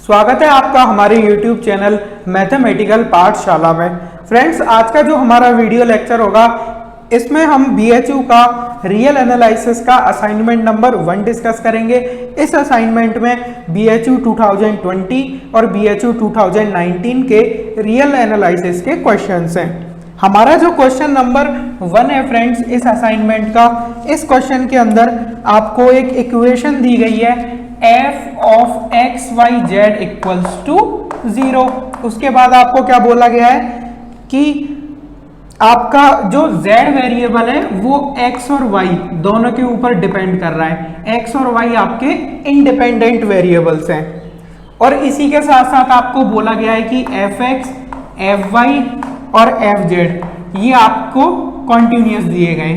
स्वागत है आपका हमारे YouTube चैनल मैथमेटिकल पाठशाला में। फ्रेंड्स, आज का जो हमारा वीडियो लेक्चर होगा इसमें हम BHU का रियल एनालिसिस का असाइनमेंट नंबर 1 डिस्कस करेंगे। इस असाइनमेंट में BHU 2020 और BHU 2019 के रियल एनालिसिस के क्वेश्चंस हैं। हमारा जो क्वेश्चन नंबर 1 है फ्रेंड्स इस असाइनमेंट का, इस क्वेश्चन के अंदर आपको एक इक्वेशन दी गई है f of x Y Z equals to 0। उसके बाद आपको क्या बोला गया है कि आपका जो z वेरिएबल है वो x और y दोनों के ऊपर डिपेंड कर रहा है। x और y आपके इंडिपेंडेंट वेरिएबल्स हैं और इसी के साथ साथ आपको बोला गया है कि fx, fy और fz ये आपको कॉन्टिन्यूअस दिए गए।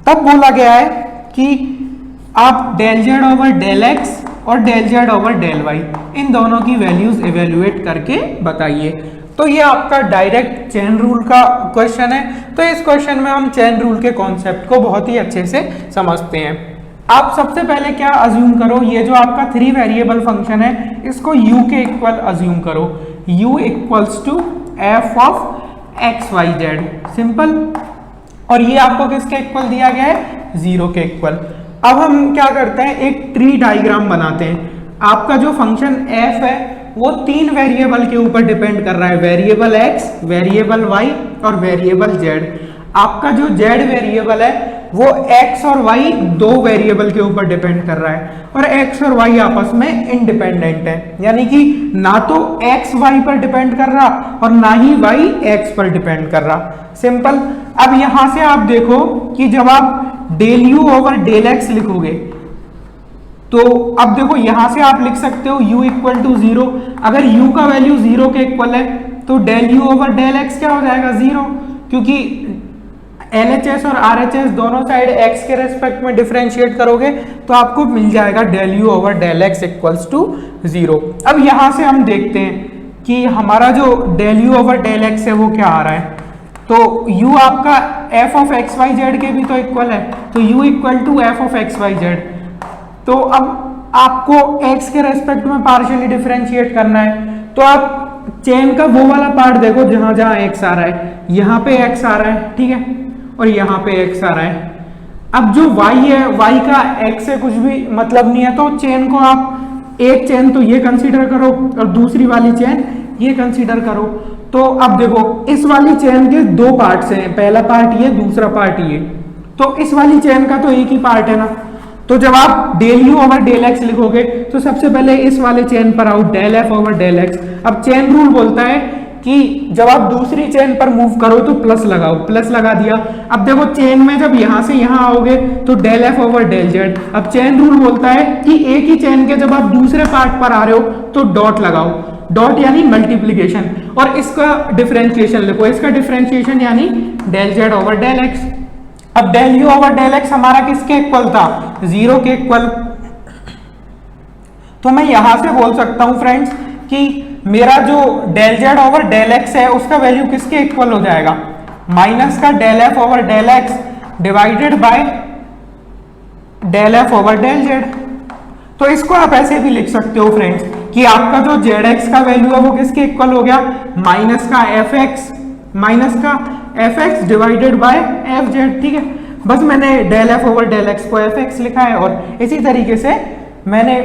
तब बोला गया है कि आप del z over del x और del z over del y इन दोनों की वैल्यूज इवेल्युएट करके बताइए। तो ये आपका डायरेक्ट चेन रूल का क्वेश्चन है। तो इस क्वेश्चन में हम चेन रूल के कॉन्सेप्ट को बहुत ही अच्छे से समझते हैं। आप सबसे पहले क्या अज्यूम करो, ये जो आपका 3 वेरिएबल फंक्शन है इसको u के इक्वल अज्यूम करो। u equals to f of x Y Z, simple. और ये आपको किसके इक्वल दिया गया है? 0 के इक्वल। अब हम क्या करते हैं, एक ट्री डायग्राम बनाते हैं। आपका जो फंक्शन f है वो 3 वेरिएबल के ऊपर डिपेंड कर रहा है, वेरिएबल x, वेरिएबल y और वेरिएबल z। आपका जो z वेरिएबल है वो x और y 2 वेरिएबल के ऊपर डिपेंड कर रहा है और x और y आपस में इंडिपेंडेंट है, यानी कि ना तो x y पर डिपेंड कर रहा और ना ही y x पर डिपेंड कर रहा, सिंपल। अब यहां से आप देखो कि जब आप del u over del x लिखोगे तो अब देखो यहां से आप लिख सकते हो u इक्वल टू 0। अगर u का वैल्यू 0 के इक्वल है तो del u over del x क्या हो जाएगा? 0, क्योंकि LHS और RHS दोनों साइड x के रेस्पेक्ट में डिफरेंशिएट करोगे तो आपको मिल जाएगा del u over del x equals to 0। अब यहां से हम देखते हैं कि हमारा जो del u over del x है वो क्या आ रहा है। तो u आपका f of x Y Z के भी तो इक्वल है, तो u equal to f of x Y Z. तो अब आपको x के रेस्पेक्ट में पार्शियली डिफरेंशिएट करना है। तो आप चेन का वो वाला पार्ट देखो जहां जहां x आ रहा है, यहाँ पे x आ रहा है, ठीक है, और यहाँ पे x आ रहा है। अब जो y है, y का x से कुछ भी मतलब नहीं है, तो चेन को आप एक चेन तो ये कंसीडर करो और दूसरी वाली चेन ये कंसीडर करो। तो अब देखो इस वाली चेन के 2 पार्ट्स हैं, पहला पार्ट ये, दूसरा पार्ट ये। तो इस वाली चेन का तो एक ही पार्ट है ना। तो जब आप del u over del x लिखोगे तो सबसे पहले इस वाले चेन पर आओ, del f over del x। अब चेन रूल बोलता है कि जब आप दूसरी चेन पर मूव करो तो प्लस लगाओ, प्लस लगा दिया। अब देखो चेन में जब यहां से यहां आओगे तो del f over del z। अब चेन रूल बोलता है कि एक ही चेन के जब आप दूसरे पार्ट पर आ रहे हो तो डॉट लगाओ, डॉट यानी मल्टीप्लीकेशन, और इसका डिफरेंशिएशन लिखो। इसका डिफरेंशिएशन यानी del z over del x। अब del u over del x हमारा किसके इक्वल था? 0 के इक्वल। तो मैं यहां से बोल सकता हूं फ्रेंड्स कि मेरा जो del z over del x है उसका वैल्यू किसके इक्वल हो जाएगा? माइनस का del f over del x divided by del f over del z। तो इसको आप ऐसे भी लिख सकते हो फ्रेंड्स कि आपका जो zx का वैल्यू है वो किसके इक्वल हो गया? माइनस का fx डिवाइडेड बाय fz, ठीक है। बस मैंने del f over del x को fx लिखा है और इसी तरीके से मैंने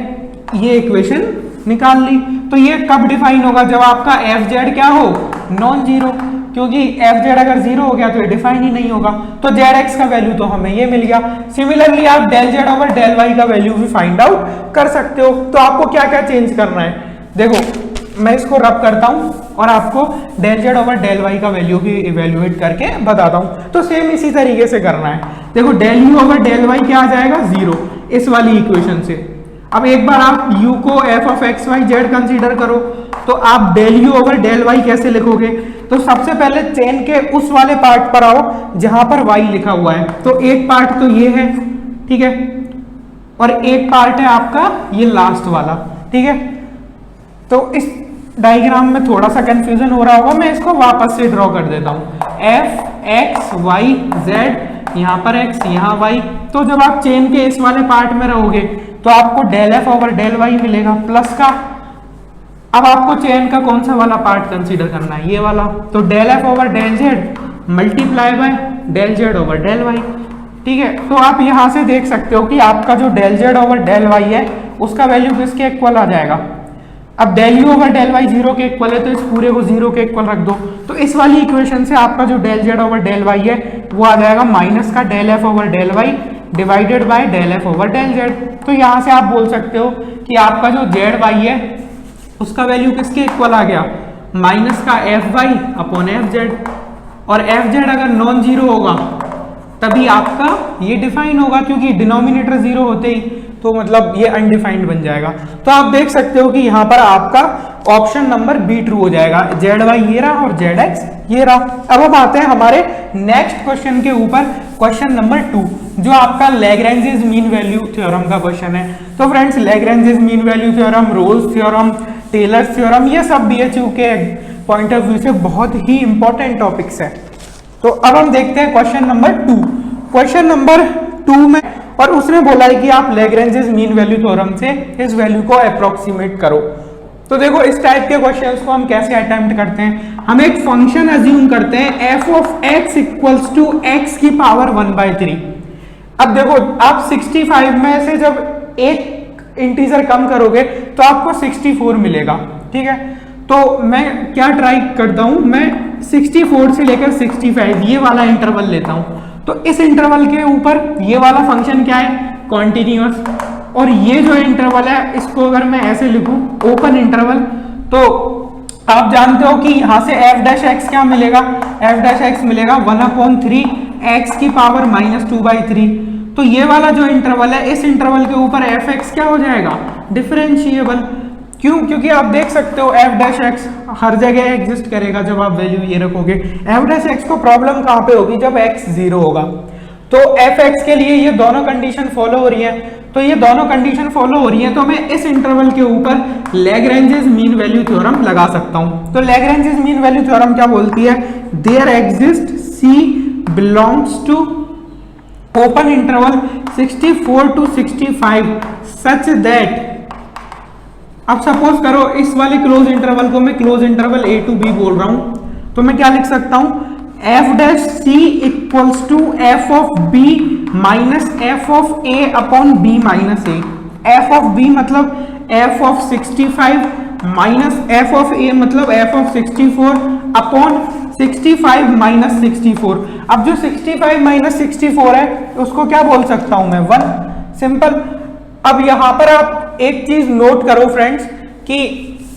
ये इक्वेशन निकाल ली। तो ये कब डिफाइन होगा? जब आपका fz क्या हो? नॉन जीरो, क्योंकि fz अगर 0 हो गया तो ये डिफाइन ही नहीं होगा। तो zx का वैल्यू तो हमें ये मिल गया। सिमिलरली आप del z over del y का वैल्यू भी फाइंड आउट कर सकते हो। तो आपको क्या क्या चेंज करना है, देखो मैं इसको रब करता हूं और आपको del z over del y का वैल्यू भी इवेल्युएट करके बताता हूं। तो सेम इसी तरीके से करना है। देखो del u over del y क्या आ जाएगा? 0 इस वाली इक्वेशन से। अब एक बार आप u को f of x Y Z consider करो तो आप del u over del y कैसे लिखोगे? तो सबसे पहले चेन के उस वाले पार्ट पर आओ जहां पर y लिखा हुआ है। तो एक पार्ट तो ये है, ठीक है, और एक पार्ट है आपका ये लास्ट वाला, ठीक है। तो इस डायग्राम में थोड़ा सा कंफ्यूजन हो रहा होगा, मैं इसको वापस से ड्रॉ कर देता हूं। f x y z, यहाँ पर x यहाँ y। तो जब आप चेन के इस वाले पार्ट में रहोगे तो आपको del f over del y मिलेगा प्लस का अब आपको चेन का कौन सा वाला पार्ट कंसीडर करना है, ये वाला। तो del F over del Z multiply by del Z over del Y. ठीक है, तो आप यहां से देख सकते हो कि आपका जो del Z over del Y है उसका वैल्यू किसके इक्वल आ जाएगा। अब del you over del Y 0 के इक्वल है तो इस पूरे को 0 के इक्वल रख दो। तो इस वाली इक्वेशन से आपका जो del Z over del Y है वो आ जाएगा माइनस का del F over del Y divided by del F over del Z. तो यहां से आप बोल सकते हो कि आपका जो जेड वाई है उसका वैल्यू किसके इक्वल आ गया, माइनस का F Y upon F Z. और एफ जेड अगर नॉन जीरो होगा तभी आपका ये डिफाइन होगा, क्योंकि डिनोमिनेटर जीरो होते ही तो मतलब ये अनडिफाइंड बन जाएगा। तो आप देख सकते हो कि यहाँ पर आपका ऑप्शन नंबर बी ट्रू हो जाएगा। जेड वाई ये रहा और जेड एक्स ये रहा। अब हम आते हैं हमारे नेक्स्ट क्वेश्चन के ऊपर, क्वेश्चन नंबर 2, जो आपका लैग्रेंजेस मीन वैल्यू थ्योरम का क्वेश्चन है। तो friends Lagrange's mean value theorem, Rolle's theorem, Taylor's theorem, ये सब बीएचयू के पॉइंट ऑफ व्यू से बहुत ही इंपॉर्टेंट टॉपिक्स है। तो अब हम देखते हैं क्वेश्चन नंबर 2। क्वेश्चन नंबर 2 में और उसने बोला है कि आप लैग्रेंजेस मीन वैल्यू थ्योरम से इस वैल्यू को अप्रोक्सीमेट करो। तो देखो इस टाइप के क्वेश्चंस को हम कैसे अटेम्प्ट करते हैं, हम एक फंक्शन अज्यूम करते हैं f of x equals to x की पावर 1/3। अब देखो आप 65 में से जब एक इंटीजर कम करोगे तो आपको 64 मिलेगा। ठीक है, तो मैं क्या ट्राई करता हूं, मैं 64 से लेकर 65 ये वाला इंटरवल लेता हूं। तो इस इंटरवल के ऊपर ये वाला फंक्शन क्या है, कॉन्टिन्यूअस। और ये जो इंटरवल है इसको अगर मैं ऐसे लिखूं ओपन इंटरवल, तो आप जानते हो कि यहां से f डैश x क्या मिलेगा, f डैश x मिलेगा 1/3 x की पावर -2/3। तो ये वाला जो इंटरवल है इस इंटरवल के ऊपर fx क्या हो जाएगा, डिफरेंशिएबल। क्यों, क्योंकि आप देख सकते हो f डैश x हर जगह एग्जिस्ट करेगा जब आप वैल्यू ये रखोगे। f डैश x को प्रॉब्लम कहां पे होगी, जब x 0 होगा। तो fx के लिए ये दोनों कंडीशन फॉलो हो रही है, तो ये दोनों कंडीशन फॉलो हो रही है, तो मैं इस इंटरवल के ऊपर लैग्रेंजेस मीन वैल्यू थ्योरम लगा सकता हूं। तो लैग्रेंजेस मीन वैल्यू थ्योरम क्या बोलती है, there exist c belongs to open interval 64 to 65 such that, अब सपोज करो इस वाले क्लोज इंटरवल को मैं close interval a to b बोल रहा हूं, तो मैं क्या लिख सकता हूं, f dash c equals to f of b minus f of a upon b minus a। f of b मतलब f of 65 minus f of a मतलब f ऑफ 64 अपॉन 65 माइनस 64। अब जो 65 माइनस 64 है उसको क्या बोल सकता हूं मैं, 1, सिंपल। अब यहां पर आप एक चीज नोट करो फ्रेंड्स कि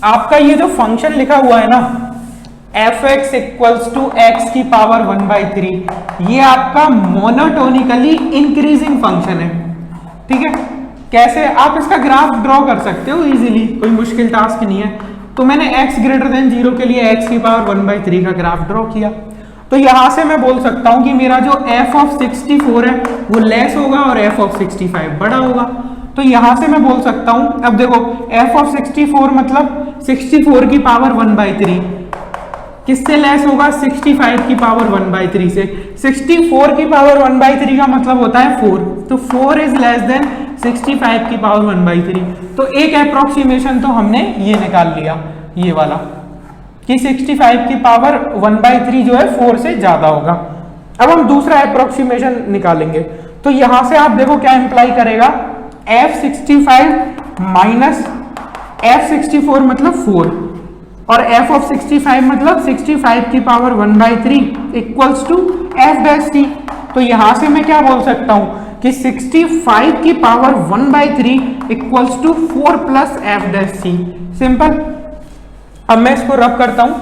आपका ये जो फंक्शन लिखा हुआ है ना f(x) इक्वल्स टू x की पावर 1/3, ये आपका मोनोटोनिकली इंक्रीजिंग फंक्शन है। ठीक है, कैसे आप इसका ग्राफ ड्रॉ कर सकते हो इजीली, कोई मुश्किल टास्क नहीं है। तो मैंने x ग्रेटर देन 0 के लिए x की पावर 1/3 का ग्राफ ड्रॉ किया। तो यहां से मैं बोल सकता हूं कि मेरा जो f ऑफ 64 है वो लेस होगा और f ऑफ 65 बड़ा होगा। तो यहां से मैं बोल सकता हूं, अब देखो f ऑफ 64 मतलब 64 की पावर 1/3 किससे लेस होगा, 65 की पावर 1/3 से। 64 की पावर 1/3 का मतलब होता है 4, तो 4 इज लेस देन 65 की पावर 1/3। तो एक अप्रोक्सीमेशन तो हमने ये निकाल लिया, ये वाला कि 65 की पावर 1/3 जो है 4 से ज्यादा होगा। अब हम दूसरा अप्रोक्सीमेशन निकालेंगे, तो यहां से आप देखो क्या इंप्लाई करेगा, f65 माइनस f64 मतलब 4 और f ऑफ 65 मतलब 65 की power 1/3 equals to f dash c। तो यहां से मैं क्या बोल सकता हूं कि 65 की power 1/3 equals to 4 plus f dash c, simple. अब मैं इसको रब करता हूं,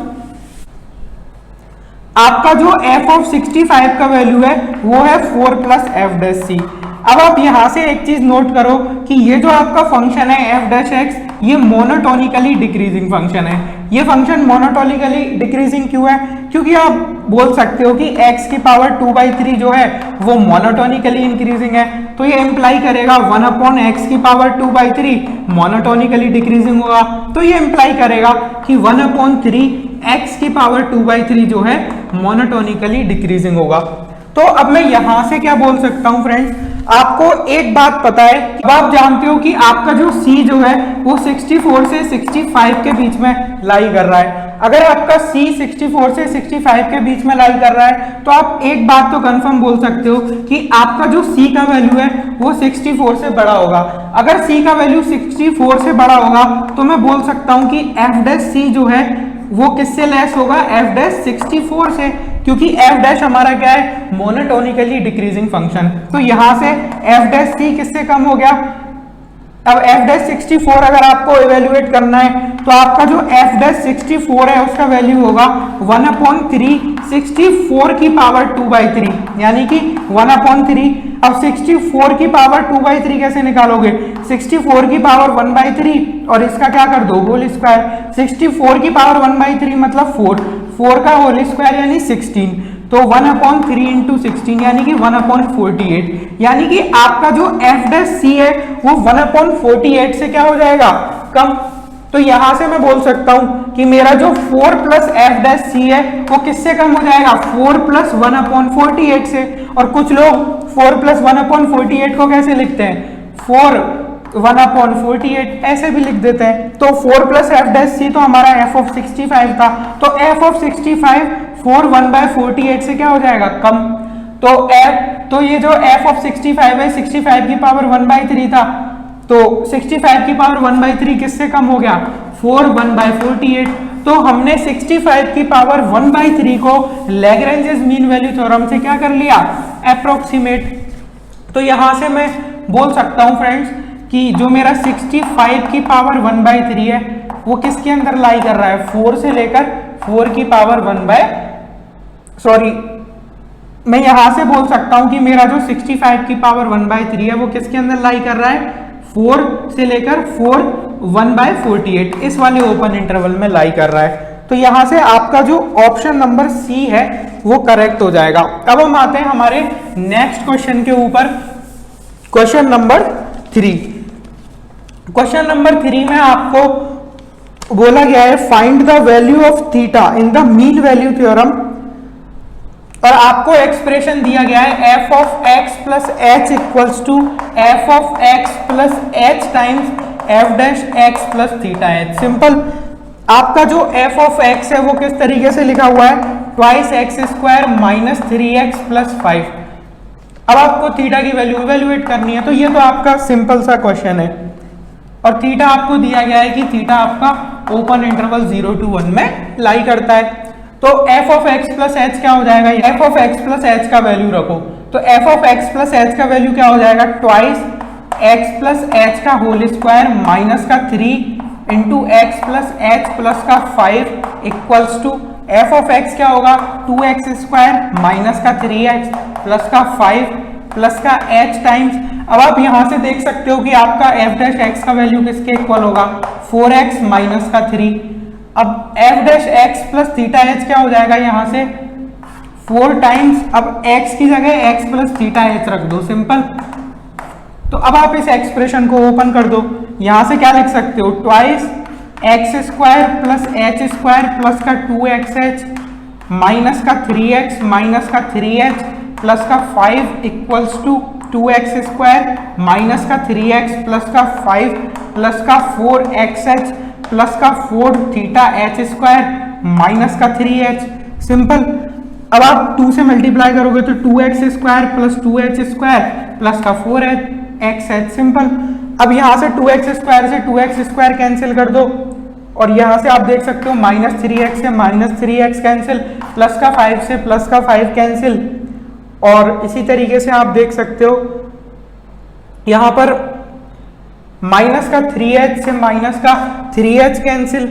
आपका जो f ऑफ 65 का वैल्यू है वो है 4 प्लस f डैश c। अब आप यहां से एक चीज नोट करो कि ये जो आपका फंक्शन है f डैश x ये मोनोटोनिकली डिक्रीजिंग फंक्शन है। ये फंक्शन मोनोटोनिकली डिक्रीजिंग क्यों है, क्योंकि आप बोल सकते हो कि x की पावर 2/3 जो है वो मोनोटोनिकली इंक्रीजिंग है, तो ये इंप्लाई करेगा 1/x की पावर 2/3 मोनोटोनिकली डिक्रीजिंग होगा। तो ये इंप्लाई करेगा कि 1/3 x की पावर 2/3 जो है मोनोटोनिकली डिक्रीजिंग होगा। तो अब मैं यहां से क्या बोल सकता हूं फ्रेंड्स, आपको एक बात पता है, अब आप जानते हो कि आपका जो C जो है वो 64 से 65 के बीच में लाई कर रहा है। अगर आपका C 64 से 65 के बीच में लाई कर रहा है तो आप एक बात तो कंफर्म बोल सकते हो कि आपका जो C का वैल्यू है वो 64 से बड़ा होगा। अगर C का वैल्यू 64 से बड़ा होगा तो मैं बोल सकता हूं कि f' जो है वो किससे लेस होगा, f' 64 से, क्योंकि f' हमारा क्या है, मोनोटोनिकली डिक्रीजिंग फंक्शन। तो यहां से f' किससे कम हो गया। अब f' 64 अगर आपको इवेल्युएट करना है तो आपका जो f' 64 है उसका वैल्यू होगा 1/3 64 की पावर 2/3, यानी कि 1/3। अब 64 की पावर 2/3 कैसे निकालोगे, 64 की पावर 1/3 और इसका क्या कर दो, होल स्क्वायर। 64 की पावर 1/3 मतलब 4 का होल स्क्वायर यानी 16, तो 1/3 इंटू 16 यानी कि 1/48, यानी कि आपका जो f' है वो 1/48 से क्या हो जाएगा, कम। तो यहां से मैं बोल सकता हूं कि मेरा जो 4 प्लस f' है वो किससे कम हो जाएगा, 4 प्लस 1/48 से। और कुछ लोग 4 प्लस 1/48 को कैसे लिखते हैं, 4 1/48 ऐसे भी लिख देते हैं। तो 4 प्लस f' तो हमारा f of 65 था, तो f of 65 4 1/48 से क्या हो जाएगा, कम। तो ये जो f of 65 है, 65 की पावर 1/3 था, तो 65 की पावर 1/3 किससे कम हो गया, 4 1/48। तो हमने 65 की पावर 1/3 को लैग्रेंजेस मीन वैल्यू थ्योरम से क्या कर लिया, अप्रोक्सीमेट। तो यहां से मैं बोल सकता हूं फ्रेंड्स कि जो मेरा 65 की पावर 1/3 है वो किसके अंदर लाई कर रहा है, 4 से लेकर 4 की पावर मैं यहां से बोल सकता हूं कि मेरा जो 65 की पावर 1/3 है वो किसके अंदर लाई कर रहा है, 4 से लेकर 4 1/48 इस वाले ओपन इंटरवल में लाई कर रहा है। तो यहां से आपका जो ऑप्शन नंबर सी है वो करेक्ट हो जाएगा। अब हम आते हैं हमारे नेक्स्ट क्वेश्चन के ऊपर, क्वेश्चन नंबर 3। क्वेश्चन नंबर 3 में आपको बोला गया है find the value of theta in the mean value theorem, और आपको एक्सप्रेशन दिया गया है f of x plus h equals to f of x plus h times f' x plus theta h. Simple, आपका जो f of x है वो किस तरीके से लिखा हुआ है, twice x square minus 3x plus 5। अब आपको थीटा की वैल्यू इवेल्युएट करनी है, तो ये तो आपका सिंपल सा क्वेश्चन है, और थीटा आपको दिया गया है कि थीटा आपका ओपन इंटरवल 0 to 1 में लाई करता है। तो f of x plus h क्या हो जाएगा, f of x plus h का वैल्यू रखो, तो f of x plus h का वैल्यू क्या हो जाएगा, ट्वाइस x प्लस एच का होल स्क्वायर माइनस का 3 into x plus h plus का 5 equals to f of x क्या होगा, 2x स्क्वायर माइनस का 3x प्लस का 5 प्लस का h टाइम्स। अब आप यहां से देख सकते हो कि आपका f' का वैल्यू किसके इक्वल होगा, 4x माइनस का 3। अब f' प्लस थीटा एच क्या हो जाएगा, यहां से 4 टाइम्स, अब x की जगह x प्लस थीटा एच रख दो, सिंपल। तो अब आप इस एक्सप्रेशन को ओपन कर दो, यहां से क्या लिख सकते हो, twice x square plus H square plus का 2xh माइनस का 3x माइनस का 3h प्लस का 5 equals to 2x square minus का 3x प्लस का 5 प्लस का 4xh प्लस का 4 थीटा एच स्क्वायर माइनस का 3h। सिंपल, अब आप 2 से मल्टीप्लाई करोगे तो 2x square plus 2h square plus का 4xh। सिंपल, अब यहां से 2x स्क्वायर से 2x स्क्वायर कैंसिल कर दो, और यहां से आप देख सकते हो माइनस 3x से माइनस 3x कैंसिल, प्लस का 5 से प्लस का 5 कैंसिल, और इसी तरीके से आप देख सकते हो यहां पर माइनस का 3h से माइनस का 3h कैंसिल,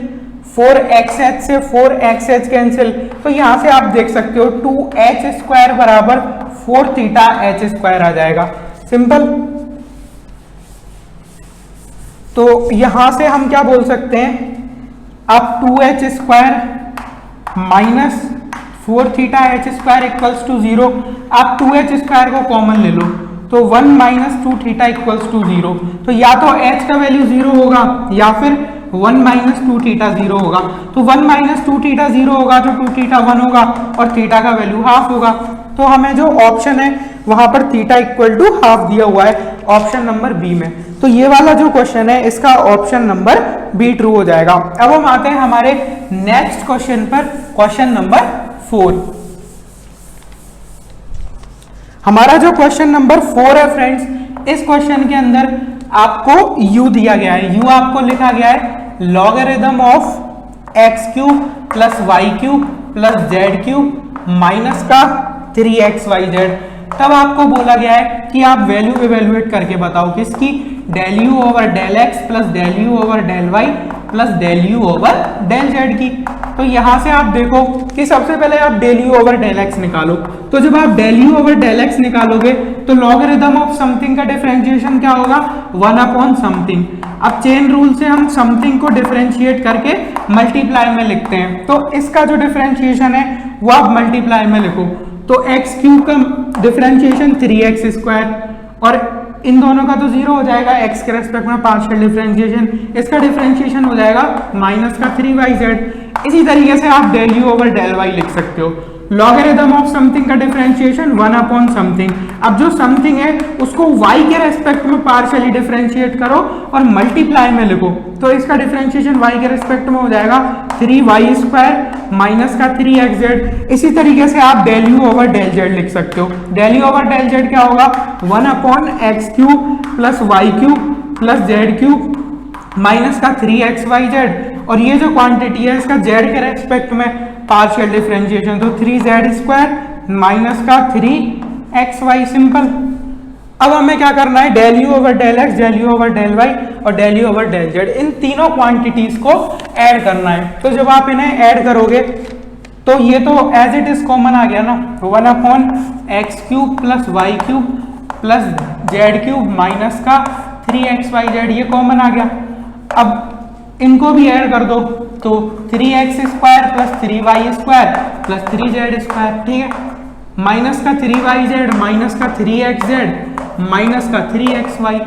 4xh से 4xh कैंसिल। तो यहां से आप देख सकते हो 2h स्क्वायर बराबर 4 थीटा h स्क्वायर आ जाएगा। सिंपल, तो यहां से हम क्या बोल सकते हैं, आप 2h square minus 4 theta h square equals to 0, आप 2h स्क्वायर को कॉमन ले लो, तो 1 माइनस 2 थीटा इक्वल्स टू 0। तो या तो h का वैल्यू 0 होगा या फिर 1 माइनस 2 थीटा 0 होगा। तो 1 माइनस 2 थीटा 0 होगा तो 2 थीटा 1 होगा और थीटा का वैल्यू हाफ होगा। तो हमें जो ऑप्शन है वहां पर थीटा इक्वल टू हाफ दिया हुआ है ऑप्शन नंबर बी में। तो ये वाला जो क्वेश्चन है इसका ऑप्शन नंबर बी ट्रू हो जाएगा। अब हम आते हैं हमारे नेक्स्ट क्वेश्चन पर, क्वेश्चन नंबर 4। हमारा जो क्वेश्चन नंबर 4 है फ्रेंड्स, इस क्वेश्चन के अंदर आपको u दिया गया है। u आपको लिखा गया है logarithm of x cube plus y cube plus z cube minus का 3xyz। तब आपको बोला गया है कि आप वैल्यू इवेल्युएट करके बताओ किसकी, del you over del x plus del you over del y plus del you over del z की। तो यहां से आप देखो कि सबसे पहले आप del you over del x निकालो। तो जब आप del you over del x निकालोगे तो लॉगरिथम ऑफ समथिंग का डिफरेंशिएशन क्या होगा, 1 अपॉन समथिंग। अब चेन रूल से हम समथिंग को डिफरेंशिएट करके मल्टीप्लाई में लिखते हैं। तो इसका जो डिफरेंशिएशन है वो आप मल्टीप्लाई में लिखो। तो एक्स क्यूब का डिफरेंशिएशन 3x स्क्वायर, और इन दोनों का तो जीरो हो जाएगा, x के रेस्पेक्ट में पार्शियल डिफरेंशिएशन, इसका डिफरेंशिएशन हो जाएगा माइनस का 3yz। इसी तरीके से आप del you over del y लिख सकते हो। लॉगरिथम ऑफ समथिंग का डिफरेंशिएशन 1 अपॉन समथिंग। अब जो समथिंग है उसको y के रेस्पेक्ट में पार्शियली डिफरेंशिएट करो और मल्टीप्लाई में लिखो। तो इसका डिफरेंशिएशन y के रेस्पेक्ट में हो जाएगा 3y स्क्वायर माइनस का 3xz। इसी तरीके से आप del you over del z लिख सकते हो। Del you over del z क्या होगा, 1 upon x cube plus y cube plus z cube minus का 3xyz। और ये जो क्वांटिटी है इसका z के रेस्पेक्ट में पार्शियल डिफरेंशिएशन, तो 3z स्क्वायर माइनस का 3xy सिंपल। अब हमें क्या करना है, del you over del x, del you over del y और del you over del z, इन तीनों क्वांटिटीज को ऐड करना है। तो जब आप इन्हें ऐड करोगे तो ये तो एज इट इज कॉमन आ गया ना, 1 upon x cube plus y cube plus z cube minus का 3xyz, ये कॉमन आ गया। अब इनको भी ऐड कर दो तो 3x square plus 3y square plus 3z square, ठीक है, माइनस का 3yz माइनस का 3xz माइनस का 3xy।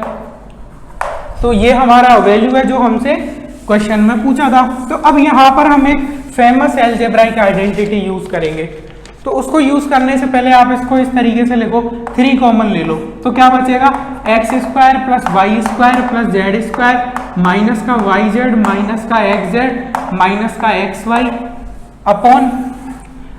तो ये हमारा वैल्यू है जो हमसे क्वेश्चन में पूछा था। तो अब यहाँ पर हम एक फेमस अलजेब्राइक आइडेंटिटी यूज करेंगे। तो उसको यूज करने से पहले आप इसको इस तरीके से लिखो, 3 कॉमन ले लो तो क्या बचेगा, x square plus y square plus z square minus का वाई जेड माइनस का एक्स जेड माइनस का एक्स वाई अपॉन,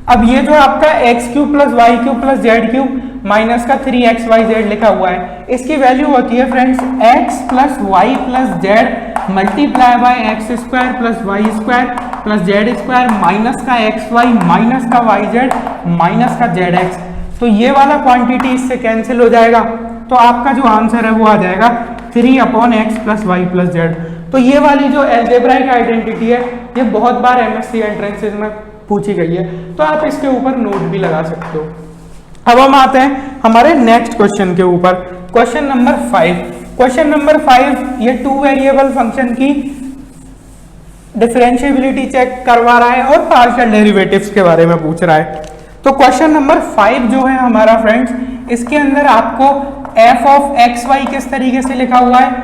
अब ये जो आपका x cube plus y cube plus z cube minus का 3xyz लिखा हुआ है, इसकी वैल्यू होती है friends x plus y plus z multiply by x square plus y square plus z square minus का एक्स वाई माइनस का y z minus का जेड एक्स। तो ये वाला क्वांटिटी इससे कैंसिल हो जाएगा, तो आपका जो आंसर है वो आ जाएगा 3 upon x plus y plus z. तो ये वाली जो अलजेब्राइक आइडेंटिटी है ये बहुत बार एमएससी एंट्रेंसेज में पूछी गई है, तो आप इसके ऊपर नोट भी लगा सकते हो। अब हम आते हैं हमारे नेक्स्ट क्वेश्चन के ऊपर, क्वेश्चन नंबर 5। क्वेश्चन नंबर 5 ये 2 वेरिएबल फंक्शन की डिफरेंशिएबिलिटी चेक करवा रहा है और पार्शियल डेरिवेटिव्स के बारे में पूछ रहा है। तो क्वेश्चन नंबर 5 जो है हमारा फ्रेंड्स, इसके अंदर आपको f ऑफ एक्स वाई किस तरीके से लिखा हुआ है,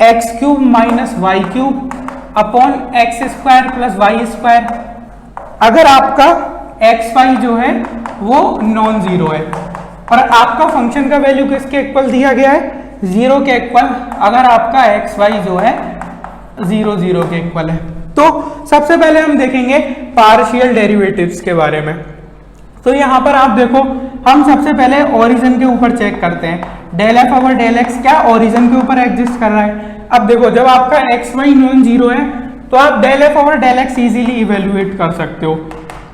x cube minus y cube upon x square plus y square. अगर आपका एक्स वाई जो है वो नॉन जीरो है और आपका फंक्शन का वैल्यू किसके इक्वल दिया गया है, 0 के इक्वल, अगर आपका एक्स वाई जो है 0 के इक्वल है। तो सबसे पहले हम देखेंगे पार्शियल डेरिवेटिव्स के बारे में। तो यहाँ पर आप देखो, हम सबसे पहले ओरिजिन के ऊपर चेक करते हैं, del F over del x क्या ओरिजिन के ऊपर एग्जिस्ट कर रहा है। अब देखो जब आपका एक्स वाई नॉन जीरो है तो आप del F over del x easily evaluate कर सकते हो।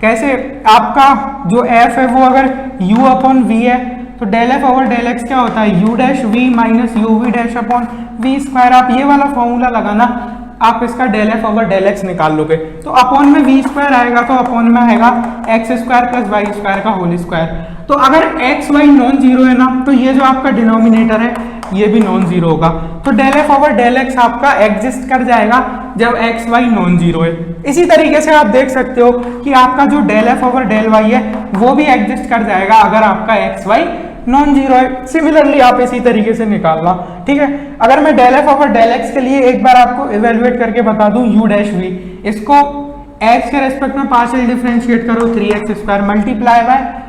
कैसे, आपका जो एफ है वो अगर u अपॉन वी है तो del F over del x क्या होता है, u dash v minus you v dash upon v square. आप ये वाला फॉर्मूला लगाना, आप इसका del F over del x निकाल लोगे तो अपॉन में वी स्क्वायर आएगा, तो अपॉन में आएगा x square plus y square का होल स्क्वायर। तो अगर एक्स वाई नॉन जीरो है ना, तो ये जो आपका डिनोमिनेटर है ये भी नॉन जीरो होगा। तो del F over del x आपका एग्जिस्ट कर जाएगा जब एक्स वाई नॉन जीरो है। इसी तरीके से आप देख सकते हो कि आपका जो del F over del Y है वो भी एग्जिस्ट कर जाएगा अगर आपका एक्स वाई नॉन जीरो है। सिमिलरली आप इसी तरीके से निकालना, ठीक है। अगर मैं del F over del x के लिए एक बार आपको इवेल्युएट करके बता दूं, u डैश वी, इसको x के रेस्पेक्ट में पार्शियल डिफरेंशिएट करो 3x square multiply by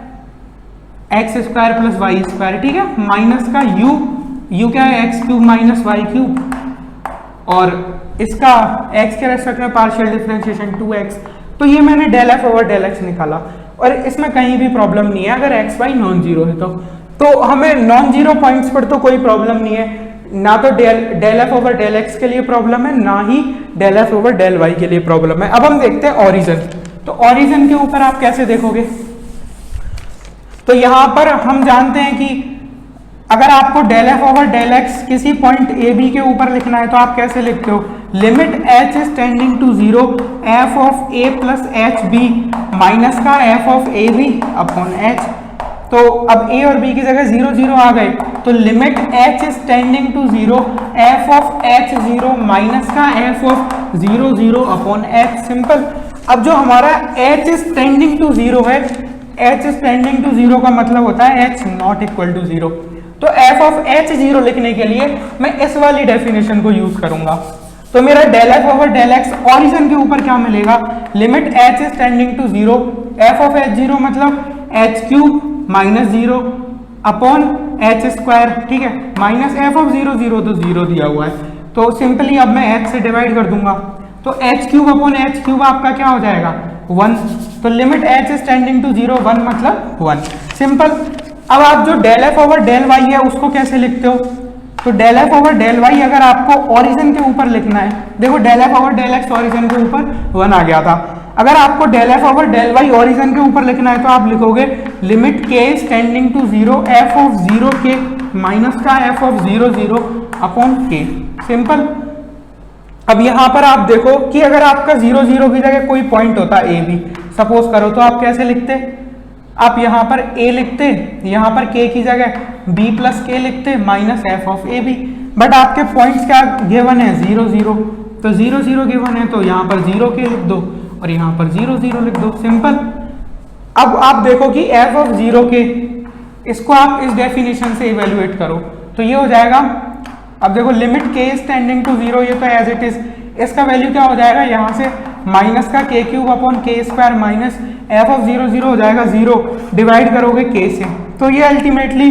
x square plus y square, ठीक है, माइनस का यू क्या है, x cube minus y cube, और इसका x के रेस्पेक्ट में पार्शियल डिफरेंशिएशन 2x। तो ये मैंने del f over del x निकाला, और इसमें कहीं भी प्रॉब्लम नहीं है अगर x y नॉन जीरो है तो हमें नॉन जीरो पॉइंट्स पर तो कोई प्रॉब्लम नहीं है, ना तो del f over del x के लिए प्रॉब्लम है, ना ही del f over del y के लिए प्रॉब्लम है। अब हम देखते हैं ओरिजिन। तो ओरिजिन के ऊपर आप कैसे देखोगे, तो यहां पर हम जानते हैं कि अगर आपको del f over del x किसी पॉइंट ए बी के ऊपर लिखना है तो आप कैसे लिखते हो, limit h is tending to zero f of a plus H b minus का f of A b upon h। तो अब a और b की जगह 0 0 आ गए, तो limit h is tending to zero f of h 0 minus का f of 0 0 upon h, simple. अब जो हमारा h is tending to zero है, h is tending to zero का मतलब होता है h not equal to zero. तो f ऑफ h 0 लिखने के लिए मैं इस वाली डेफिनेशन को यूज करूंगा। तो मेरा del f over del x origin के ऊपर क्या मिलेगा, limit h is tending to zero f of h 0 मतलब h cube minus 0 upon h square, ठीक है, माइनस f ऑफ 0 0 तो 0 दिया हुआ है, तो सिंपली अब मैं h से डिवाइड कर दूंगा, तो h cube upon h cube आपका क्या हो जाएगा 1। तो limit h is tending to zero 1 मतलब 1, सिंपल। अब आप जो del f over del y है उसको कैसे लिखते हो, तो del f over del y अगर आपको ओरिजिन के ऊपर लिखना है, देखो del f over del x origin के ऊपर 1 आ गया था, अगर आपको del f over del y origin के ऊपर लिखना है तो आप लिखोगे limit k is tending to zero f of 0 k minus का f of 0 0 upon k, simple. अब यहां पर आप देखो कि अगर आपका 0 0 की जगह कोई पॉइंट होता ए बी सपोज करो, तो आप कैसे लिखते, आप यहाँ पर a लिखते, यहाँ पर k की जगह b प्लस k लिखते minus f of A b, but आपके पॉइंट्स क्या गिवन है 0 0, तो 0 0 गिवन है तो यहाँ पर 0 k लिख दो और यहाँ पर 0 0 लिख दो, सिंपल। अब आप देखो कि f ऑफ 0 k इसको आप इस डेफिनेशन से इवेल्युएट करो तो ये हो जाएगा, अब देखो limit k is tending to zero, ये तो एज इट इज, इसका वैल्यू क्या हो जाएगा यहाँ से माइनस का k cube upon k square minus f of 0 0 हो जाएगा 0, डिवाइड करोगे k से, तो ये अल्टीमेटली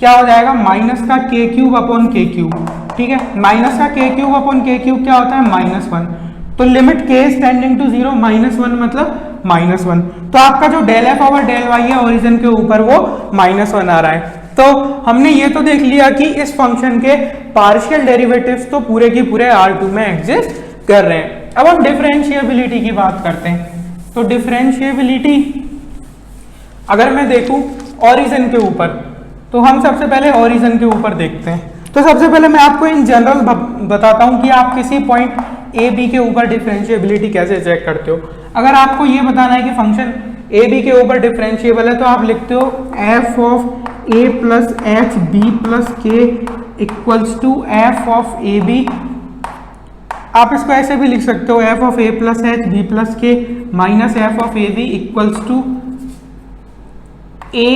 क्या हो जाएगा माइनस का k cube upon k cube, ठीक है, माइनस का k cube upon k cube क्या होता है -1, तो limit k is tending to zero -1 मतलब -1, तो आपका जो del f over del y है ओरिजिन के ऊपर वो -1 आ रहा है। तो हमने ये तो देख लिया कि इस फंक्शन के पार्शियल डेरिवेटिव्स तो पूरे की पूरे R2 में एग्जिस्ट कर रहे हैं। अब हम डिफरेंशिएबिलिटी की बात करते हैं, तो डिफरेंशिएबिलिटी अगर मैं देखूं ओरिजिन के ऊपर, तो हम सबसे पहले ओरिजिन के ऊपर देखते हैं। तो सबसे पहले मैं आपको इन जनरल बताता हूं कि आप किसी पॉइंट ए बी के ऊपर डिफरेंशिएबिलिटी कैसे चेक करते हो। अगर आपको ये बताना है कि फंक्शन ए बी के ऊपर डिफरेंशिएबल है तो आप लिखते हो F of A plus H B plus K equals to F of A B. आप इसको ऐसे भी लिख सकते हो F of A plus H B plus K minus F of A B equals to A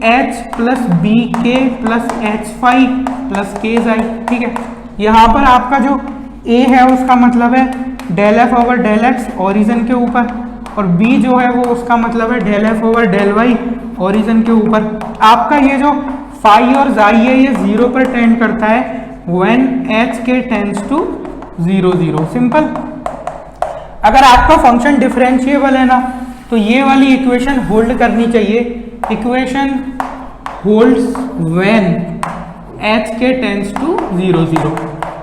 H plus B K plus H five plus के जाई, ठीक है। यहाँ पर आपका जो ए है उसका मतलब है del F over del x origin के ऊपर, और बी जो है वो उसका मतलब है del F over del y origin के ऊपर। आपका ये जो फाई और जाई है ये 0 पर टेंड करता है व्हेन एच के टेंड्स टू 0 0, सिंपल। अगर आपका फंक्शन डिफरेंशिएबल है ना तो ये वाली इक्वेशन होल्ड करनी चाहिए, इक्वेशन होल्ड्स व्हेन एच के टेंड्स टू 0 0।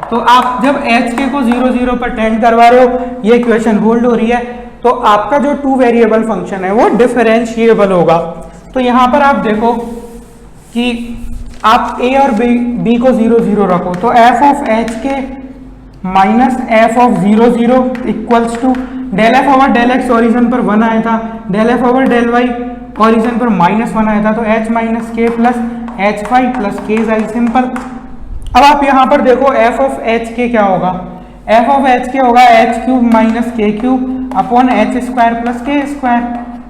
तो आप जब एच के को 0 0 पर टेंड करवा रहे हो ये इक्वेशन होल्ड हो रही है, तो आपका जो 2 वेरिएबल फंक्शन है वो डिफरेंशिएबल होगा। तो यहां पर आप देखो कि आप a और b को 0 0 रखो, तो f of h k minus F of 0 0 equals to del F over del x origin पर 1 आया था, del F over del y origin पर -1 आया था, तो h minus k plus H five plus के जाई, सिंपल। अब आप यहाँ पर देखो f ऑफ h के क्या होगा, f ऑफ h के होगा h क्यूब माइनस के cube upon H square plus के स्क्वायर,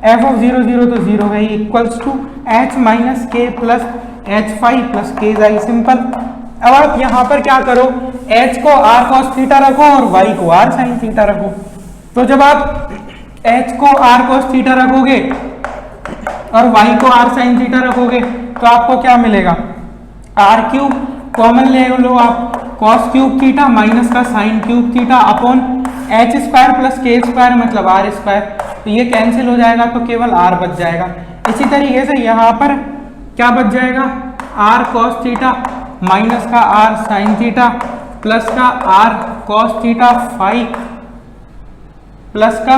f ऑफ 0 0 तो 0 है equals to h minus k plus H five plus के जाई, सिंपल। अब आप यहाँ पर क्या करो, h को r cos थीटा रखो और y को r sin थीटा रखो। तो जब आप h को r cos थीटा रखोगे और y को r साइन थीटा रखोगे तो आपको क्या मिलेगा, r क्यूब कॉमन ले लो आप, कॉस क्यूब थीटा माइनस का sine cube theta upon h square plus k square मतलब r स्क्वायर, तो ये कैंसिल हो जाएगा तो केवल r बच जाएगा। इसी तरीके से यहाँ पर क्या बच जाएगा, r cos थीटा माइनस का r साइन थीटा प्लस का r cos theta phi plus का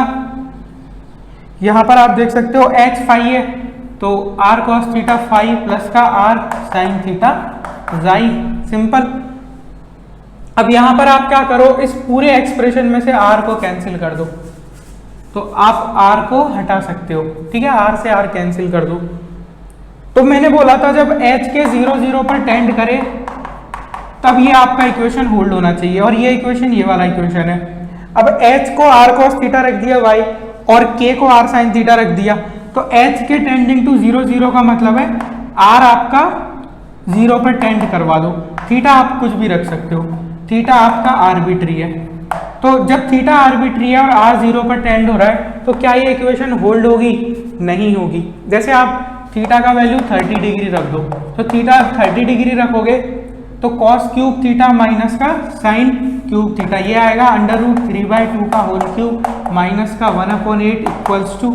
यहाँ पर आप देख सकते हो h फाई है तो r cos theta phi plus का r sine theta xi, simple. अब यहाँ पर आप क्या करो, इस पूरे एक्सप्रेशन में से r को कैंसिल कर दो, तो आप r को हटा सकते हो, ठीक है, r से r कैंसिल कर दो। तो मैंने बोला था जब h के 0 0 पर टेंड करे तब ये आपका इक्वेशन होल्ड होना चाहिए, और ये इक्वेशन ये वाला इक्वेशन है। अब h को r cos थीटा रख दिया y और k को r sin थीटा रख दिया, तो h के टेंडिंग टू 0 0 का मतलब है r आपका 0 पर टेंड करवा दो, थीटा आप कुछ भी रख सकते हो, थीटा आपका आर्बिट्री है। तो जब थीटा आर्बिट्री है और r 0 पर टेंड हो रहा है तो क्या ये इक्वेशन होल्ड होगी, नहीं होगी। जैसे आप थीटा का वैल्यू 30 डिग्री रख दो, तो थीटा 30 डिग्री रखोगे तो कॉस क्यूब थीटा माइनस का साइन क्यूब थीटा, ये आएगा √3/2 का होल क्यूब माइनस का 1/8 इक्वल्स टू,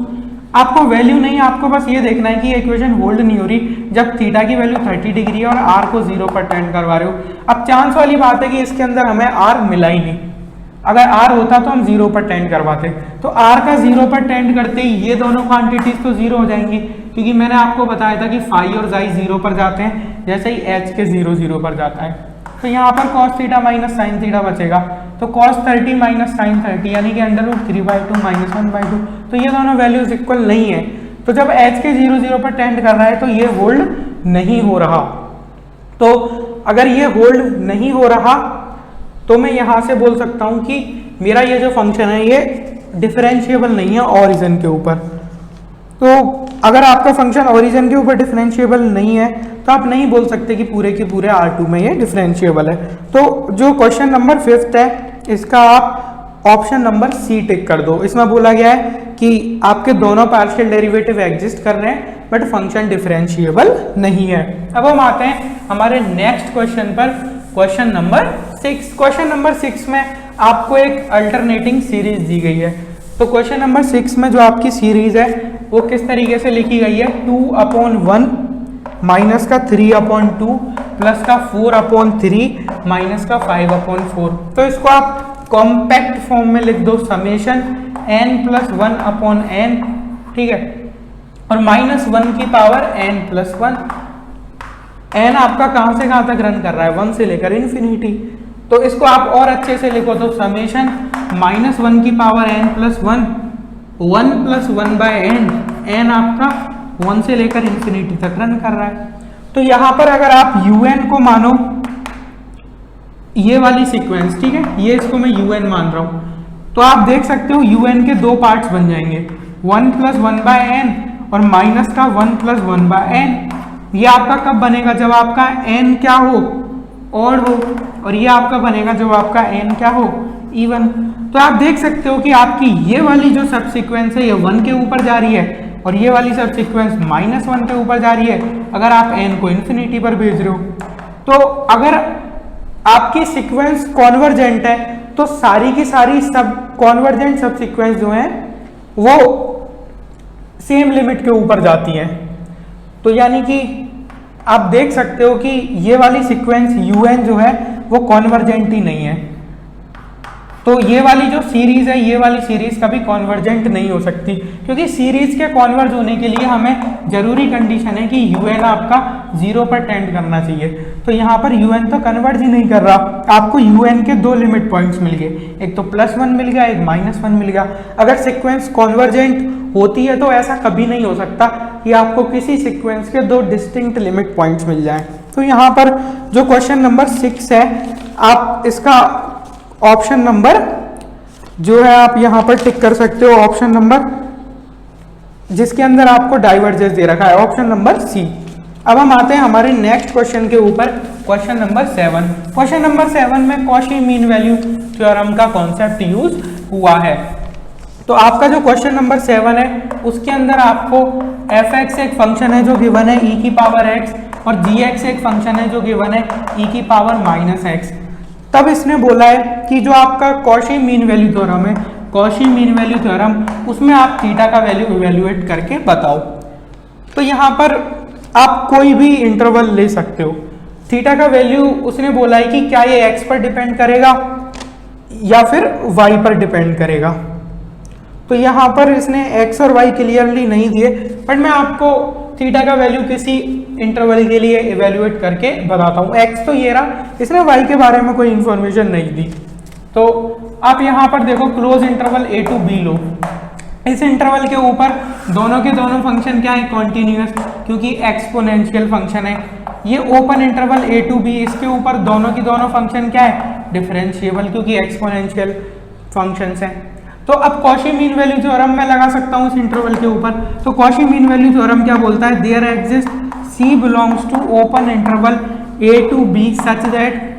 आपको वैल्यू नहीं, आपको बस ये देखना है कि ये इक्वेशन होल्ड नहीं हो रही जब थीटा की वैल्यू 30 डिग्री है और r को 0 पर टेंड करवा रहे हो। अब चांस वाली बात है कि इसके अंदर हमें r मिला ही नहीं, अगर r होता तो हम 0 पर टेंड करवाते, तो r का 0 पर टेंड करते ही ये दोनों क्वांटिटीज तो 0 हो जाएंगी, क्योंकि मैंने आपको बताया था कि फाई और जाई 0 पर जाते हैं जैसे ही h के 0 0 पर जाता है। तो यहाँ पर cos theta minus sine theta बचेगा, तो cos 30 माइनस साइन 30 यानी कि √3/2 माइनस 1/2, तो ये दोनों वैल्यूज इक्वल नहीं है। तो जब h के 0 0 पर टेंड कर रहा है तो ये होल्ड नहीं हो रहा। तो अगर ये होल्ड नहीं हो रहा तो मैं यहाँ से बोल सकता हूँ कि मेरा ये जो फंक्शन है ये डिफरेंशिएबल नहीं है ओरिजिन के ऊपर। तो अगर आपका फंक्शन ओरिजिन के ऊपर डिफरेंशिएबल नहीं है तो आप नहीं बोल सकते कि पूरे के पूरे R2 में ये डिफरेंशिएबल है। तो जो क्वेश्चन नंबर 5 है इसका आप ऑप्शन नंबर सी टिक कर दो। इसमें बोला गया है कि आपके दोनों पार्शियल डेरिवेटिव एग्जिस्ट कर रहे हैं बट फंक्शन डिफरेंशिएबल नहीं है। अब हम आते हैं हमारे नेक्स्ट क्वेश्चन पर, क्वेश्चन नंबर 6। क्वेश्चन नंबर 6 में आपको एक अल्टरनेटिंग सीरीज दी गई है। तो क्वेश्चन नंबर 6 में जो आपकी सीरीज है वो किस तरीके से लिखी गई है, 2/1 माइनस का 3/2 प्लस का 4/3 माइनस का 5/4। तो इसको आप कॉम्पैक्ट फॉर्म में लिख दो, समेशन n+1/n, ठीक है, और -1 की पावर n+1। n आपका कहां से कहां तक रन कर रहा है, 1 से लेकर इन्फिनिटी। तो इसको आप और अच्छे से लिखो तो समेशन -1 की पावर n+1 1+1/n, n आपका 1 से लेकर इन्फिनिटी तक रन कर रहा है। तो यहां पर अगर आप un को मानो ये वाली सीक्वेंस, ठीक है, ये इसको मैं un मान रहा हूं, तो आप देख सकते हो un के दो पार्ट्स बन जाएंगे, 1+1/n और माइनस का 1+1/n। ये आपका कब बनेगा, जब आपका n क्या हो, ऑड हो, और ये आपका बनेगा जब आपका n क्या हो, इवन। तो आप देख सकते हो कि आपकी ये वाली जो सब सीक्वेंस है ये 1 के ऊपर जा रही है और ये वाली सब सीक्वेंस -1 के ऊपर जा रही है अगर आप n को इन्फिनिटी पर भेज रहे हो। तो अगर आपकी सीक्वेंस कॉन्वर्जेंट है तो सारी की सारी सब कॉन्वर्जेंट सब सीक्वेंस जो हैं वो सेम लिमिट के ऊपर जाती हैं। तो यानी कि आप देख सकते हो कि ये वाली सीक्वेंस un जो है वो कॉन्वर्जेंट ही नहीं है। तो ये वाली जो सीरीज है ये वाली सीरीज कभी कॉन्वर्जेंट नहीं हो सकती, क्योंकि सीरीज के कॉन्वर्ज होने के लिए हमें जरूरी कंडीशन है कि un आपका 0 पर टेंड करना चाहिए। तो यहाँ पर un तो कन्वर्ज ही नहीं कर रहा, आपको un के दो लिमिट पॉइंट्स मिल गए, एक तो +1 मिल गया, एक -1 मिल गया। अगर सीक्वेंस कॉन्वर्जेंट होती है तो ऐसा कभी नहीं हो सकता कि आपको किसी सीक्वेंस के दो डिस्टिंक्ट लिमिट पॉइंट्स मिल जाएं। तो यहाँ पर जो क्वेश्चन नंबर 6 है आप इसका ऑप्शन नंबर जो है आप यहाँ पर टिक कर सकते हो, ऑप्शन नंबर जिसके अंदर आपको डाइवर्जेंस दे रखा है, ऑप्शन नंबर सी। अब हम आते हैं हमारे नेक्स्ट क्वेश्चन के ऊपर, क्वेश्चन नंबर 7। क्वेश्चन नंबर 7 में कॉची मीन वैल्यू थ्योरम का कॉन्सेप्ट यूज हुआ है। तो आपका जो क्वेश्चन नंबर 7 है उसके अंदर आपको f(x) एक फंक्शन है जो गिवन है e की पावर x और g(x) एक फंक्शन है जो गिवन है e की पावर -x। तब इसने बोला है कि जो आपका कॉशी मीन वैल्यू थ्योरम है, कॉशी मीन वैल्यू थ्योरम, उसमें आप थीटा का वैल्यू इवेल्युएट करके बताओ। तो यहाँ पर आप कोई भी इंटरवल ले सकते हो। थीटा का वैल्यू उसने बोला है कि क्या ये x पर डिपेंड करेगा या फिर y पर डिपेंड करेगा। तो यहाँ पर इसने x और y क्लियरली नहीं दिए, बट मैं आपको थीटा का वैल्यू किसी इंटरवल के लिए इवेल्युएट करके बताता हूँ। x तो ये रहा, इसने y के बारे में कोई इंफॉर्मेशन नहीं दी। तो आप यहाँ पर देखो close interval a to b लो। इस इंटरवल के ऊपर दोनों के दोनों फंक्शन क्या है, कॉन्टिन्यूअस, क्योंकि एक्सपोनेंशियल फंक्शन है। ये open interval a to b, इसके ऊपर दोनों की दोनों फंक्शन क्या है, डिफरेंशिएबल, क्योंकि एक्सपोनेंशियल फंक्शंस हैं। तो अब कॉशी मीन वैल्यू थ्योरम मैं लगा सकता हूँ इस इंटरवल के ऊपर। तो कॉशी मीन वैल्यू थ्योरम क्या बोलता है, there exist c belongs to open interval a to b such that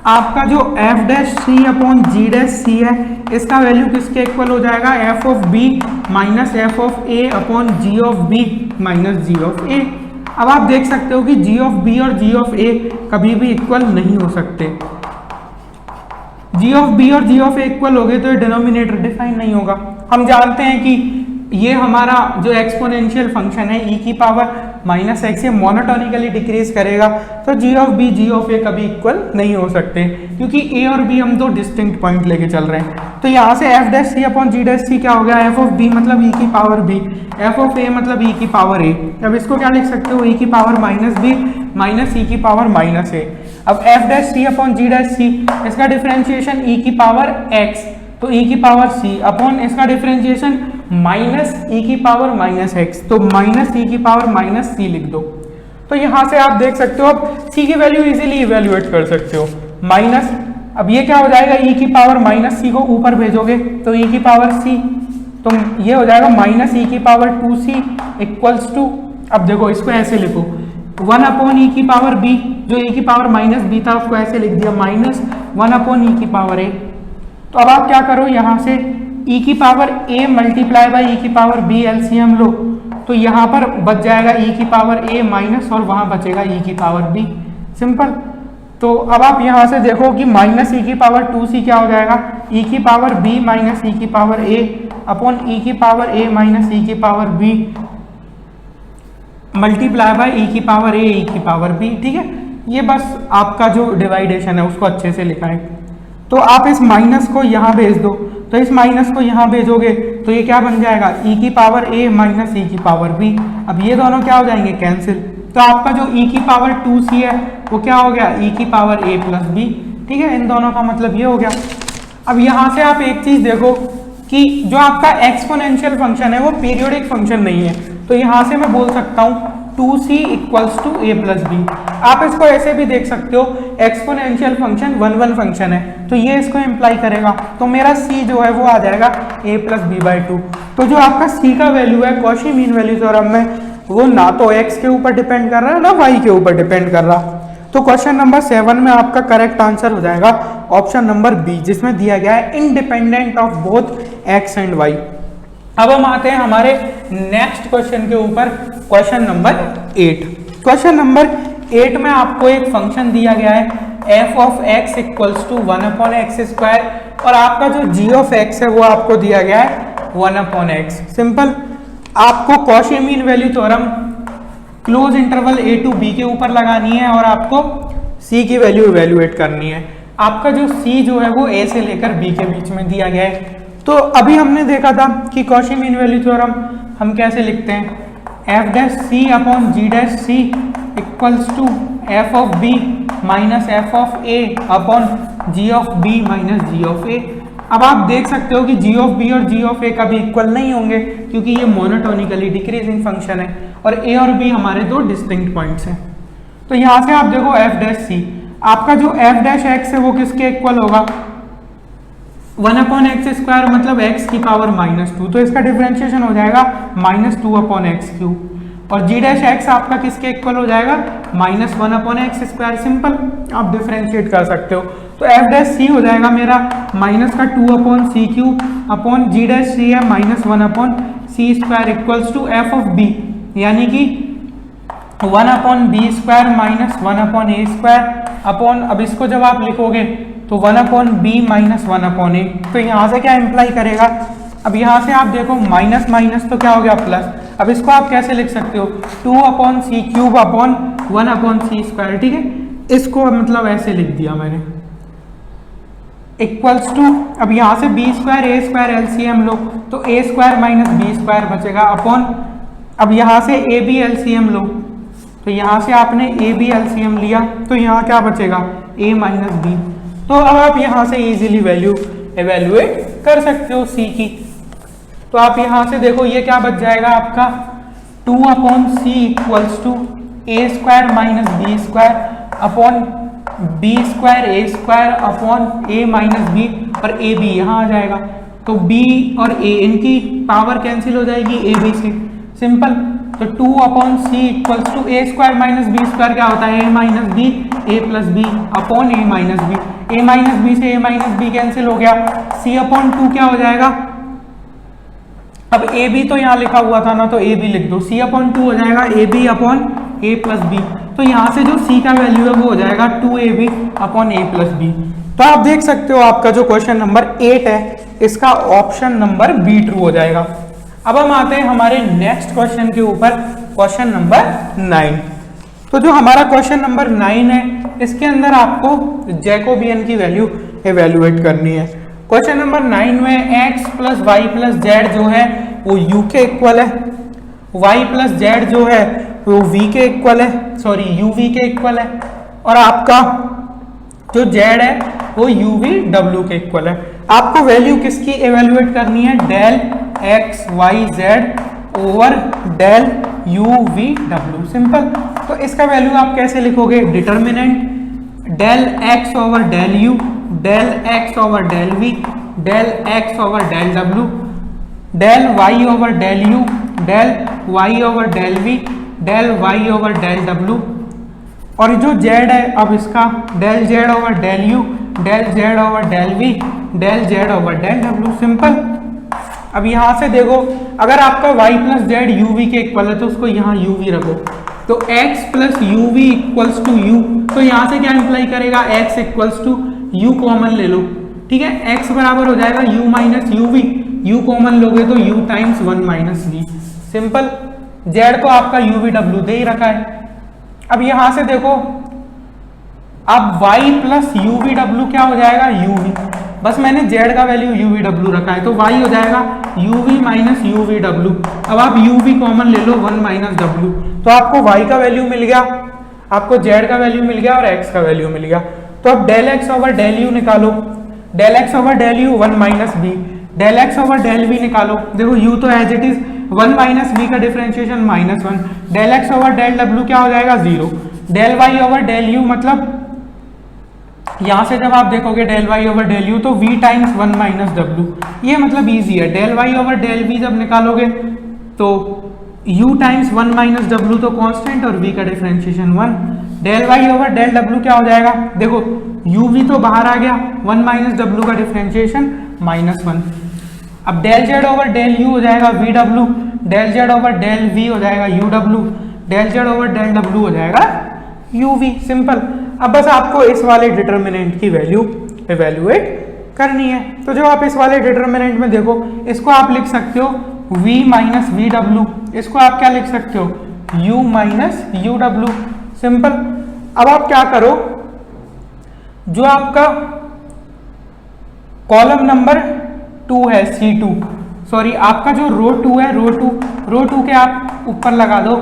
आपका जो f dash c upon g dash c है, इसका वैल्यू किसके इक्वल हो जाएगा, f of b minus f of a upon g of b minus g of a। अब आप देख सकते हो कि g ऑफ b और g ऑफ a कभी भी इक्वल नहीं हो सकते। g ऑफ b और g ऑफ a इक्वल हो गए तो ये डिनोमिनेटर डिफाइन नहीं होगा। हम जानते हैं कि ये हमारा जो एक्सपोनेंशियल फंक्शन है e की पावर -x, ये मोनोटोनिकली डिक्रीज करेगा, तो g of b g of a कभी इक्वल नहीं हो सकते, क्योंकि a और b हम दो डिस्टिंक्ट पॉइंट लेके चल रहे हैं। तो यहाँ से f dash c upon g dash c क्या हो गया, f ऑफ b मतलब e की power b, f of a मतलब e की पावर a। अब इसको क्या लिख सकते हो, e की पावर -b माइनस e की पावर -a। अब f dash c upon g dash c, इसका डिफरेंशिएशन e की पावर x, तो e की पावर c अपॉन इसका डिफरेंशिएशन माइनस e की पावर -x, तो माइनस e की पावर -c लिख दो। तो यहाँ से आप देख सकते हो, अब c की वैल्यू इजीली इवेल्युएट कर सकते हो। माइनस, अब ये क्या हो जाएगा, e की पावर -c को ऊपर भेजोगे तो e की पावर c, तो ये हो जाएगा माइनस e की पावर 2c इक्वल्स टू, अब देखो इसको ऐसे लिखो 1 अपॉन e की पावर b, जो e की पावर -b था उसको ऐसे लिख दिया माइनस 1 अपॉन e की पावर a। तो अब आप क्या करो, यहाँ से e की power a multiply by e की पावर b एलसीएम लो, तो यहाँ पर बच जाएगा e की पावर a माइनस और वहाँ बचेगा e की पावर b, सिंपल। तो अब आप यहाँ से देखो कि माइनस e की पावर 2c क्या हो जाएगा, e की पावर b माइनस e की पावर a अपॉन e की पावर a माइनस e की power b multiply by e की पावर a e की पावर b। ठीक है, ये बस आपका जो डिवाइडेशन है उसको अच्छे से लिखा है। तो आप इस माइनस को यहाँ भेज दो, तो इस माइनस को यहाँ भेजोगे तो ये क्या बन जाएगा, e की पावर a माइनस e की पावर b। अब ये दोनों क्या हो जाएंगे, कैंसिल। तो आपका जो e की पावर 2c है वो क्या हो गया, e की पावर a प्लस b। ठीक है, इन दोनों का मतलब ये हो गया। अब यहाँ से आप एक चीज देखो कि जो आपका एक्सपोनेंशियल फंक्शन है वो पीरियोडिक फंक्शन नहीं है, तो यहाँ से मैं बोल सकता हूँ 2c equals to a plus b. आप इसको ऐसे भी देख सकते हो, एक्सपोनेंशियल फंक्शन 1 फंक्शन है, तो ये इसको इम्प्लाई करेगा, तो मेरा c जो है वो आ जाएगा a प्लस बी बाई 2। तो जो आपका c का वैल्यू है कॉशी मीन वैल्यू थ्योरम में, वो ना तो x के ऊपर डिपेंड कर रहा है ना y के ऊपर डिपेंड कर रहा। तो क्वेश्चन नंबर 7 में आपका करेक्ट आंसर हो जाएगा ऑप्शन नंबर बी, जिसमें दिया गया है independent of both x and y। अब हम आते हैं हमारे नेक्स्ट क्वेश्चन के ऊपर, क्वेश्चन नंबर 8। क्वेश्चन नंबर 8 में आपको एक फंक्शन दिया गया है f of x equals to 1 upon x square, और आपका जो g ऑफ x है वो आपको दिया गया है 1 अपॉन एक्स। सिंपल, आपको Cauchy mean value theorem close interval a to b के ऊपर लगानी है और आपको c की वैल्यू इवेल्युएट करनी है। आपका जो c जो है वो a से लेकर b के बीच में दिया गया है। तो अभी हमने देखा था कि कॉशी मीन वैल्यू थ्योरम हम कैसे लिखते हैं, f dash c upon g dash c equals to f of b minus f of a upon g of b minus g of a। अब आप देख सकते हो कि g ऑफ b और g ऑफ a कभी इक्वल नहीं होंगे, क्योंकि ये मोनोटोनिकली डिक्रीजिंग फंक्शन है और a और b हमारे दो डिस्टिंक्ट पॉइंट्स हैं। तो यहाँ से आप देखो f डैश c, आपका जो f डैश x है वो किसके इक्वल होगा, 1 अपॉन एक्स स्क्वायर मतलब x की पावर -2, तो इसका डिफरेंशिएशन हो जाएगा -2 अपॉन एक्स क्यूब। और जी डैश एक्स आपका किसके इक्वल हो जाएगा, -1/x स्क्वायर। सिंपल, आप डिफरेंशिएट कर सकते हो। तो एफ डैश सी हो जाएगा मेरा माइनस का 2/c³ अपॉन जी डैश सी है -1/c square equals to F of b, यानी कि 1/b square -1/a square upon, अब इसको जब आप लिखोगे तो 1/b -1/a। तो यहाँ से क्या इंप्लाई करेगा, अब यहाँ से आप देखो माइनस माइनस तो क्या हो गया प्लस। अब इसको आप कैसे लिख सकते हो, 2/c³ अपॉन 1/c स्क्वायर। ठीक है, इसको मतलब ऐसे लिख दिया मैंने, इक्वल्स टू, अब यहाँ से b square a square LCM लो तो a square minus b square बचेगा अपॉन, अब यहाँ से a b एलसीएम लो तो यहाँ से आपने a b एलसीएम लिया तो यहाँ क्या बचेगा, a माइनस b। तो अब आप यहाँ से इजीली वैल्यू एवेल्युएट कर सकते हो c की। तो आप यहाँ से देखो ये क्या बच जाएगा आपका, 2/c equals to a square minus b square upon b square a square upon a minus b, और a b यहाँ आ जाएगा। तो b और a इनकी पावर कैंसिल हो जाएगी a b से, सिंपल। तो 2/c equals to a square minus b square क्या होता है, a minus b a plus b upon a minus b, a minus b से a माइनस b कैंसिल हो गया, c/2 क्या हो जाएगा। अब a b तो यहाँ लिखा हुआ था ना, तो a b लिख दो, c/2 हो जाएगा a b upon a plus b। तो यहाँ से जो c का वैल्यू है वो हो जाएगा 2ab upon a plus b। तो आप देख सकते हो आपका जो क्वेश्चन नंबर 8 है इसका ऑप्शन नंबर बी ट्रू हो जाएगा। अब हम आते हैं हमारे नेक्स्ट क्वेश्चन के ऊपर, क्वेश्चन नंबर 9। तो जो हमारा क्वेश्चन नंबर 9 है इसके अंदर आपको जैकोबियन की वैल्यू एवेल्युएट करनी है। क्वेश्चन नंबर 9 में x plus y plus z जो है वो u के इक्वल है, y प्लस जेड जो है वो v के इक्वल है, सॉरी uv के इक्वल है, और आपका जो z है वो uv w के इक्वल है। आपको वैल्यू किसकी एवेल्युएट करनी है, del x y z over del u v w, simple. तो इसका वैल्यू आप कैसे लिखोगे, determinant del x over del u, del x over del v, del x over del w, del y over del u, del y over del v, del y over del w, और जो z है अब इसका del z over del u, del z over del v, del z over del w, simple. अब यहाँ से देखो अगर आपका y plus Z u v के इक्वल है तो उसको यहाँ u v रखो, तो x plus u v equals to u, तो यहाँ से क्या इंप्लाई करेगा, x equals to u common ले लो, ठीक है, x बराबर हो जाएगा u minus you V, u common लोगे तो u times 1 minus v, simple. z तो आपका u v w दे ही रखा है। अब यहां से देखो अब y plus you V W क्या हो जाएगा, u v, बस मैंने z का वैल्यू u v w रखा है तो y हो जाएगा u v minus you V W. अब आप u v कॉमन ले लो 1 माइनस w, तो आपको y का वैल्यू मिल गया, आपको z का वैल्यू मिल गया और x का वैल्यू मिल गया। तो अब del x over del u निकालो, del x over del u 1 minus b, del x over del v निकालो, देखो u तो as it is 1 minus b का differentiation -1, del x over del w क्या हो जाएगा 0, del y over del u मतलब यहां से जब आप देखोगे del y over del u तो v टाइम्स 1 माइनस w, ये मतलब इजी है। Del y over del v जब निकालोगे तो u टाइम्स 1 माइनस w तो कांस्टेंट और v का differentiation 1, del y over del w क्या हो जाएगा, देखो u v तो बाहर आ गया, 1 माइनस w का डिफरेंशिएशन -1। अब del z over del u हो जाएगा v w, del z over del v हो जाएगा u w, del z over del w हो जाएगा u v, सिंपल। अब बस आपको इस वाले डिटर्मिनेंट की वैल्यू एवेल्युएट करनी है। तो जो आप इस वाले डिटर्मिनेंट में देखो इसको आप लिख सकते हो v माइनस वी डब्ल्यू, इसको आप क्या लिख सकते हो u minus U W, simple. अब आप क्या करो, जो आपका कॉलम नंबर 2 है C2, सॉरी आपका जो रो 2 है रो 2 के आप ऊपर लगा दो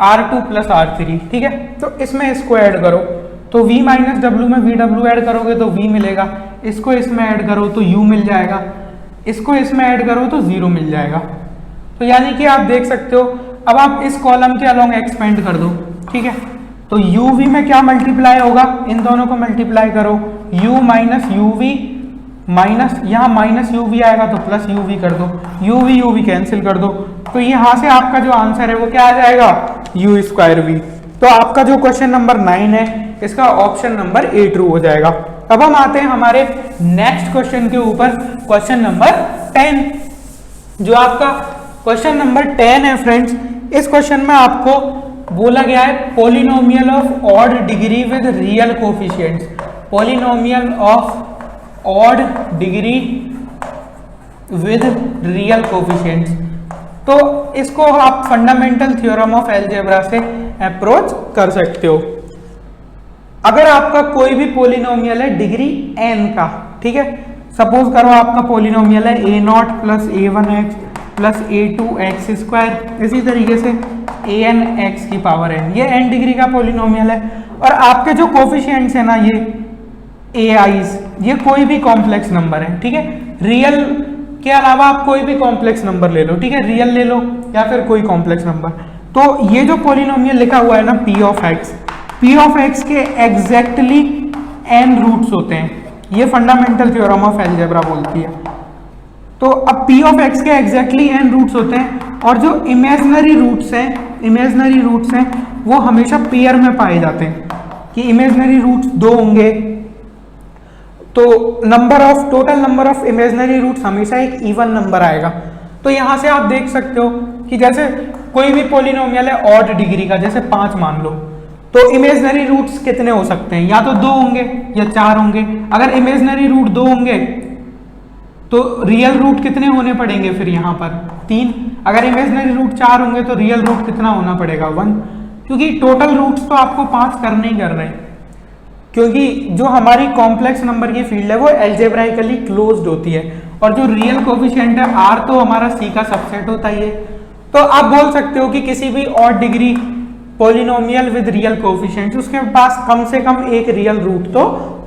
R2 प्लस R3, ठीक है। तो इसमें इसको ऐड करो तो v माइनस डब्ल्यू में वी डब्ल्यू ऐड करोगे तो v मिलेगा, इसको इसमें ऐड करो तो u मिल जाएगा, इसको इसमें ऐड करो तो 0 मिल जाएगा। तो यानी कि आप देख सकते हो अब आप इस कॉलम के अलोंग एक्सपेंड कर दो, ठीक है। तो uv में क्या मल्टीप्लाई होगा, इन दोनों को मल्टीप्लाई करो, u minus you v minus, यहाँ माइनस यू वी आएगा तो प्लस यू वी कर दो, यू वी कैंसिल कर दो, तो यहाँ से आपका जो आंसर है वो क्या आ जाएगा, यू स्क्वायर वी। तो आपका जो क्वेश्चन नंबर 9 है इसका ऑप्शन नंबर ए ट्रू हो जाएगा। अब हम आते हैं हमारे नेक्स्ट क्वेश्चन के ऊपर, क्वेश्चन नंबर 10। जो आपका क्वेश्चन नंबर 10 है फ्रेंड्स, इस क्वेश्चन में आपको बोला गया है polynomial of odd degree with real coefficients, polynomial of odd degree with real coefficients. तो इसको आप फंडामेंटल थ्योरम ऑफ अलजेब्रा से अप्रोच कर सकते हो। अगर आपका कोई भी पॉलिनोमियल है डिग्री n का, ठीक है, सपोज करो आपका पॉलिनोमियल है a0 plus a1x plus a2x square, इसी तरीके से an(x) की पावर n, ये n डिग्री का पॉलिनोमियल है। और आपके जो कोफिशिएंट्स है ना, ये ai's, ये कोई भी कॉम्प्लेक्स नंबर है, ठीक है, रियल के अलावा आप कोई भी कॉम्प्लेक्स नंबर ले लो, ठीक है, रियल ले लो या फिर कोई कॉम्प्लेक्स नंबर। तो ये जो पॉलिनोमियल लिखा हुआ है ना p ऑफ x के एग्जैक्टली n रूट्स होते हैं, ये फंडामेंटल थ्योरम ऑफ अलजेब्रा बोलती है। तो अब p ऑफ x के एग्जैक्टली n रूट्स होते हैं, और जो इमेजिनरी रूट्स हैं वो हमेशा पेयर में पाए जाते हैं, कि इमेजिनरी रूट्स 2 होंगे, तो total number of imaginary roots हमेशा एक इवन नंबर आएगा। तो यहां से आप देख सकते हो कि जैसे कोई भी पॉलिनोमियल है ऑड डिग्री का, जैसे 5 मान लो, तो इमेजिनरी रूट्स कितने हो सकते हैं, या तो 2 होंगे या 4 होंगे। अगर इमेजिनरी रूट 2 होंगे तो रियल रूट कितने होने पड़ेंगे फिर यहाँ पर 3। अगर इमेजिनरी रूट 4 होंगे तो रियल रूट कितना होना पड़ेगा 1, क्योंकि टोटल रूट्स तो आपको 5 करने ही करने हैं, क्योंकि जो हमारी कॉम्प्लेक्स नंबर की फील्ड है वो एल्जेब्राइकली क्लोज्ड होती है, और जो रियल कोफिशिएंट है r तो हमारा c का सबसेट होता ही है। तो आप बोल सकते हो कि किसी भी odd degree polynomial with real coefficient, उसके पास कम से कम एक रियल रूट तो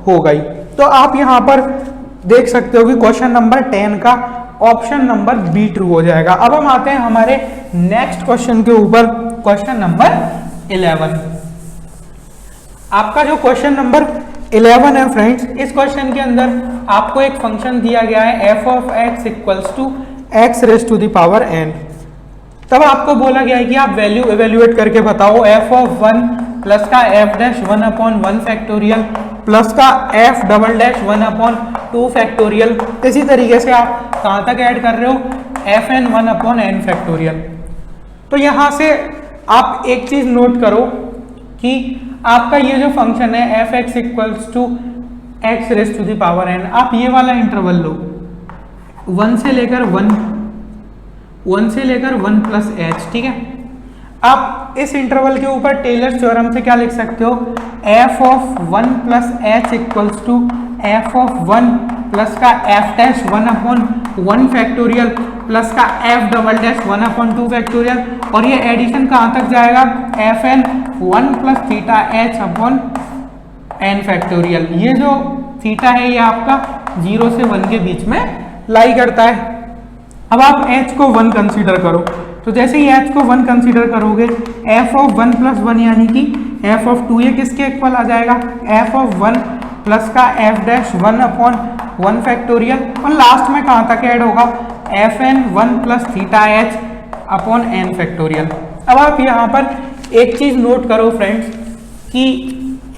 होगा ही। तो आप यहाँ पर देख सकते हो कि क्वेश्चन नंबर 10 का ऑप्शन नंबर बी ट्रू हो जाएगा। अब हम आते हैं हमारे नेक्स्ट क्वेश्चन के ऊपर, क्वेश्चन नंबर 11। आपका जो क्वेश्चन नंबर 11 है फ्रेंड्स, इस क्वेश्चन के अंदर आपको एक फंक्शन दिया गया है f of x equals to x raise to the power n। तब आपको बोला गया है कि आप वैल्यू इवेल्युएट करके बताओ f ऑफ 1 प्लस का f dash 1 upon 1 factorial plus का f double dash 1 upon 2 factorial. इसी तरीके से आप कहाँ तक ऐड कर रहे हो, fn 1 अपॉन n फैक्टोरियल। तो यहाँ से आप एक चीज नोट करो कि आपका ये जो फंक्शन है f x equals to x raise to the power n, आप ये वाला इंटरवल लो 1 से लेकर 1 प्लस h, ठीक है। आप इस इंटरवल के ऊपर टेलर्स थ्योरम से क्या लिख सकते हो, f of 1 plus h equals to f of 1 plus का f dash 1 upon 1 factorial plus का f double dash 1 upon 2 factorial, और ये एडिशन कहाँ तक जाएगा, fn 1 plus theta h upon n factorial. ये जो थीटा है ये आपका 0 से 1 के बीच में लाई करता है। अब आप h को 1 कंसीडर करो, तो जैसे ही h को 1 कंसीडर करोगे f ऑफ 1 प्लस 1 यानी कि f ऑफ 2 ये किसके इक्वल आ जाएगा, f ऑफ 1 प्लस का f डैश 1 अपॉन 1 फैक्टोरियल, और लास्ट में कहाँ तक ऐड होगा, fn 1 plus theta h upon n factorial. अब आप यहाँ पर एक चीज नोट करो फ्रेंड्स कि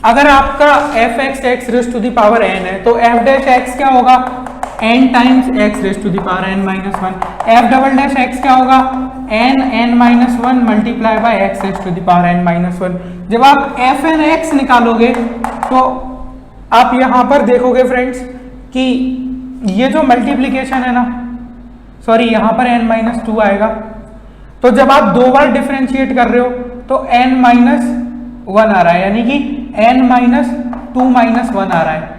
अगर आपका f x x raise to the power n है तो f डैश x क्या होगा, n times x raise to the power n minus 1, f double dash x क्या होगा, n minus 1 multiply by x raise to the power n minus 1। जब आप fn x निकालोगे तो आप यहाँ पर देखोगे फ्रेंड्स कि ये जो मल्टीप्लीकेशन है ना, सॉरी यहाँ पर n माइनस 2 आएगा, तो जब आप 2 बार डिफरेंशिएट कर रहे हो तो n माइनस 1 आ रहा है, यानी कि n माइनस 2 माइनस 1 आ रहा है।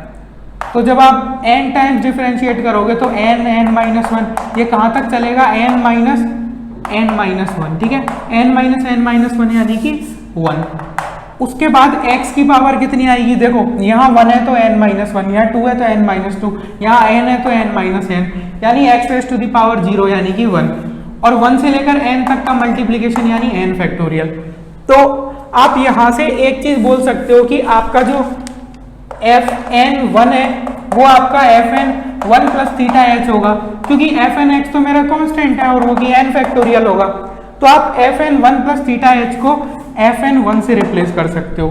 तो जब आप n टाइम्स डिफरेंशिएट करोगे तो n माइनस 1 ये कहाँ तक चलेगा, n माइनस n 1, ठीक है, n माइनस n 1 यानी कि 1। उसके बाद x की पावर कितनी आएगी, देखो यहाँ 1 है तो n माइनस 1, यहाँ 2 है तो n माइनस 2, यहाँ n है तो n माइनस n, यानी x raise to the power 0 यानी कि 1, और 1 से लेकर n तक का मल्टीप्लीकेशन यानी n फैक्टोरियल। तो आप यहाँ से एक चीज बोल सकते हो कि आपका जो fn 1 है वो आपका fn 1 प्लस थीटा एच होगा, क्योंकि एफ एन एक्स तो मेरा कांस्टेंट है और वो की एन फैक्टोरियल होगा। तो आप f n 1 plus theta h को एफ एन 1 से रिप्लेस कर सकते हो।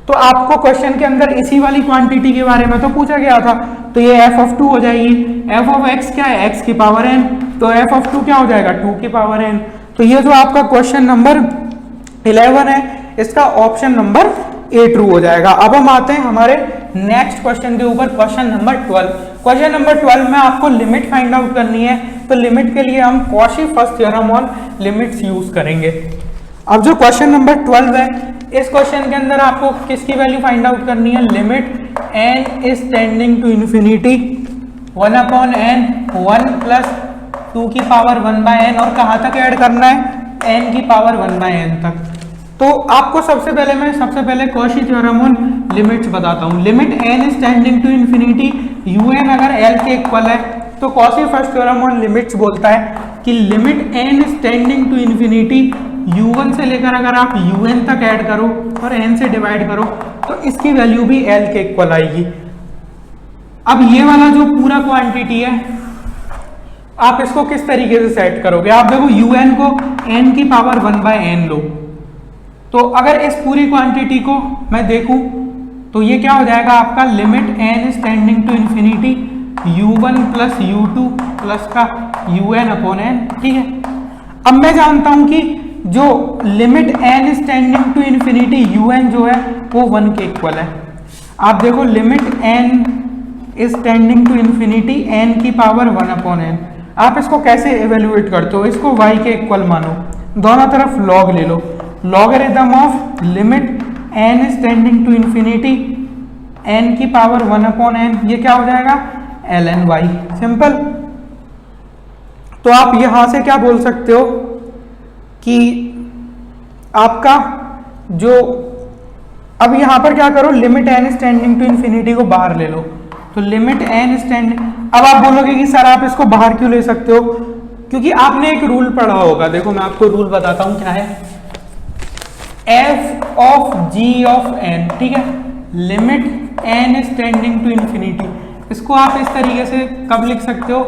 तो आपको क्वेश्चन के अंदर इसी वाली क्वांटिटी के बारे में तो पूछा गया था, तो ये एफ ऑफ 2 हो जाएगी। एफ ऑफ एक्स क्या है, एक्स की पावर एन, तो एफ ऑफ 2 क्या हो जाएगा, 2 की पावर एन। तो ये जो आपका क्वेश्चन नंबर 11 है, इसका ऑप्शन नंबर ए ट्रू हो जाएगा। अब हम आते हैं हमारे नेक्स्ट क्वेश्चन के ऊपर, क्वेश्चन नंबर 12। क्वेश्चन नंबर 12 में आपको लिमिट फाइंड आउट करनी है, तो लिमिट के लिए हम Cauchy first theorem on limits use करेंगे। अब जो क्वेश्चन नंबर 12 है, इस क्वेश्चन के अंदर आपको किसकी वैल्यू फाइंड आउट करनी है, limit n is tending to infinity 1 upon n 1 plus 2 की पावर 1 बाय एन, और कहाँ तक ऐड करना है, एन की पावर 1 बाय एन तक। तो आपको सबसे पहले कॉची थ्योरम ऑन लिमिट्स बताता हूँ। Limit n is tending to infinity, u n अगर एल के इक्वल है तो Cauchy first theorem on limits बोलता है कि limit n is tending to infinity, u1 से लेकर अगर आप un तक ऐड करो और n से डिवाइड करो तो इसकी वैल्यू भी l के इक्वल आएगी। अब ये वाला जो पूरा क्वांटिटी है, आप इसको किस तरीके से सेट करोगे, आप देखो un को n की पावर 1 बाय n लो, तो अगर इस पूरी क्वांटिटी को मैं देखूं तो ये क्या हो जाएगा आपका, limit n is tending to infinity u1 plus u2 plus का un अपॉन n, ठीक है। अब मैं जानता हूं कि जो limit n is tending to infinity un जो है वो 1 के इक्वल है। आप देखो limit n is tending to infinity n की पावर 1 अपॉन n, आप इसको कैसे एवेल्युएट करते हो, इसको y के इक्वल मानो, दोनों तरफ log ले लो, logarithm of limit n is tending to infinity n की पावर 1 अपॉन n, ये क्या हो जाएगा, ln y, सिंपल। तो आप यहां से क्या बोल सकते हो कि आपका जो, अब यहां पर क्या करो, limit n is tending to infinity को बाहर ले लो, तो लिमिट n इज टेंडिंग, अब आप बोलोगे कि सर आप इसको बाहर क्यों ले सकते हो, क्योंकि आपने एक रूल पढ़ा होगा, देखो मैं आपको रूल बताता हूं क्या है, f of g of n, ठीक है, limit n is tending to infinity, इसको आप इस तरीके से कब लिख सकते हो,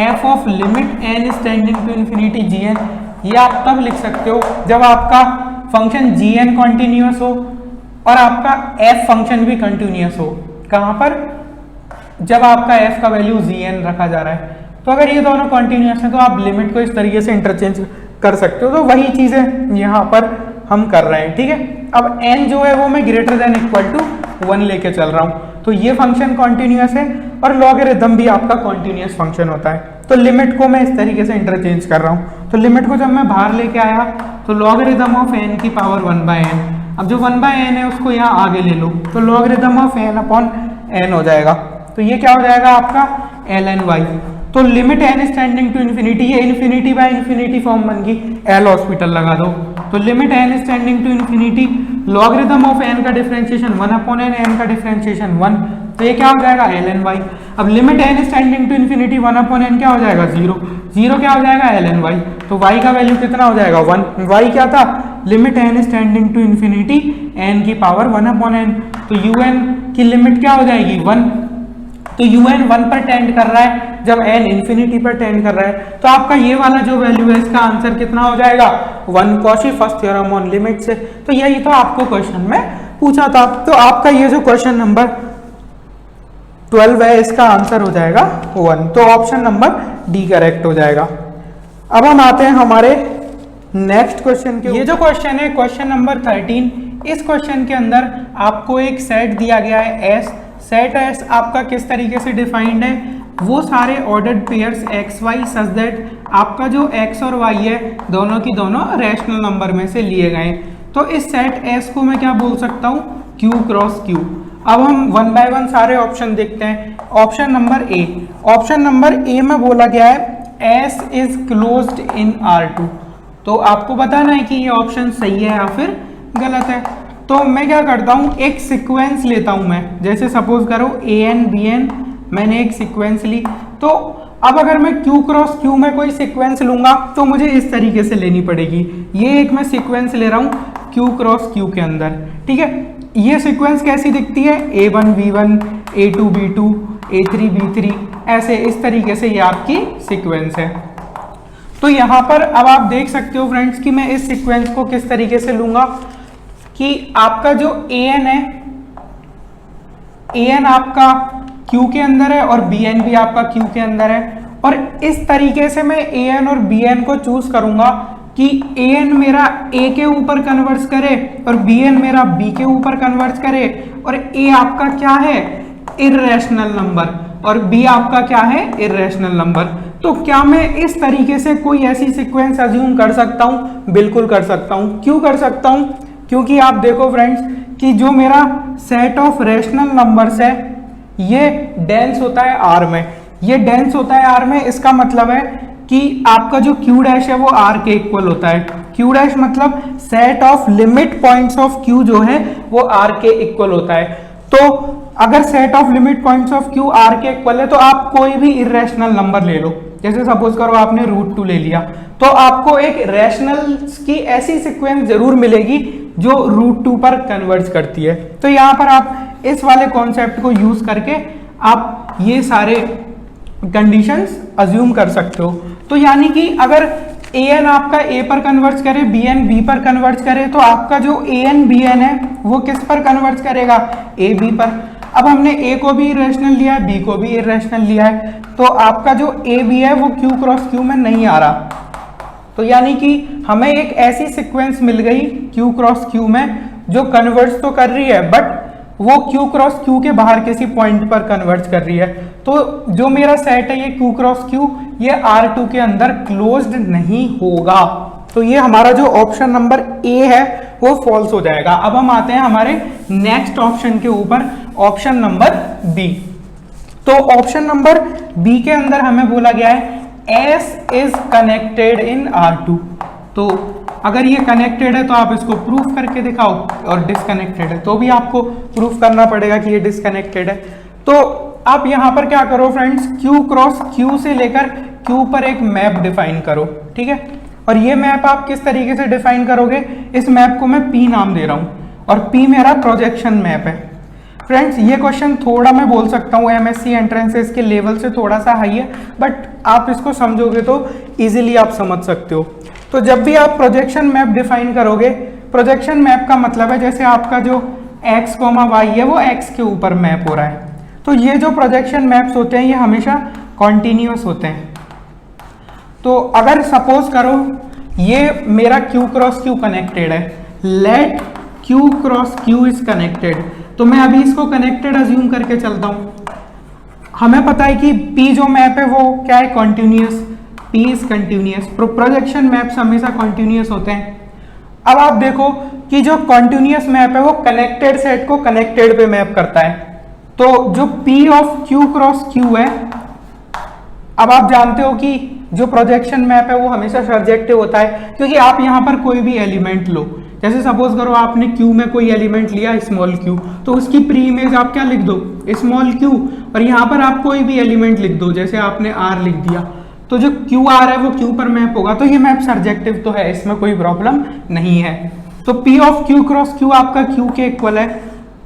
f of limit n is tending to infinity gn, ये आप तब लिख सकते हो जब आपका फंक्शन gn कॉन्टिन्यूअस हो और आपका f फंक्शन भी कंटिन्यूअस हो। कहां पर, जब आपका f का वैल्यू gn रखा जा रहा है। तो अगर ये दोनों कॉन्टिन्यूअस हैं तो आप लिमिट को इस तरीके से इंटरचेंज कर सकते हो, तो वही चीजें यहाँ पर हम कर रहे हैं, ठीक है। अब n जो है वो मैं ग्रेटर देन इक्वल टू 1 लेके चल रहा हूँ, तो ये फंक्शन कॉन्टिन्यूअस है और लॉगरिथम भी आपका कॉन्टिन्यूअस फंक्शन होता है, तो लिमिट को मैं इस तरीके से इंटरचेंज कर रहा हूँ। तो लिमिट को जब मैं बाहर लेके आया तो लॉगरिथम ऑफ n की पावर 1 बाय n, अब जो 1 बाय n है उसको यहाँ आगे ले लो, तो logarithm of n upon n हो जाएगा, तो ये क्या हो जाएगा आपका ln y। तो limit n is tending to infinity, ये इन्फिनिटी बाय इन्फिनिटी फॉर्म बन गई, एल हॉस्पिटल लगा दो, तो limit n is tending to infinity, logarithm of n का डिफरेंशिएशन 1 अपॉन n का डिफरेंशिएशन 1, तो ये क्या हो जाएगा ln y। अब limit n is tending to infinity 1 upon n क्या हो जाएगा 0, 0 क्या हो जाएगा ln y, तो y का वैल्यू कितना हो जाएगा 1, y क्या था, limit n is tending to infinity n की पावर 1 अपॉन n, तो un की लिमिट क्या हो जाएगी 1, तो un 1 पर टेंड कर रहा है जब n इन्फिनिटी पर टेंड कर रहा है, तो आपका ये वाला जो वैल्यू है इसका आंसर कितना हो जाएगा 1, Cauchy first theorem on limit से। तो यही तो आपको क्वेश्चन में पूछा था, तो आपका ये जो क्वेश्चन नंबर 12 है इसका आंसर हो जाएगा 1, तो ऑप्शन नंबर डी करेक्ट हो जाएगा। अब हम आते हैं हमारे नेक्स्ट क्वेश्चन के, ये जो क्वेश्चन है क्वेश्चन नंबर 13, इस क्वेश्चन के अंदर आपको एक सेट दिया गया है S, सेट एस आपका किस तरीके से डिफाइंड है, वो सारे ordered pairs x y such that आपका जो एक्स और वाई है दोनों की दोनों रैशनल नंबर में से लिए गए। तो इस सेट एस को मैं क्या बोल सकता हूँ, क्यू क्रॉस क्यू। अब हम वन बाय वन सारे ऑप्शन देखते हैं। Option number A, option number A में बोला गया है S is closed in R2। तो आपको बताना है कि ये ऑप्शन सही है या फिर गलत है। तो मैं क्या करता हूँ, एक सीक्वेंस लेता हूँ मैं, जैसे सपोज करो AN BN मैंने एक सीक्वेंस ली। तो अब अगर मैं Q क्रॉस Q में कोई सीक्वेंस लूंगा तो मुझे इस तरीके से लेनी पड़ेगी। ये एक मैं सीक्वेंस ले रहा हूँ Q क्रॉस Q के अंदर, ठीक है। ये सीक्वेंस कैसी दिखती है, A1 B1 A2 B2 A3 B3 ऐसे इस तरीके से ये आपकी सीक्वेंस है। तो यहाँ पर अब आप देख सकते हो फ्रेंड्स कि मैं इस सीक्वेंस को किस तरीके से लूंगा कि आपका जो an है, an आपका Q के अंदर है और bn भी आपका Q के अंदर है, और इस तरीके से मैं an और bn को चूज करूंगा कि an मेरा a के ऊपर कन्वर्ज करे और bn मेरा b के ऊपर कन्वर्ज करे, और a आपका क्या है, इर्रेशनल नंबर, और b आपका क्या है, इर्रेशनल नंबर। तो क्या मैं इस तरीके से कोई ऐसी सीक्वेंस अज्यूम कर सकता हूं? बिल्कुल कर सकता हूं। क्यों कर सकता हूं? क्योंकि आप देखो फ्रेंड्स कि जो मेरा सेट ऑफ रैशनल नंबर्स है ये डेंस होता है R में, ये डेंस होता है R में। इसका मतलब है कि आपका जो Q डैश है वो R के इक्वल होता है। Q डैश मतलब set of limit points of Q जो है वो R के इक्वल होता है। तो अगर set of limit points of Q R के इक्वल है तो आप कोई भी इर्रेशनल नंबर ले लो, जैसे सपोज करो आपने √2 ले लिया, तो आपको एक रैशनल्स की ऐसी सीक्वेंस जरूर मिलेगी जो √2 पर कन्वर्ज करती है। तो यहाँ पर आप इस वाले कॉन्सेप्ट को यूज करके आप ये सारे कंडीशंस अज्यूम कर सकते हो। तो यानी कि अगर an आपका a पर कन्वर्ज करे, bn b पर कन्वर्ज करे, तो आपका जो an bn है वो किस पर कन्वर्ज करेगा, a b पर। अब हमने a को भी इरेशनल लिया है, b को भी इरेशनल लिया है, तो आपका जो a b है वो q क्रॉस q में नहीं आ रहा। तो यानी कि हमें एक ऐसी सीक्वेंस मिल गई q क्रॉस q में जो कन्वर्ज तो कर रही है बट वो q क्रॉस q के बाहर किसी पॉइंट पर कन्वर्ज कर रही है। तो जो मेरा सेट है ये q क्रॉस q ये R2 के अंदर क्लोज्ड नहीं होगा। तो ये हमारा जो ऑप्शन नंबर A है वो फॉल्स हो जाएगा। अब हम आते हैं हमारे नेक्स्ट ऑप्शन के ऊपर, ऑप्शन नंबर B। तो ऑप्शन नंबर B के अंदर हमें बोला गया है S is connected in R2। तो अगर ये कनेक्टेड है तो आप इसको प्रूफ करके दिखाओ, और डिसकनेक्टेड है तो भी आपको प्रूफ करना पड़ेगा कि ये डिसकनेक्टेड है। तो आप यहाँ पर क्या करो फ्रेंड्स, Q क्रॉस Q से लेकर Q पर एक मैप डिफाइन करो, ठीक है। और ये मैप आप किस तरीके से डिफाइन करोगे, इस मैप को मैं P नाम दे रहा हूँ और P मेरा प्रोजेक्शन मैप है। फ्रेंड्स ये क्वेश्चन थोड़ा मैं बोल सकता हूँ MSc एंट्रेंसेस के लेवल से थोड़ा सा हाई है, बट आप इसको समझोगे तो इजीली आप समझ सकते हो। तो जब भी आप प्रोजेक्शन मैप डिफाइन करोगे, प्रोजेक्शन मैप का मतलब है जैसे आपका जो x, y है वो x के ऊपर मैप हो रहा है। तो ये जो प्रोजेक्शन मैप्स होते हैं ये हमेशा कॉन्टिन्यूअस होते हैं। तो अगर सपोज करो ये मेरा Q क्रॉस Q कनेक्टेड है, let Q cross Q is connected, तो मैं अभी इसको कनेक्टेड अज्यूम करके चलता हूं। हमें पता है कि P जो मैप है वो क्या है, continuous, P is continuous. Projection maps हमेशा कॉन्टिन्यूअस होते हैं। अब आप देखो कि जो कॉन्टिन्यूअस मैप है वो कनेक्टेड सेट को कनेक्टेड पे मैप करता है। तो जो P of Q cross Q है, अब आप जानते हो कि जो प्रोजेक्शन मैप है वो हमेशा सर्जेक्टिव होता है, क्योंकि आप यहाँ पर कोई भी एलिमेंट लो, जैसे सपोज करो आपने Q में कोई एलिमेंट लिया स्मॉल q, तो उसकी प्री इमेज आप क्या लिख दो, स्मॉल q, और यहाँ पर आप कोई भी एलिमेंट लिख दो, जैसे आपने r लिख दिया, तो जो QR है वो Q पर मैप होगा। तो ये मैप सर्जेक्टिव तो है, इसमें कोई प्रॉब्लम नहीं है। तो P of Q cross Q आपका Q के इक्वल है।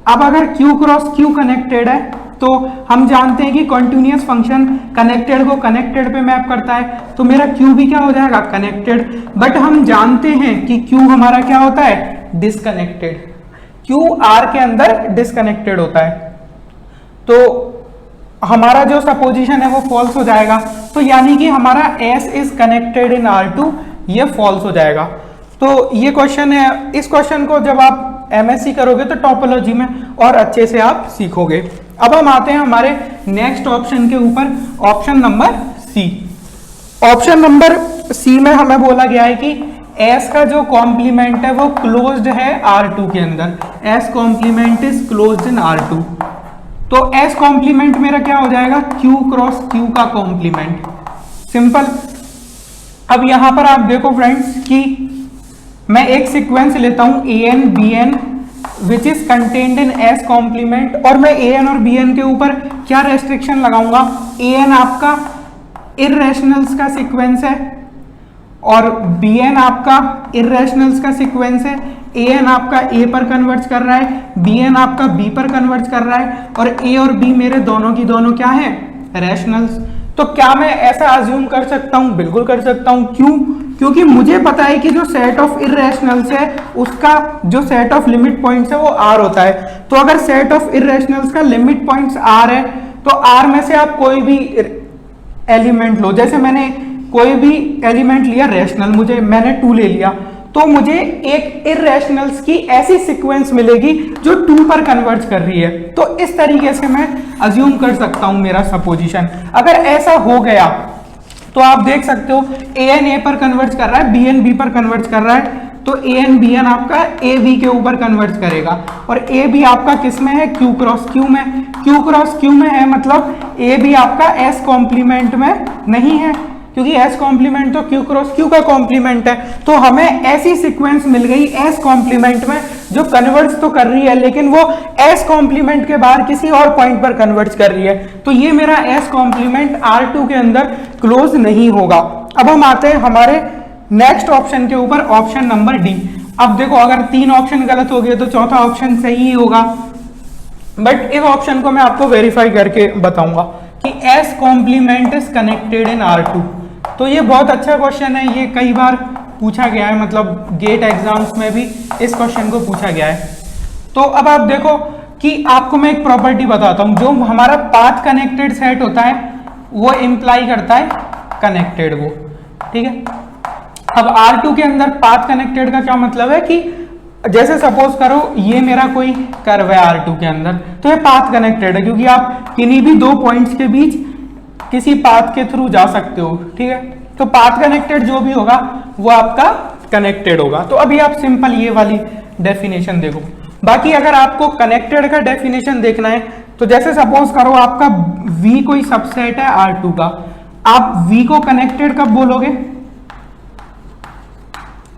अब अगर Q क्रॉस Q कनेक्टेड है तो हम जानते हैं कि कॉन्टिन्यूअस फंक्शन कनेक्टेड को कनेक्टेड पे मैप करता है, तो मेरा Q भी क्या हो जाएगा, कनेक्टेड। बट हम जानते हैं कि Q हमारा क्या होता है, डिसकनेक्टेड। Q R के अंदर डिसकनेक्टेड होता है, तो हमारा जो सपोजिशन है वो फॉल्स हो जाएगा। तो यानी कि हमारा S is connected in R2 ये फॉल्स हो जाएगा। तो ये क्वेश्चन है, इस क्वेश्चन को जब आप MSc करोगे तो टोपोलॉजी में और अच्छे से आप सीखोगे। अब हम आते हैं हमारे नेक्स्ट ऑप्शन के ऊपर, option number C। Option number C में हमें बोला गया है कि S का जो कॉम्प्लीमेंट है वो क्लोज्ड है R2 के अंदर, S complement is closed in R2। तो S कॉम्प्लीमेंट मेरा क्या हो जाएगा, Q क्रॉस Q का कॉम्प्लीमेंट, सिंपल। अब यहां पर आप देखो फ्रेंड्स कि मैं एक सीक्वेंस लेता हूं AN BN which is contained in S complement, और मैं AN और BN के ऊपर क्या रेस्ट्रिक्शन लगाऊंगा, AN आपका इर्रेशनल्स का सीक्वेंस है और बी एन आपका इरेशनल्स का सीक्वेंस है, ए एन आपका ए पर कन्वर्ट कर रहा है, बी एन आपका बी पर कन्वर्ट कर रहा है, और ए और बी मेरे दोनों की दोनों क्या है, रैशनल्स। तो क्या मैं ऐसा अज्यूम कर सकता हूं? बिल्कुल कर सकता हूं। क्यों? क्योंकि मुझे पता है कि जो सेट ऑफ इरेशनल्स है उसका जो सेट ऑफ लिमिट पॉइंट्स है वो आर होता है। तो अगर सेट ऑफ इरेशनल्स का लिमिट पॉइंट्स आर है तो आर में से आप कोई भी एलिमेंट लो, जैसे मैंने कोई भी एलिमेंट लिया रैशनल, मैंने 2 ले लिया, तो मुझे एक इरेशनल्स की ऐसी सीक्वेंस मिलेगी जो 2 पर कन्वर्ज कर रही है। तो इस तरीके से मैं अज्यूम कर सकता हूं मेरा सपोजिशन। अगर ऐसा हो गया तो आप देख सकते हो ए एन ए पर कन्वर्ज कर रहा है, बी एन बी पर कन्वर्ज कर रहा है, तो ए एन बी एन आपका ए बी के ऊपर कन्वर्ज करेगा, और ए बी आपका किस में है, क्यू क्रॉस क्यू में। क्यू क्रॉस क्यू में है मतलब ए बी आपका एस कॉम्प्लीमेंट में नहीं है, क्योंकि एस कॉम्प्लीमेंट तो क्यू क्रॉस क्यू का कॉम्प्लीमेंट है। तो हमें ऐसी सीक्वेंस मिल गई एस कॉम्प्लीमेंट में जो कन्वर्ज तो कर रही है लेकिन वो एस कॉम्प्लीमेंट के बाहर किसी और पॉइंट पर कन्वर्ज कर रही है। तो ये मेरा एस कॉम्प्लीमेंट R2 के अंदर क्लोज नहीं होगा। अब हम आते हैं हमारे नेक्स्ट ऑप्शन के ऊपर, ऑप्शन नंबर डी। अब देखो अगर 3 ऑप्शन गलत हो गए तो चौथा ऑप्शन सही ही होगा, बट इस ऑप्शन को मैं आपको वेरीफाई करके बताऊंगा कि s complement is connected in R2। तो ये बहुत अच्छा क्वेश्चन है, ये कई बार पूछा गया है, मतलब गेट एग्जाम्स में भी इस क्वेश्चन को पूछा गया है। तो अब आप देखो कि आपको मैं एक प्रॉपर्टी बताता हूं, जो हमारा पाथ कनेक्टेड सेट होता है वो इंप्लाई करता है कनेक्टेड को, ठीक है। अब R2 के अंदर पाथ कनेक्टेड का क्या मतलब है कि जैसे सपोज करो ये मेरा कोई कर्व है R2 के अंदर, तो ये पाथ कनेक्टेड है क्योंकि आप किन्हीं भी 2 पॉइंट्स के बीच किसी पाथ के थ्रू जा सकते हो, ठीक है। तो पाथ कनेक्टेड जो भी होगा वो आपका कनेक्टेड होगा। तो अभी आप सिंपल ये वाली डेफिनेशन देखो। बाकी अगर आपको कनेक्टेड का डेफिनेशन देखना है तो जैसे सपोज करो आपका V कोई सबसेट है R2 का, आप V को कनेक्टेड कब बोलोगे?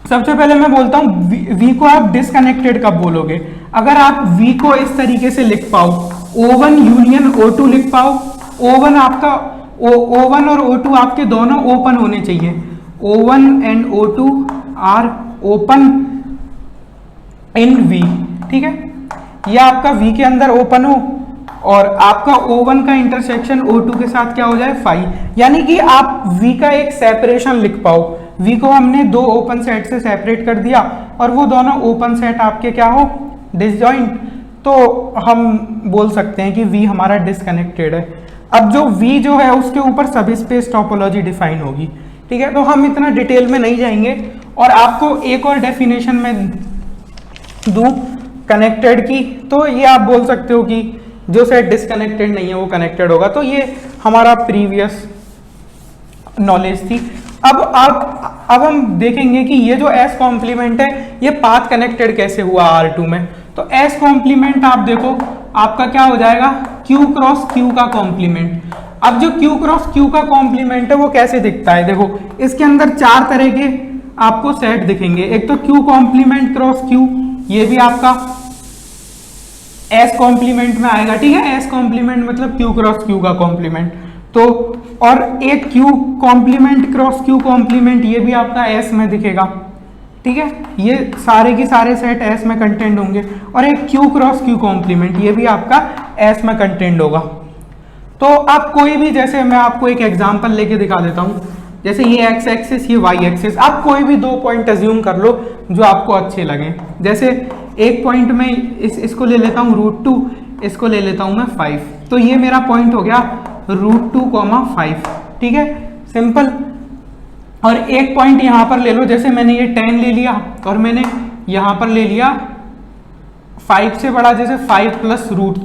सबसे पहले मैं बोलता हूं V को आप डिसकनेक्टेड कब बोलोगे? अगर आप V को इस तरीके से लिख पाओ, O1 यूनियन O2 लिख पाओ, O1 आपका O1 और O2 आपके दोनों ओपन होने चाहिए, O1 and O2 are open in V, ठीक है। यह आपका V के अंदर ओपन हो और आपका O1 का इंटरसेक्शन O2 के साथ क्या हो जाए, फाई, यानी कि आप V का एक सेपरेशन लिख पाओ। V को हमने 2 ओपन सेट से सेपरेट कर दिया और वो दोनों ओपन सेट आपके क्या हो, डिसजॉइंट, तो हम बोल सकते हैं कि V हमारा डिसकनेक्टेड है। अब जो V जो है उसके ऊपर सब स्पेस टोपोलॉजी डिफाइन होगी, ठीक है। तो हम इतना डिटेल में नहीं जाएंगे और आपको एक और डेफिनेशन में दूं कनेक्टेड की, तो ये आप बोल सकते हो कि जो सेट डिसकनेक्टेड नहीं है वो कनेक्टेड होगा। तो ये हमारा प्रीवियस नॉलेज थी। अब हम देखेंगे कि ये जो एस कॉम्प्लीमेंट है ये पाथ कनेक्टेड कैसे हुआ R2 में। तो एस कॉम्प्लीमेंट आप देखो आपका क्या हो जाएगा, Q क्रॉस Q का कॉम्प्लीमेंट। अब जो Q क्रॉस Q का कॉम्प्लीमेंट है वो कैसे दिखता है, देखो इसके अंदर 4 तरह के आपको सेट दिखेंगे। एक तो Q कॉम्प्लीमेंट क्रॉस Q, ये भी आपका एस कॉम्प्लीमेंट में आएगा, ठीक है। एस कॉम्प्लीमेंट मतलब Q क्रॉस Q का कॉम्प्लीमेंट। तो और एक Q complement cross Q complement, ये भी आपका S में दिखेगा, ठीक है। ये सारे के सारे सेट S में कंटेंट होंगे। और एक Q क्रॉस Q कॉम्प्लीमेंट, ये भी आपका S में कंटेंट होगा। तो आप कोई भी, जैसे मैं आपको एक एग्जांपल लेके दिखा देता हूँ, जैसे ये x एक्सिस ये y एक्सिस, आप कोई भी 2 पॉइंट अज्यूम कर लो जो आपको अच्छे लगे। जैसे एक पॉइंट में इसको ले लेता हूँ √2, इसको ले लेता हूँ मैं 5, तो ये मेरा पॉइंट हो गया √2, 5, ठीक है, सिंपल। और एक पॉइंट यहाँ पर ले लो, जैसे मैंने ये 10 ले लिया और मैंने यहाँ पर ले लिया 5 से बड़ा, जैसे 5 प्लस रूट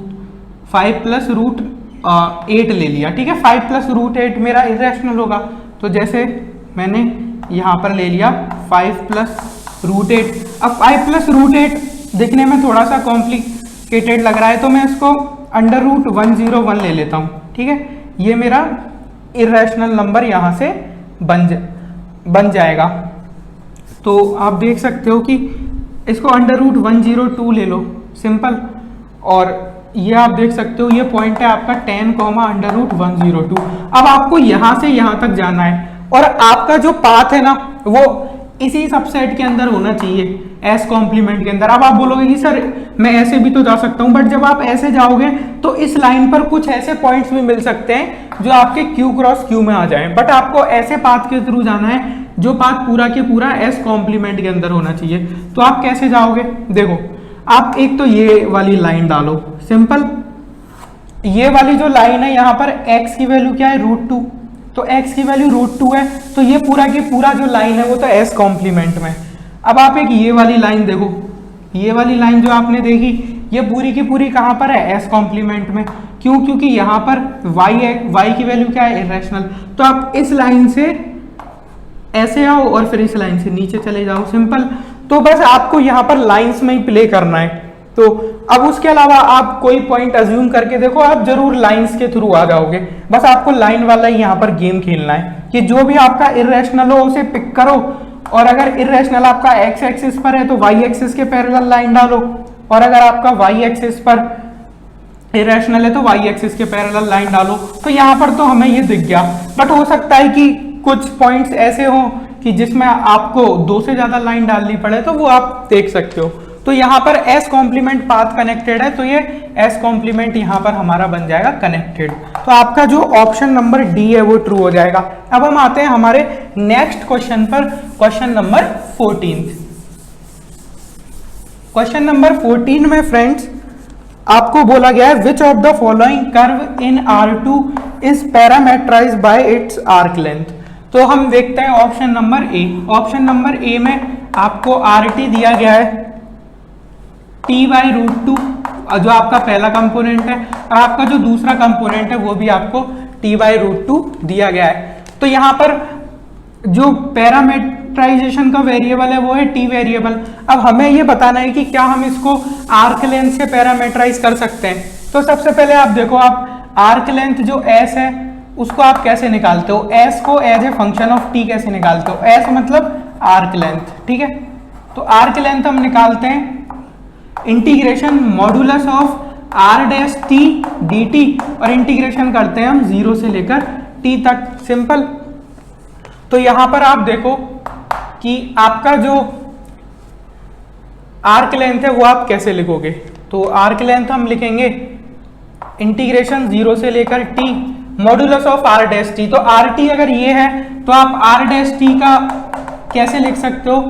8 ले लिया, ठीक है। 5 प्लस √8 मेरा इरेशनल होगा, तो जैसे मैंने यहाँ पर ले लिया 5 प्लस √8। अब 5 प्लस √8 दिखने में थोड़ा सा कॉम्प्लिकेटेड लग रहा है, तो मैं इसको √101 ले लेता हूँ, ठीक है। ये मेरा इरेशनल नंबर यहाँ से बन जाएगा। तो आप देख सकते हो कि इसको √102 ले लो, सिंपल। और ये आप देख सकते हो ये पॉइंट है आपका 10, √102। अब आपको यहाँ से यहाँ तक जाना है और आपका जो पाथ है ना वो इसी सबसेट के अंदर होना चाहिए, एस कॉम्प्लीमेंट के अंदर। अब आप बोलोगे कि सर मैं ऐसे भी तो जा सकता हूं, बट जब आप ऐसे जाओगे तो इस लाइन पर कुछ ऐसे पॉइंट्स भी मिल सकते हैं जो आपके क्यू क्रॉस क्यू में आ जाएं, बट आपको ऐसे पाथ के थ्रू जाना है जो पाथ पूरा के पूरा एस कॉम्प्लीमेंट के अंदर होना चाहिए। तो आप कैसे जाओगे? देखो, आप एक तो ये वाली लाइन डालो, सिंपल। ये वाली जो लाइन है यहाँ पर x की वैल्यू क्या है? √2, तो x की वैल्यू √2 है, तो ये पूरा की पूरा जो लाइन है वो तो s कॉम्प्लीमेंट में। अब आप एक ये वाली लाइन देखो, ये वाली लाइन जो आपने देखी ये पूरी की पूरी कहाँ पर है? s कॉम्प्लीमेंट में। क्यों? क्योंकि यहाँ पर y है, y की वैल्यू क्या है? इरेशनल। तो आप इस लाइन से ऐसे आओ और फिर इस लाइन से नीचे चले जाओ, सिंपल। तो बस आपको यहाँ पर लाइंस में ही प्ले करना है। तो अब उसके अलावा आप कोई पॉइंट अज्यूम करके देखो, आप जरूर लाइंस के थ्रू आ जाओगे। बस आपको लाइन वाला ही यहाँ पर गेम खेलना है कि जो भी आपका इरेशनल हो उसे पिक करो, और अगर इरेशनल आपका x एक्सिस पर है तो y एक्सिस के पैरेलल लाइन डालो, और अगर आपका y एक्सिस पर इरेशनल है तो y एक्सिस के पैरेलल लाइन डालो। तो यहाँ पर तो हमें ये दिख गया, बट हो सकता है कि कुछ पॉइंट्स ऐसे हो कि जिसमें आपको 2 से ज्यादा लाइन डालनी पड़े, तो वो आप देख सकते हो। तो यहाँ पर s कॉम्प्लीमेंट पाथ कनेक्टेड है, तो ये s कॉम्प्लीमेंट यहाँ पर हमारा बन जाएगा कनेक्टेड। तो आपका जो ऑप्शन नंबर डी है वो ट्रू हो जाएगा। अब हम आते हैं हमारे नेक्स्ट क्वेश्चन पर, क्वेश्चन नंबर 14। क्वेश्चन नंबर 14 में फ्रेंड्स आपको बोला गया है which of the following curve in R2 is parametrize by its arc length. तो हम देखते हैं option number A. Option number A में आपको RT दिया गया है t/√2, जो आपका पहला कंपोनेंट है, और आपका जो दूसरा कंपोनेंट है वो भी आपको t/√2 दिया गया है। तो यहाँ पर जो पैरामेट्राइजेशन का वेरिएबल है वो है t वेरिएबल। अब हमें ये बताना है कि क्या हम इसको आर्क लेंथ से पैरामेट्राइज कर सकते हैं। तो सबसे पहले आप देखो, आप आर्क लेंथ जो s है उसको आप कैसे निकालते हो? s को as a function of t कैसे निकालते हो? s मतलब आर्क लेंथ, ठीक है। तो आर्क लेंथ हम निकालते हैं integration modulus of r' dt, और इंटीग्रेशन करते हैं हम 0 से लेकर t तक, सिंपल। तो यहां पर आप देखो कि आपका जो आर्क लेंथ है वो आप कैसे लिखोगे? तो आर्क लेंथ हम लिखेंगे इंटीग्रेशन 0 से लेकर t मॉडुलस ऑफ r'। तो rt अगर ये है तो आप r' का कैसे लिख सकते हो?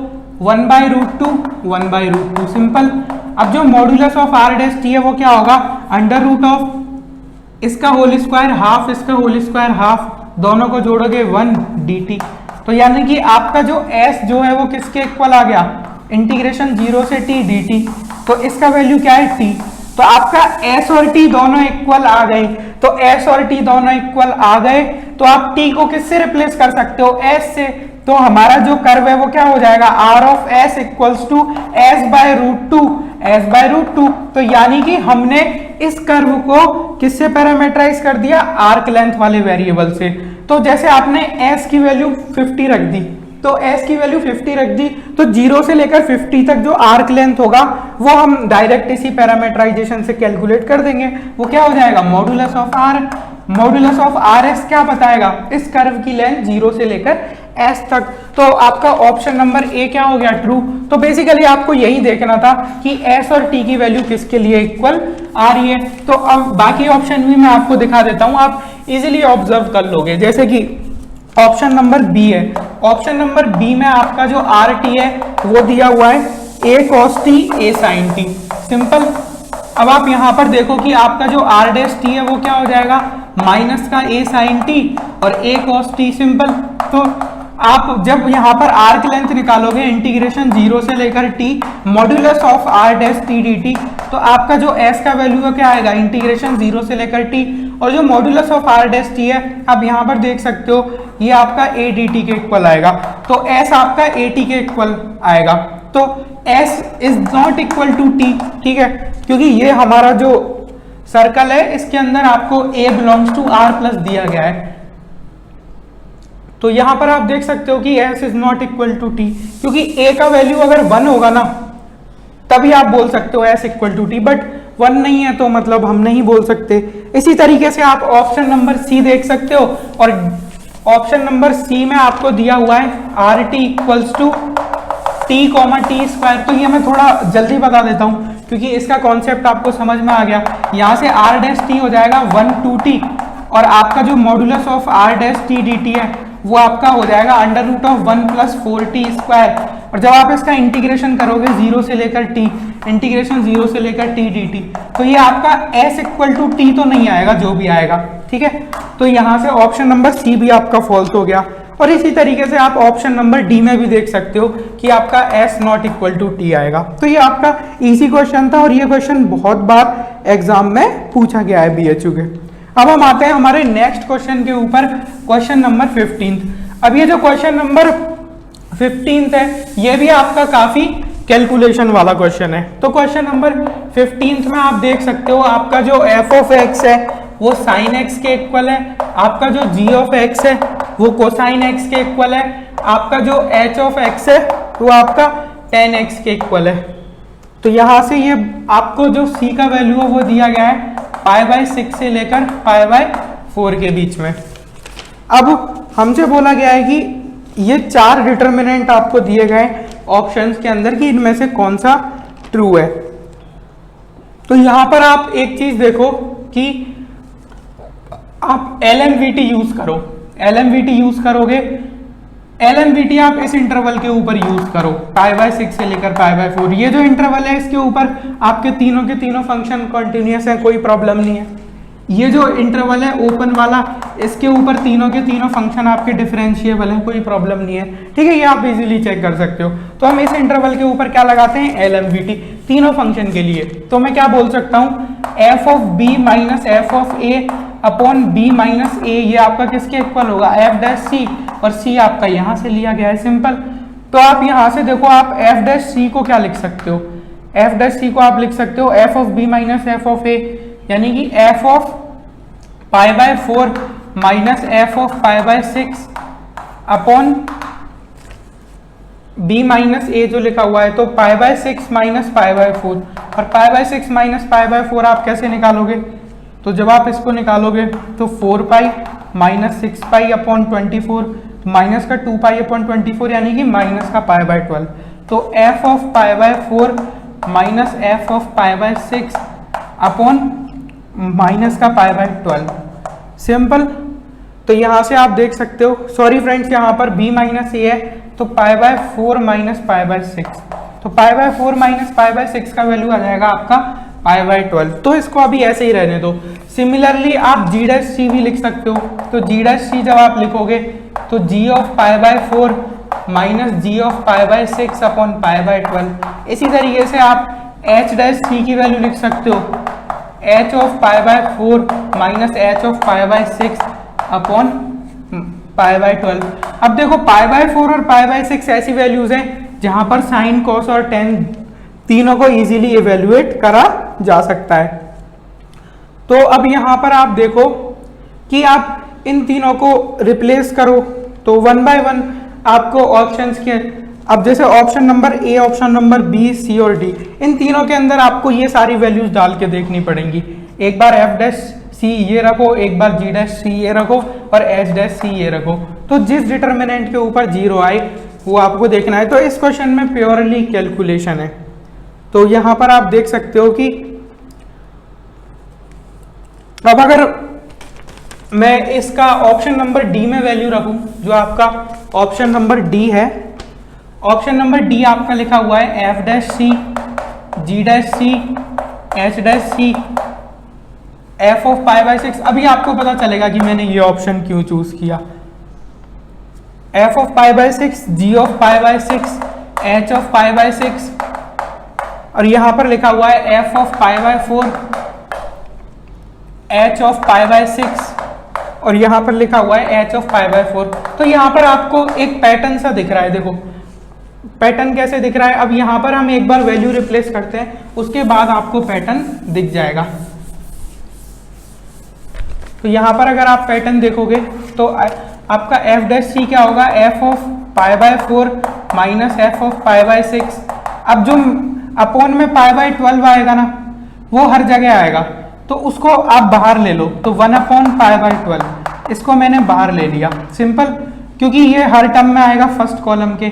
1/√2 सिंपल। अब जो मॉडुलस ऑफ r' है वो क्या होगा? अंडर रूट ऑफ इसका होल स्क्वायर हाफ इसका होल स्क्वायर हाफ, दोनों को जोड़ोगे 1 dt। तो यानी कि आपका जो s जो है वो किसके इक्वल आ गया? इंटीग्रेशन 0 से t dt। तो इसका वैल्यू क्या है? t। तो आपका s और t दोनों इक्वल आ गए। तो s और t दोनों इक्वल आ गए तो आप t को किससे रिप्लेस कर सकते हो? s से। तो हमारा जो कर्व है वो क्या हो जाएगा? r of s equals to s/√2। तो यानी कि हमने इस कर्व को किससे पैरामीटराइज कर दिया? आर्क लेंथ वाले वेरिएबल से। तो जैसे आपने s की वैल्यू 50 रख दी, तो s की वैल्यू 50 रख दी, तो 0 से लेकर 50 तक जो आर्क लेंथ होगा वो हम डायरेक्ट इसी पैरामीटराइजेशन से कैलकुलेट कर देंगे। वो क्या हो जाएगा? Modulus of r। Modulus of rs क्या बताएगा? इस कर्व की लेंथ 0 से लेकर s तक। तो आपका ऑप्शन नंबर ए क्या हो गया? ट्रू। तो बेसिकली आपको यही देखना था कि s और t की वैल्यू किसके लिए इक्वल आ रही है। तो अब बाकी ऑप्शन भी मैं आपको दिखा देता हूं, आप इजीली ऑब्जर्व कर लोगे। जैसे कि ऑप्शन नंबर बी है, ऑप्शन नंबर बी में आपका जो RT है वो दिया हुआ है a cos t a sin t, simple. अब आप यहां पर देखो कि आपका जो r' है वो क्या हो जाएगा? माइनस का a sin t और a cos t, सिंपल। तो आप जब यहाँ पर आर्क लेंथ निकालोगे इंटीग्रेशन 0 से लेकर t modulus of r' t dt, तो आपका जो s का वैल्यू क्या आएगा? इंटीग्रेशन 0 से लेकर t, और जो मॉड्यूलस ऑफ r' t है आप यहाँ पर देख सकते हो ये आपका a dt के इक्वल आएगा। तो s आपका a t के इक्वल आएगा। तो s is not equal to t, ठीक है, क्योंकि ये हमारा जो सर्कल है इसके अंदर आपको a belongs to r plus दिया गया है। तो यहां पर आप देख सकते हो कि s is not equal to t, क्योंकि a का वैल्यू अगर 1 होगा ना तभी आप बोल सकते हो s equal to t, but 1 नहीं है तो मतलब हम नहीं बोल सकते। इसी तरीके से आप ऑप्शन नंबर सी देख सकते हो, और ऑप्शन नंबर सी में आपको दिया हुआ है r t equals to t comma t square. तो ये मैं थोड़ा जल्दी बता देता हूँ क्योंकि इसका कॉन्सेप्ट आपको समझ में आ गया। यहाँ से आर डैश टी हो जाएगा 1 2t और आपका जो modulus of r dash t d t है वो आपका हो जाएगा under root of 1 plus 4t square. और जब आप इसका इंटीग्रेशन करोगे 0 से लेकर t, इंटीग्रेशन 0 से लेकर t dt, तो ये आपका s इक्वल टू टी तो नहीं आएगा, जो भी आएगा, ठीक है। तो यहाँ से ऑप्शन नंबर सी भी आपका फॉल्स हो गया। और इसी तरीके से आप ऑप्शन नंबर डी में भी देख सकते हो कि आपका s not equal to t आएगा। तो ये आपका इजी क्वेश्चन था और ये क्वेश्चन बहुत बार एग्जाम में पूछा गया है BHU के। अब हम आते हैं हमारे नेक्स्ट क्वेश्चन के ऊपर, क्वेश्चन नंबर 15। अब ये जो क्वेश्चन नंबर 15 है ये भी आपका काफी कैलकुलेशन वाला क्वेश्चन है। तो क्वेश्चन नंबर 15 में आप देख सकते हो आपका जो f ऑफ x है वो sin x के इक्वल है, आपका जो g ऑफ x है वो कोसाइन x के इक्वल है, आपका जो h ऑफ x है वो आपका tan x के इक्वल है। तो यहां से ये आपको जो c का वैल्यू है वो दिया गया है π/6 से लेकर π/4 के बीच में। अब हमसे बोला गया है कि ये 4 डिटर्मिनेंट आपको दिए गए ऑप्शंस के अंदर कि इनमें से कौन सा ट्रू है। तो यहां पर आप एक चीज देखो कि आप LMVT यूज करो, LMVT यूज करोगे, LMVT आप इस इंटरवल के ऊपर यूज करो π/6 से लेकर π/4। ये जो इंटरवल है इसके ऊपर आपके तीनों के तीनों फंक्शन कंटिन्यूअस है, कोई प्रॉब्लम नहीं है। ये जो इंटरवल है ओपन वाला इसके ऊपर तीनों के तीनों फंक्शन आपके डिफरेंशिएबल है, कोई प्रॉब्लम नहीं है, ठीक है। ये आप इजीली चेक कर सकते हो। तो हम इस इंटरवल के ऊपर क्या लगाते हैं LMVT तीनों फंक्शन के लिए। तो मैं क्या बोल सकता हूँ f of b minus f of a upon b minus a, ये आपका किसके इक्वल होगा f डैश c, और c आपका यहाँ से लिया गया है, सिंपल। तो आप यहाँ से देखो आप f डैश c को क्या लिख सकते हो, f डैश c को आप लिख सकते हो f of b minus f of a, यानी कि f of π/4 minus f of π/6 upon b minus a जो लिखा हुआ है। तो π/6 माइनस π/4, और π/6 माइनस π/4 आप कैसे निकालोगे? तो जब आप इसको निकालोगे तो 4π माइनस 6π अपॉन 24, माइनस का 2π अपॉन 24 यानी कि माइनस का π/12। तो f of π/4 minus f of π/6 upon minus का π/12, सिंपल। तो यहां से आप देख सकते हो, सॉरी फ्रेंड्स यहाँ पर b माइनस a है तो π/4 माइनस π/6, तो π/4 माइनस π/6 का वैल्यू आ जाएगा आपका π/12। तो इसको अभी ऐसे ही रहने दो। सिमिलरली आप g डैश c भी लिख सकते हो। तो g डैश c जब आप लिखोगे तो g of π/4 minus g of π/6 upon π/12। इसी तरीके से आप h डैश c की वैल्यू लिख सकते हो h of π/4 minus h of π/6 upon π/12। अब देखो π/4 और π/6 ऐसी वैल्यूज हैं जहां पर साइन कॉस और टेन तीनों को इजीली इवेल्युएट करा जा सकता है। तो अब यहां पर आप देखो कि आप इन तीनों को रिप्लेस करो तो 1 बाय 1 आपको ऑप्शंस के, अब जैसे option number A, option number B, C और डी, इन तीनों के अंदर आपको ये सारी वैल्यूज डाल के देखनी पड़ेंगी। एक बार एफ डैश सी ये रखो, एक बार जी डैश सी ये रखो और एच डैश सी ये रखो। तो जिस डिटर्मिनेंट के ऊपर जीरो आए वो आपको देखना है। तो इस क्वेश्चन में प्योरली कैलकुलेशन है। तो यहां पर आप देख सकते हो कि अब अगर मैं इसका ऑप्शन नंबर डी में वैल्यू रखूं, जो आपका ऑप्शन नंबर डी है, ऑप्शन नंबर डी आपका लिखा हुआ है F dash C, G dash C, H dash C, F of π/6। अभी आपको पता चलेगा कि मैंने ये ऑप्शन क्यों चूज किया। F of π/6, G of π/6, H of π/6 और यहां पर लिखा हुआ है एफ ऑफ π/4, एच ऑफ π/6 और यहां पर लिखा हुआ है एच ऑफ π/4। तो यहां पर आपको एक पैटर्न सा दिख रहा है। देखो पैटर्न कैसे दिख रहा है। अब यहां पर हम एक बार वैल्यू रिप्लेस करते हैं, उसके बाद आपको पैटर्न दिख जाएगा। तो यहां पर अगर आप पैटर्न देखोगे तो आपका एफ डैश सी क्या होगा, F of π/4 minus F of π/6। अब जो अपॉन में π/12 आएगा ना, वो हर जगह आएगा, तो उसको आप बाहर ले लो। तो 1 अपॉन π/12 इसको मैंने बाहर ले लिया, सिंपल, क्योंकि ये हर टर्म में आएगा फर्स्ट कॉलम के।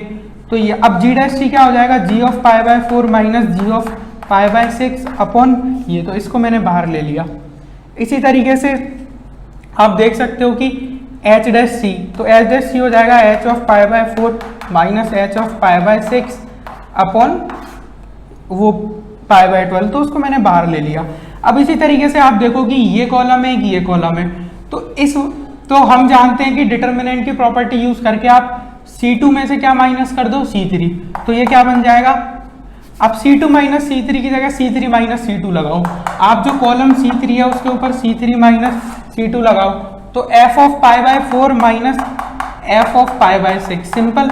तो ये अब जी डैश टी क्या हो जाएगा, G of pi by 4 minus G of pi by 6 upon ये, तो इसको मैंने बाहर ले लिया। इसी तरीके से आप देख सकते हो कि एच डैश सी, तो एच डैश सी हो जाएगा H of pi by 4 minus H of pi by 6 upon वो पाई बाय 12, तो उसको मैंने बाहर ले लिया। अब इसी तरीके से आप देखो कि ये कॉलम है कि ये कॉलम है, तो हम जानते हैं कि डिटर्मिनेंट की प्रॉपर्टी यूज करके आप C2 में से क्या माइनस कर दो, C3, तो ये क्या बन जाएगा, अब C2 माइनस C3 की जगह C3 माइनस C2 लगाओ। आप जो कॉलम C3 है उसके ऊपर C3 माइनस C2 लगाओ, तो f of pi by 4 minus f of pi by 6, simple.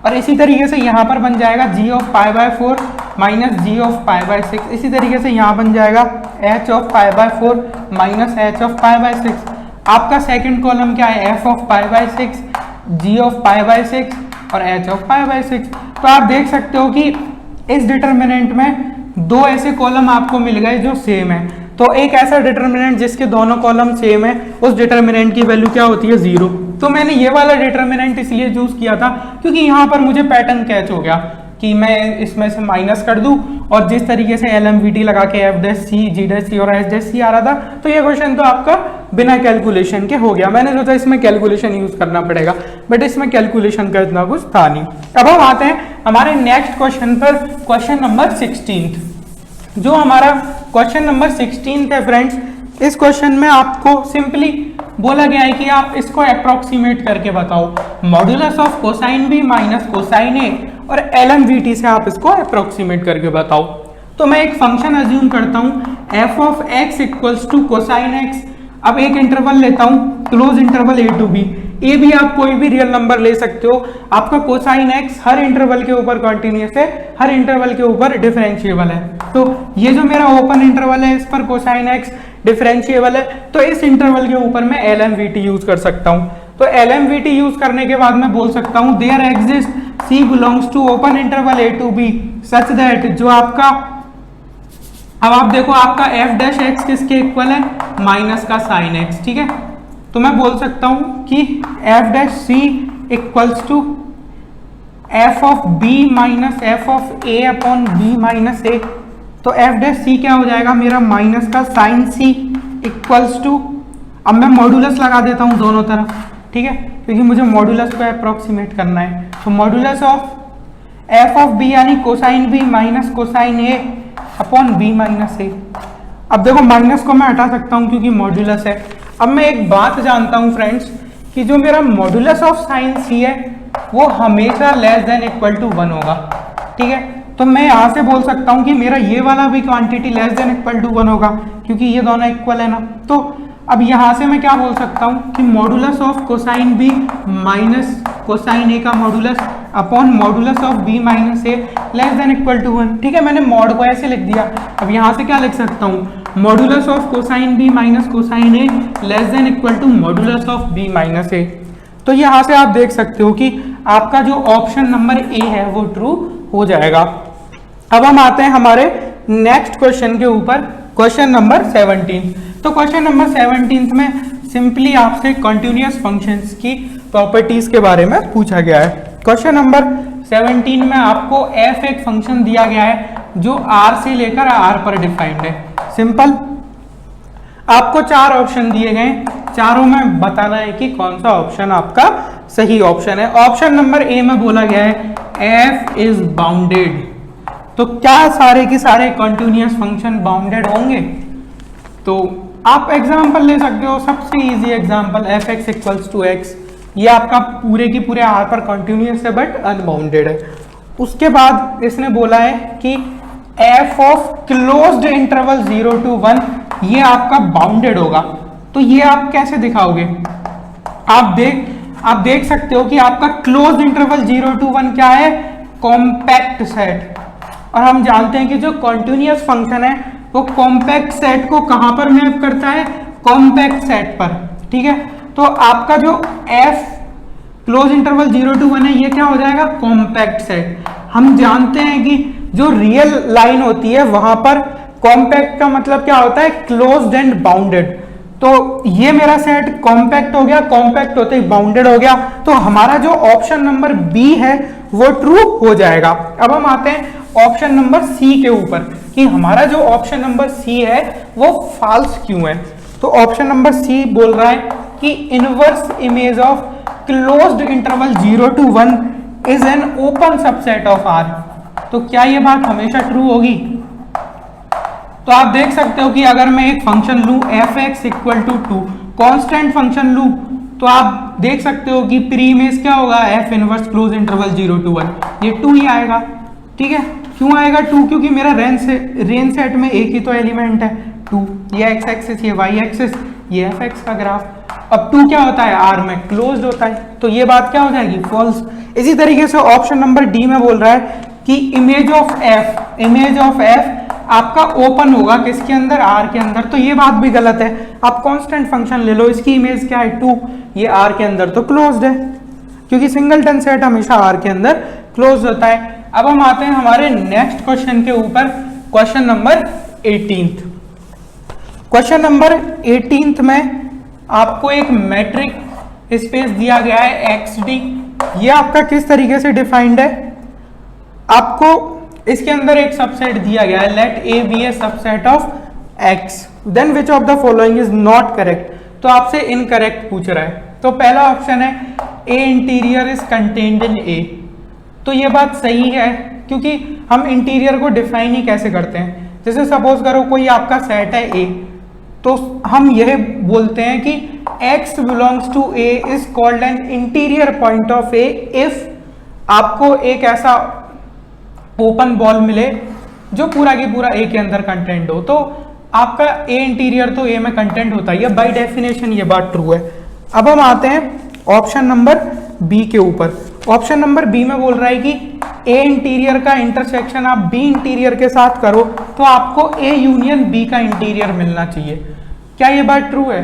और इसी तरीके से यहाँ पर बन जाएगा g of pi by 4 minus g of pi by 6। इसी तरीके से यहाँ बन जाएगा h of pi by 4 minus h of pi by 6। आपका सेकंड कॉलम क्या है, f of pi by 6, g of pi by 6 और h ऑफ पाई बाय 6। तो आप देख सकते हो कि इस डिटर्मिनेंट में दो ऐसे कॉलम आपको मिल गए जो सेम है। तो एक ऐसा डिटर्मिनेंट जिसके दोनों कॉलम सेम है, उस डिटर्मिनेंट की वैल्यू क्या होती है, 0। तो मैंने ये वाला डिटर्मिनेंट इसलिए चूज किया था क्योंकि यहाँ पर मुझे पैटर्न कैच हो गया कि मैं इसमें से माइनस कर दूं, और जिस तरीके से LMVT लगा के F dash C, G dash सी और एच डैश सी आ रहा था, तो ये क्वेश्चन तो आपका बिना कैलकुलेशन के हो गया। मैंने सोचा इसमें कैलकुलेशन यूज करना पड़ेगा, बट इसमें कैलकुलेशन का इतना कुछ था नहीं। अब हम आते हैं हमारे नेक्स्ट क्वेश्चन पर, क्वेश्चन नंबर 16। जो हमारा क्वेश्चन नंबर 16 है फ्रेंड्स, इस क्वेश्चन में आपको सिंपली बोला गया है कि आप इसको अप्रोक्सीमेट करके बताओ, modulus of cosine B minus cosine A, और LMVT से आप इसको अप्रोक्सीमेट करके बताओ। तो मैं एक फंक्शन अज्यूम करता हूं f of x equals to cosine x। अब एक इंटरवल लेता हूं, close interval a to b। A भी आप कोई भी रियल नंबर ले सकते हो। आपका कोसाइन x हर इंटरवल के ऊपर कॉन्टिन्यूस है, हर इंटरवल के ऊपर डिफरेंशिएबल है। तो ये जो मेरा ओपन इंटरवल है, इस पर कोसाइन x डिफरेंशिएबल है, तो इस इंटरवल के ऊपर मैं LMVT यूज कर सकता हूं। तो LMVT यूज करने के बाद मैं बोल सकता हूं there exist C belongs to open interval a to b such that, जो आपका, अब आप देखो आपका f डैश x किसके इक्वल है, माइनस का साइन x, ठीक है। तो मैं बोल सकता हूं कि f dash c equals to f of b minus f of a upon b minus a। तो f डैश c क्या हो जाएगा मेरा, माइनस का साइन c इक्वल्स टू, अब मैं मॉड्यूलस लगा देता हूं दोनों तरफ, ठीक है, क्योंकि मुझे मॉड्यूलस को अप्रोक्सीमेट करना है। तो modulus of f of b यानी cosine b minus cosine a upon b minus a। अब देखो माइनस को मैं हटा सकता हूं क्योंकि मॉड्यूलस है। अब मैं एक बात जानता हूं फ्रेंड्स कि जो मेरा मॉड्यूलस ऑफ साइन c है वो हमेशा लेस देन इक्वल टू 1 होगा, ठीक है। तो मैं यहाँ से बोल सकता हूँ कि मेरा ये वाला भी quantity less than equal to 1 होगा, क्योंकि ये दोनों इक्वल है ना। तो अब यहाँ से मैं क्या बोल सकता हूँ कि modulus of cosine B minus cosine A का modulus upon modulus of B minus A less than equal to 1, ठीक है। मैंने मॉड को ऐसे लिख दिया। अब यहाँ से क्या लिख सकता हूँ, modulus of cosine B minus cosine A less than equal to modulus of B minus A. तो यहाँ से आप देख सकते हो कि आपका जो ऑप्शन नंबर ए है वो ट्रू हो जाएगा। अब हम आते हैं हमारे नेक्स्ट क्वेश्चन के ऊपर, क्वेश्चन नंबर 17। तो क्वेश्चन नंबर 17 में सिंपली आपसे कंटिन्यूअस फंक्शंस की प्रॉपर्टीज के बारे में पूछा गया है। क्वेश्चन नंबर 17 में आपको f एक फंक्शन दिया गया है जो r से लेकर r पर डिफाइंड है। सिंपल, आपको 4 ऑप्शन दिए गए, चारों में बताना है कि कौन सा ऑप्शन आपका सही ऑप्शन है। ऑप्शन नंबर ए में बोला गया है f इज बाउंडेड। तो क्या सारे के सारे कंटिन्यूअस फंक्शन बाउंडेड होंगे? तो आप एग्जांपल ले सकते हो, सबसे इजी एग्जांपल f(x = x), ये आपका पूरे की पूरे r पर कंटिन्यूअस है बट अनबाउंडेड है। उसके बाद इसने बोला है कि f of closed interval 0 to 1 ये आपका बाउंडेड होगा। तो ये आप कैसे दिखाओगे? आप देख सकते हो कि आपका क्लोज्ड इंटरवल 0 to 1 क्या है, कॉम्पैक्ट सेट। और हम जानते हैं कि जो कॉन्टिन्यूअस फंक्शन है वो कॉम्पैक्ट सेट को कहां पर मैप करता है, कॉम्पैक्ट सेट पर, ठीक है। तो आपका जो f क्लोज इंटरवल 0 to 1 है ये क्या हो जाएगा, कॉम्पैक्ट सेट। हम जानते हैं कि जो रियल लाइन होती है वहां पर कॉम्पैक्ट का मतलब क्या होता है, क्लोज्ड एंड बाउंडेड। तो ये मेरा सेट कॉम्पैक्ट हो गया, कॉम्पैक्ट होते ही बाउंडेड हो गया, तो हमारा जो ऑप्शन नंबर बी है वो ट्रू हो जाएगा। अब हम आते हैं ऑप्शन नंबर सी के ऊपर कि हमारा जो ऑप्शन नंबर सी है वो फॉल्स क्यों है। तो ऑप्शन नंबर सी बोल रहा है कि inverse image of closed interval 0 to 1 is an open subset of R. तो क्या ये बात हमेशा ट्रू होगी? तो आप देख सकते हो कि अगर मैं एक फंक्शन लूं f x equal to 2, constant function लूं, तो आप देख सकते हो कि प्री इमेज क्या होगा, F inverse close interval 0 to 1, ये 2 ही आएगा। ठीक है, क्यों आएगा 2? क्योंकि मेरा रेंज सेट में एक ही तो एलिमेंट है 2, ये एक्स एक्सिस, ये वाई एक्सिस, ये एफ एक्स का ग्राफ। अब 2 क्या होता है, आर में क्लोज्ड होता है, तो ये बात क्या हो जाएगी, फॉल्स। इसी तरीके से ऑप्शन नंबर डी में बोल रहा है कि इमेज ऑफ एफ आपका ओपन होगा किसके अंदर, आर के अंदर, तो ये बात भी गलत है। आप कांस्टेंट फंक्शन ले लो, इसकी इमेज क्या है 2, ये आर के अंदर तो क्लोज्ड है, क्योंकि सिंगलटन सेट हमेशा आर के अंदर क्लोज होता है। अब हम आते हैं हमारे नेक्स्ट क्वेश्चन के ऊपर, क्वेश्चन नंबर 18। क्वेश्चन नंबर 18 में आपको एक मैट्रिक स्पेस दिया गया है एक्स डी। ये आपका किस तरीके से डिफाइंड है, आपको इसके अंदर एक सबसेट दिया गया है, let A be a subset of X, then which of the following is not correct. तो आपसे इनकरेक्ट पूछ रहा है। तो पहला ऑप्शन है ए इंटीरियर इज कंटेन्ड इन ए। तो ये बात सही है, क्योंकि हम इंटीरियर को डिफाइन ही कैसे करते हैं। जैसे सपोज करो कोई आपका सेट है ए, तो हम यह बोलते हैं कि x belongs to a is called an interior point of a if आपको एक ऐसा ओपन बॉल मिले जो पूरा की पूरा a के अंदर कंटेंट हो। तो आपका a इंटीरियर तो a में कंटेंट होता है, बाय डेफिनेशन ये बात ट्रू है। अब हम आते हैं ऑप्शन नंबर बी के ऊपर। ऑप्शन नंबर बी में बोल रहा है कि a इंटीरियर का इंटरसेक्शन आप b इंटीरियर के साथ करो तो आपको a यूनियन b का इंटीरियर मिलना चाहिए। क्या ये बात ट्रू है?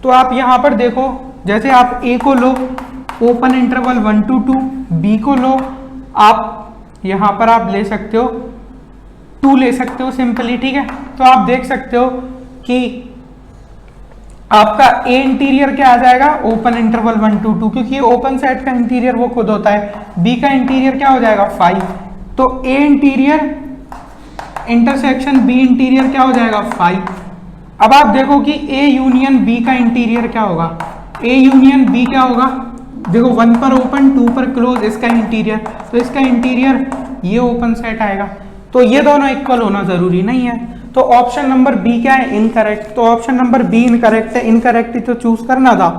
तो आप यहां पर देखो, जैसे आप a को लो ओपन इंटरवल 1 to 2, b को लो आप यहां पर आप ले सकते हो 2 ले सकते हो सिंपली। ठीक है, तो आप देख सकते हो कि आपका a इंटीरियर क्या आ जाएगा, ओपन इंटरवल 1 to 2, क्योंकि ओपन सेट का इंटीरियर वो खुद होता है। b का इंटीरियर क्या हो जाएगा 5, तो a interior intersection b interior क्या हो जाएगा 5। अब आप देखो कि a यूनियन b का इंटीरियर क्या होगा, a यूनियन b क्या होगा, देखो 1 पर ओपन 2 पर क्लोज, इसका इंटीरियर, तो इसका इंटीरियर ये ओपन सेट आएगा। तो ये दोनों इक्वल होना जरूरी नहीं है। तो ऑप्शन नंबर बी क्या है, इनकरेक्ट। तो ऑप्शन नंबर बी इनकरेक्ट है, इनकरेक्ट ही तो चूज करना था।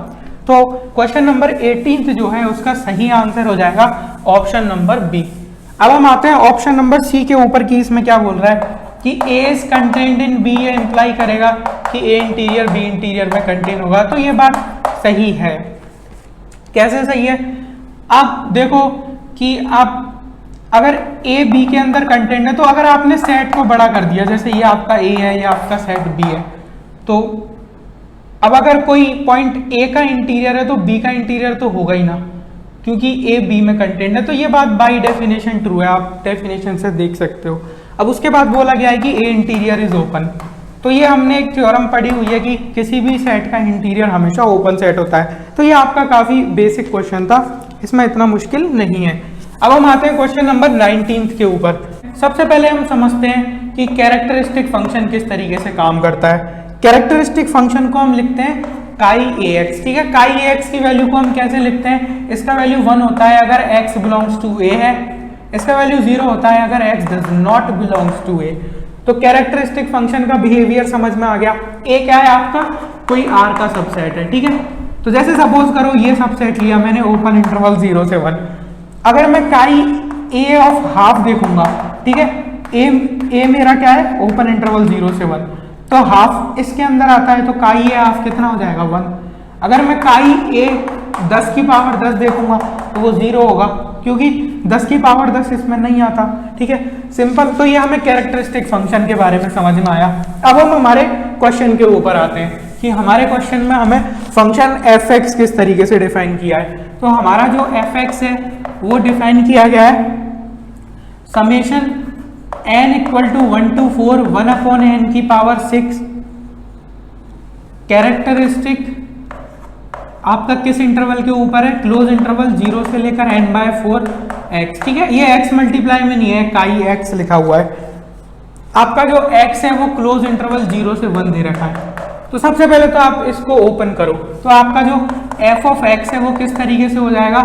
तो क्वेश्चन नंबर 18 जो है उसका सही आंसर हो जाएगा ऑप्शन नंबर बी। अब हम आते हैं ऑप्शन नंबर सी के ऊपर की इसमें क्या बोल रहा है कि ए इज कंटेन्ड इन बी, ये इंप्लाई करेगा कि ए इंटीरियर बी इंटीरियर में कंटेन होगा। तो ये बात सही है। कैसे सही है? आप देखो कि आप अगर ए बी के अंदर कंटेंट है, तो अगर आपने सेट को बड़ा कर दिया, जैसे ये आपका ए है, ये आपका सेट बी है, तो अब अगर कोई पॉइंट ए का इंटीरियर है तो बी का इंटीरियर तो होगा ही ना, क्योंकि ए बी में कंटेंट है। तो ये बात बाय डेफिनेशन ट्रू है, आप डेफिनेशन से देख सकते हो। अब उसके बाद बोला गया है कि ए इंटीरियर इज ओपन। तो ये हमने एक थ्योरम पढ़ी हुई है कि किसी भी सेट का इंटीरियर हमेशा ओपन सेट होता है। तो ये आपका काफी बेसिक क्वेश्चन था, इसमें इतना मुश्किल नहीं है। अब हम आते हैं क्वेश्चन नंबर 19 के ऊपर। सबसे पहले हम समझते हैं कि कैरेक्टरिस्टिक फंक्शन किस तरीके से काम करता है। कैरेक्टरिस्टिक फंक्शन को हम लिखते हैं काई ए एक्स। ठीक है, काई ए एक्स की वैल्यू को हम कैसे लिखते हैं, इसका वैल्यू 1 होता है अगर x बिलोंग्स टू a है, इसका वैल्यू 0 होता है अगर x does not belongs to a। तो कैरेक्टरिस्टिक फंक्शन का बिहेवियर समझ में आ गया। a क्या है आपका, कोई r का सबसेट है। ठीक है, तो जैसे सपोज करो ये सबसेट लिया मैंने ओपन इंटरवल 0 से 1, अगर मैं काई a ऑफ हाफ देखूंगा, ठीक है, a मेरा क्या है ओपन इंटरवल 0 से 1, तो हाफ इसके अंदर आता है, तो काई a हाफ कितना हो जाएगा 1। अगर मैं काई a 10 की पावर 10 देखूंगा तो वो 0 होगा, क्योंकि 10 की पावर 10 इसमें नहीं आता। ठीक है, सिंपल। तो ये हमें कैरेक्टरिस्टिक फंक्शन के बारे में समझ में आया। अब हम हमारे क्वेश्चन के ऊपर आते हैं कि हमारे क्वेश्चन में हमें फंक्शन एफ एक्स किस तरीके से डिफाइन किया है। तो हमारा जो एफ एक्स है वो डिफाइन किया गया है summation n equal to 1 to 4 1 upon n की पावर 6 कैरेक्टरिस्टिक आपका किस इंटरवल के ऊपर है, क्लोज इंटरवल 0 से लेकर n/4 x, ठीक है। ये x मल्टीप्लाई में नहीं है, काई x लिखा हुआ है। आपका जो x है वो क्लोज इंटरवल 0 से 1 दे रखा है। तो सबसे पहले तो आप इसको ओपन करो, तो आपका जो f ऑफ x है वो किस तरीके से हो जाएगा,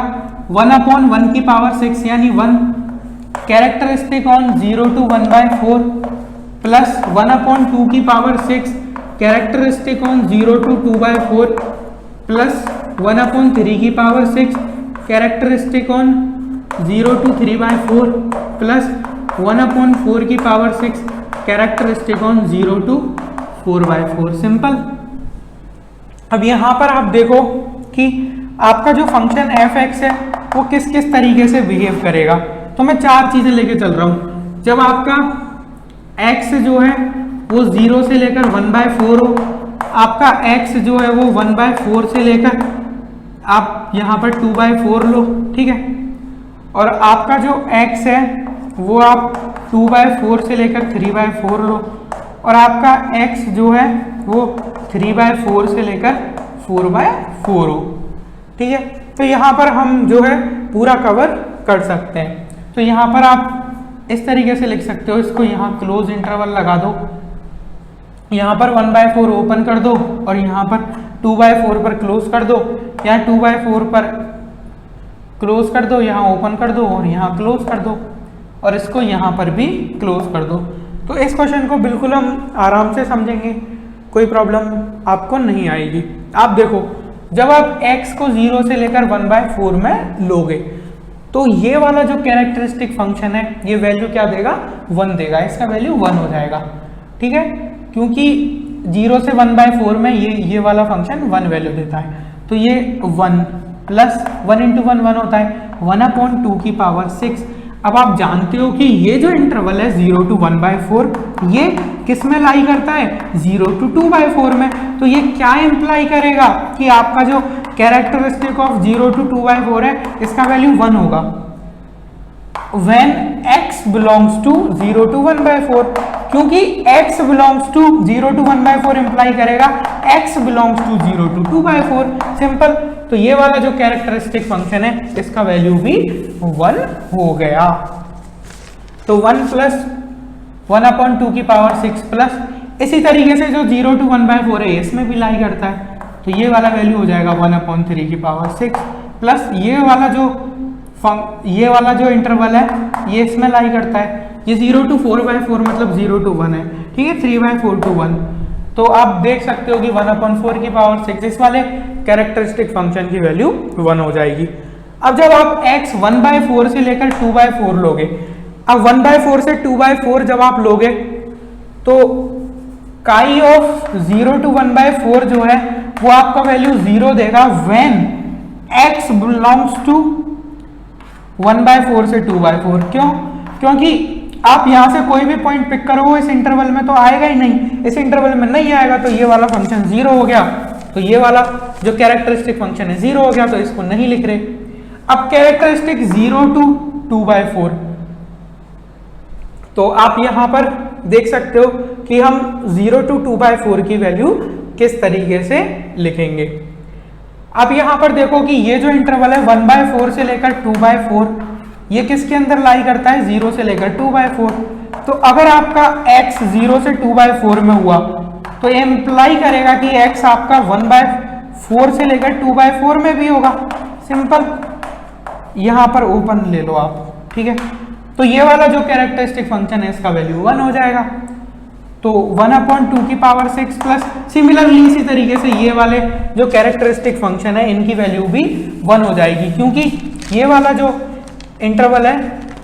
1/1 की पावर 6 यानी 1 कैरेक्टरिस्टिक ऑन 0 to 1/4 प्लस 1/2 की power 6 characteristic on 0 to 2/4 plus 1/3 की power 6 characteristic on 0 to 3/4 plus 1/4 की power 6 characteristic on 0 to 4/4। Simple. अब यहाँ पर आप देखो कि आपका जो फंक्शन f(x) है वो किस किस तरीके से बिहेव करेगा। तो मैं 4 चीजें लेके चल रहा हूँ। जब आपका x जो है वो 0 से लेकर 1/4 हो, आपका x जो है वो 1/4 से लेकर आप यहाँ पर 2/4 लो, ठीक है। और आपका जो x है वो आप 2/4 से लेकर 3/4 लो, और आपका x जो है वो 3/4 से लेकर 4/4 हो, ठीक है। तो यहाँ पर हम जो है पूरा कवर कर सकते हैं। तो यहाँ पर आप इस तरीके से लिख सकते हो, इसको यहाँ क्लोज इंटरवल लगा दो, यहाँ पर 1/4 ओपन कर दो और यहाँ पर 2/4 पर क्लोज कर दो, यहाँ 2/4 पर क्लोज कर दो, यहाँ ओपन कर दो और यहाँ क्लोज कर दो, और इसको यहाँ पर भी क्लोज कर दो। तो इस क्वेश्चन को बिल्कुल हम आराम से समझेंगे, कोई प्रॉब्लम आपको नहीं आएगी। आप देखो, जब आप x को 0 से लेकर 1/4 में लोगे तो ये वाला जो कैरेक्टरिस्टिक फंक्शन है ये वैल्यू क्या देगा, 1 देगा, इसका वैल्यू 1 हो जाएगा, ठीक है। क्योंकि 0 से 1/4 में ये वाला फंक्शन 1 वैल्यू देता है। तो ये 1 प्लस 1 × 1 1 होता है, 1/2 की पावर 6। अब आप जानते हो कि ये जो इंटरवल है 0 to 1/4 ये किस में लाई करता है, 0 to 2/4 में। तो ये क्या इंप्लाई करेगा कि आपका जो कैरेक्टरिस्टिक ऑफ 0 to 2/4 है इसका वैल्यू 1 होगा when x belongs to 0 to 1/4, क्योंकि x belongs to 0 to 1/4 imply करेगा x belongs to 0 to 2/4। Simple. तो ये वाला जो कैरेक्टरिस्टिक फंक्शन है इसका वैल्यू भी 1 हो गया। तो 1 प्लस 1/2 की पावर 6 प्लस इसी तरीके से जो 0 to 1/4 है इसमें भी लाई करता है, तो ये वाला वैल्यू हो जाएगा 1/3 की पावर 6 प्लस ये वाला जो इंटरवल है ये इसमें लाई करता है, ये 0 to 4/4 मतलब 0 to 1 है, ठीक है, 3/4 to 1। तो आप देख सकते हो कि 1/4 की पावर 6 इस वाले कैरेक्टरिस्टिक फंक्शन की वैल्यू 1 हो जाएगी। अब जब आप x 1/4 से लेकर 2/4 लोगे, अब 1/4 से 2/4 जब आप लोगे तो काई ऑफ 0 to 1/4 जो है वो आपका वैल्यू 0 देगा when x belongs to 1/4 से 2/4। क्यों? क्योंकि आप यहां से कोई भी पॉइंट पिक करो इस इंटरवल में तो आएगा ही नहीं, इस इंटरवल में नहीं आएगा तो ये वाला फंक्शन 0 हो गया, तो ये वाला जो कैरेक्टरिस्टिक फंक्शन है 0 हो गया, तो इसको नहीं लिख रहे। अब कैरेक्टरिस्टिक 0 to 2/4, तो आप यहां पर देख सकते हो कि हम 0 to 2/4 की वैल्यू किस तरीके से लिखेंगे। अब यहां पर देखो कि ये जो इंटरवल है 1/4 से लेकर 2/4 ये किसके अंदर लाई करता है, 0 से लेकर 2/4। तो अगर आपका x 0 से 2/4 में हुआ तो ये इंप्लाई करेगा कि x आपका 1/4 से लेकर 2/4 में भी होगा। सिंपल। यहां पर ओपन ले लो आप, ठीक है। तो ये वाला जो कैरेक्टरिस्टिक फंक्शन है इसका वैल्यू 1 हो जाएगा। तो 1/2 की पावर 6 प्लस सिमिलरली इसी तरीके से ये वाले जो कैरेक्टरिस्टिक फंक्शन है इनकी वैल्यू भी 1 हो जाएगी, क्योंकि ये वाला जो इंटरवल है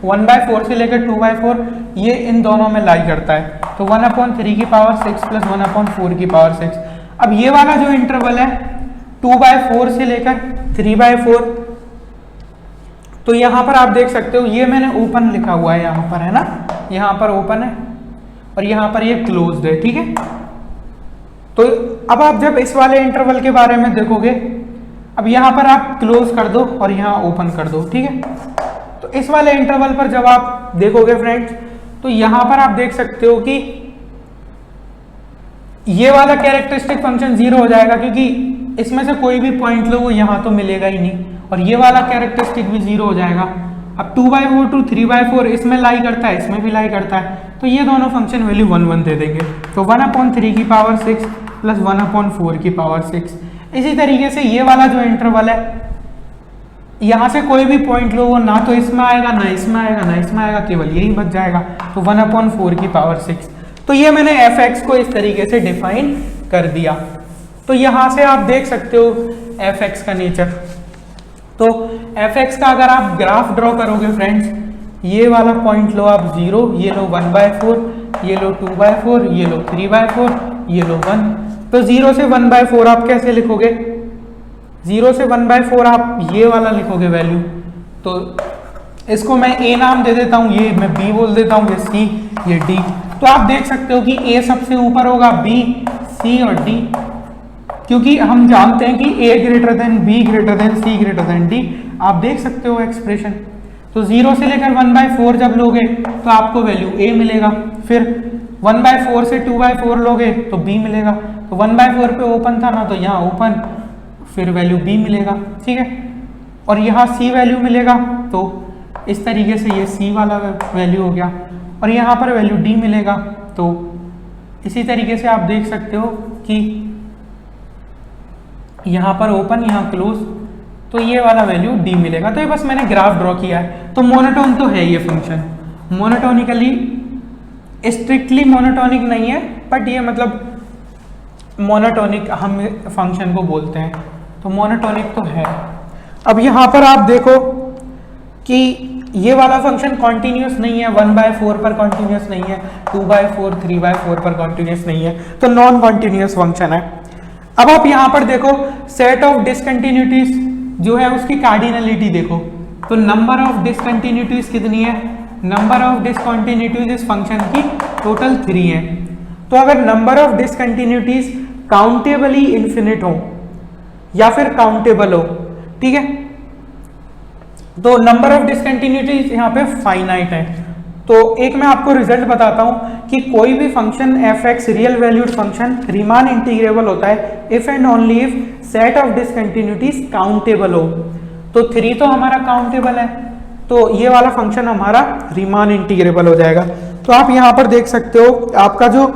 1/4 से लेकर 2/4 ये इन दोनों में लाई करता है। तो 1/3 की पावर 6 प्लस 1/4 की पावर 6। अब ये वाला जो इंटरवल है 2/4 से लेकर 3/4, तो यहां पर आप देख सकते हो ये मैंने ओपन लिखा हुआ है, यहां पर है ना, यहां पर ओपन है और यहां पर ये क्लोज्ड है, ठीक है। तो अब आप जब इस वाले इंटरवल के बारे में देखोगे, अब यहां पर आप क्लोज कर दो और यहां ओपन कर दो, ठीक है। तो इस वाले इंटरवल पर जब आप देखोगे फ्रेंड्स, तो यहां पर आप देख सकते हो कि ये वाला कैरेक्टरिस्टिक फंक्शन जीरो हो जाएगा क्योंकि इसमें से कोई भी पॉइंट लो वो यहाँ तो मिलेगा ही नहीं, और ये वाला कैरेक्टरिस्टिक भी जीरो हो जाएगा। अब 2/4 टू 3/4 इसमें लाई करता है, इसमें भी लाई करता है, तो ये दोनों फंक्शन वैल्यू 1 1 दे देंगे। तो 1/3 की पावर 6 प्लस 1/4 की पावर 6। इसी तरीके से ये वाला जो इंटरवल है, यहाँ से कोई भी पॉइंट लो वो ना तो इसमें आएगा ना इसमें आएगा ना इसमें आएगा, केवल यही बच जाएगा, तो 1/4 की पावर 6। तो ये मैंने fx को इस तरीके से डिफाइन कर दिया। तो यहाँ से आप देख सकते हो fx का नेचर। तो fx का अगर आप ग्राफ ड्रॉ करोगे फ्रेंड्स, ये वाला पॉइंट लो आप 0, ये लो 1/4, ये लो 2/4, ये लो 3/4, ये लो 1। तो 0 से 1/4 आप कैसे लिखोगे? 0 से 1/4 आप ये वाला लिखोगे वैल्यू। तो इसको मैं a नाम दे देता हूँ, ये मैं b बोल देता हूँ, ये c, ये d। तो आप देख सकते हो कि a सबसे ऊपर होगा, b, c और d, क्योंकि हम जानते हैं कि a greater than b greater than c greater than d। आप देख सकते हो एक्सप्रेशन। तो 0 से लेकर 1/4 जब लोगे तो आपको वैल्यू a मिलेगा, फिर 1/4 से 2/4 लोगे तो b मिलेगा। तो 1/4 पे ओपन था ना, तो यहाँ ओपन, फिर वैल्यू b मिलेगा, ठीक है। और यहाँ c वैल्यू मिलेगा, तो इस तरीके से ये c वाला वैल्यू हो गया, और यहाँ पर वैल्यू d मिलेगा। तो इसी तरीके से आप देख सकते हो कि यहाँ पर ओपन, यहाँ क्लोज, तो ये वाला वैल्यू d मिलेगा। तो ये बस मैंने ग्राफ ड्रॉ किया है। तो मोनोटोन तो है ये फंक्शन, मोनोटोनिकली, स्ट्रिक्टली मोनोटोनिक नहीं है, बट ये मतलब मोनोटोनिक हम फंक्शन को बोलते हैं, तो मोनोटोनिक तो है। अब यहाँ पर आप देखो कि ये वाला फंक्शन कॉन्टिन्यूस नहीं है, 1/4 पर कॉन्टिन्यूस नहीं है, 2/4 3/4 पर कॉन्टिन्यूस नहीं है, तो नॉन कॉन्टिन्यूस फंक्शन है। अब आप यहाँ पर देखो सेट ऑफ डिसकंटिन्यूटीज जो है उसकी कार्डिनलिटी देखो, तो नंबर ऑफ डिसकंटिन्यूटीज कितनी है? नंबर ऑफ डिसकंटिन्यूटीज इस फंक्शन की टोटल 3 है। तो अगर number of discontinuities countably infinite हो या फिर काउंटेबल हो, ठीक है, तो नंबर ऑफ डिसकंटिन्यूटीज यहाँ पे फाइनाइट है। तो एक मैं आपको रिजल्ट बताता हूँ कि कोई भी function fx real valued function Riemann integrable होता है if and only if set of discontinuities countable हो। तो 3 तो हमारा काउंटेबल है, तो ये वाला फंक्शन हमारा रीमान इंटीग्रेबल हो जाएगा। तो आप यहाँ पर देख सकते हो आपका जो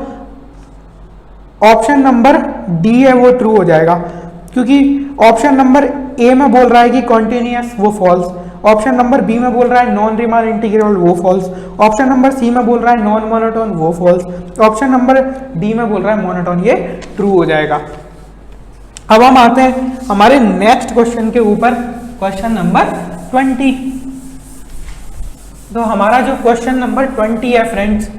ऑप्शन नंबर डी है वो ट्रू हो जाएगा, क्योंकि ऑप्शन नंबर ए में बोल रहा है कि कॉन्टिन्यूअस, वो फॉल्स। ऑप्शन नंबर बी में बोल रहा है नॉन रीमान इंटीग्रेबल, वो फॉल्स। ऑप्शन नंबर सी में बोल रहा है नॉन मोनोटोन, वो फॉल्स। ऑप्शन नंबर डी में बोल रहा है मोनोटोन, ये ट्रू हो जाएगा। अब हम आते हैं हमारे नेक्स्ट क्वेश्चन के ऊपर, क्वेश्चन नंबर 20। तो हमारा जो क्वेश्चन नंबर 20 है फ्रेंड्स,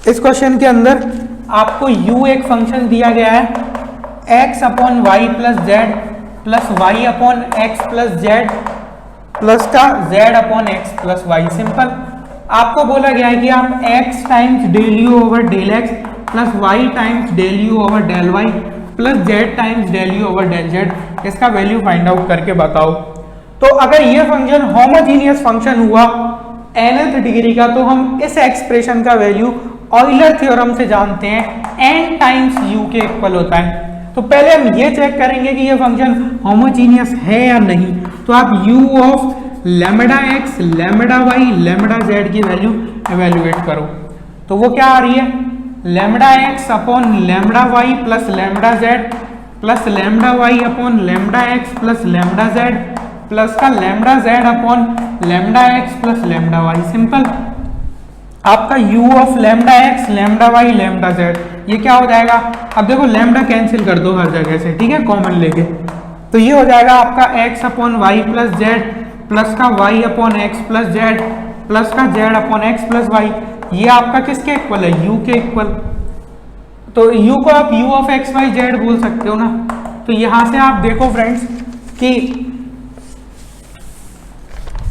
इस क्वेश्चन के अंदर आपको u एक फंक्शन दिया गया है x upon y plus z plus y upon x plus z plus का z upon x plus y. Simple, आपको बोला गया है कि आप x times del you over del x plus y times del you over del y plus z times del you over del z इसका value find out करके बताओ। तो अगर ये फंक्शन होमोजीनियस फंक्शन हुआ nth डिग्री का, तो हम इस एक्सप्रेशन का वैल्यू ऑयलर थ्योरम से जानते हैं n टाइम्स u के इक्वल होता है। तो पहले हम ये चेक करेंगे कि ये फंक्शन होमोजीनियस है या नहीं। तो आप u of lambda x lambda y lambda z की वैल्यू एवेल्युएट करो। तो वो क्या आ रही है? Lambda x upon lambda y plus lambda z plus lambda y upon lambda x plus lambda z plus का lambda z upon lambda x plus lambda y। Simple, आपका u of lambda x lambda y lambda z ये क्या हो जाएगा? अब देखो lambda cancel कर दो हर जगह से, ठीक है, कॉमन लेके। तो ये हो जाएगा आपका x upon y plus z plus का y upon x plus z plus का z upon x plus y. ये आपका किसके इक्वल है? u के इक्वल। तो u को आप u of x Y z बोल सकते हो ना। तो यहां से आप देखो फ्रेंड्स कि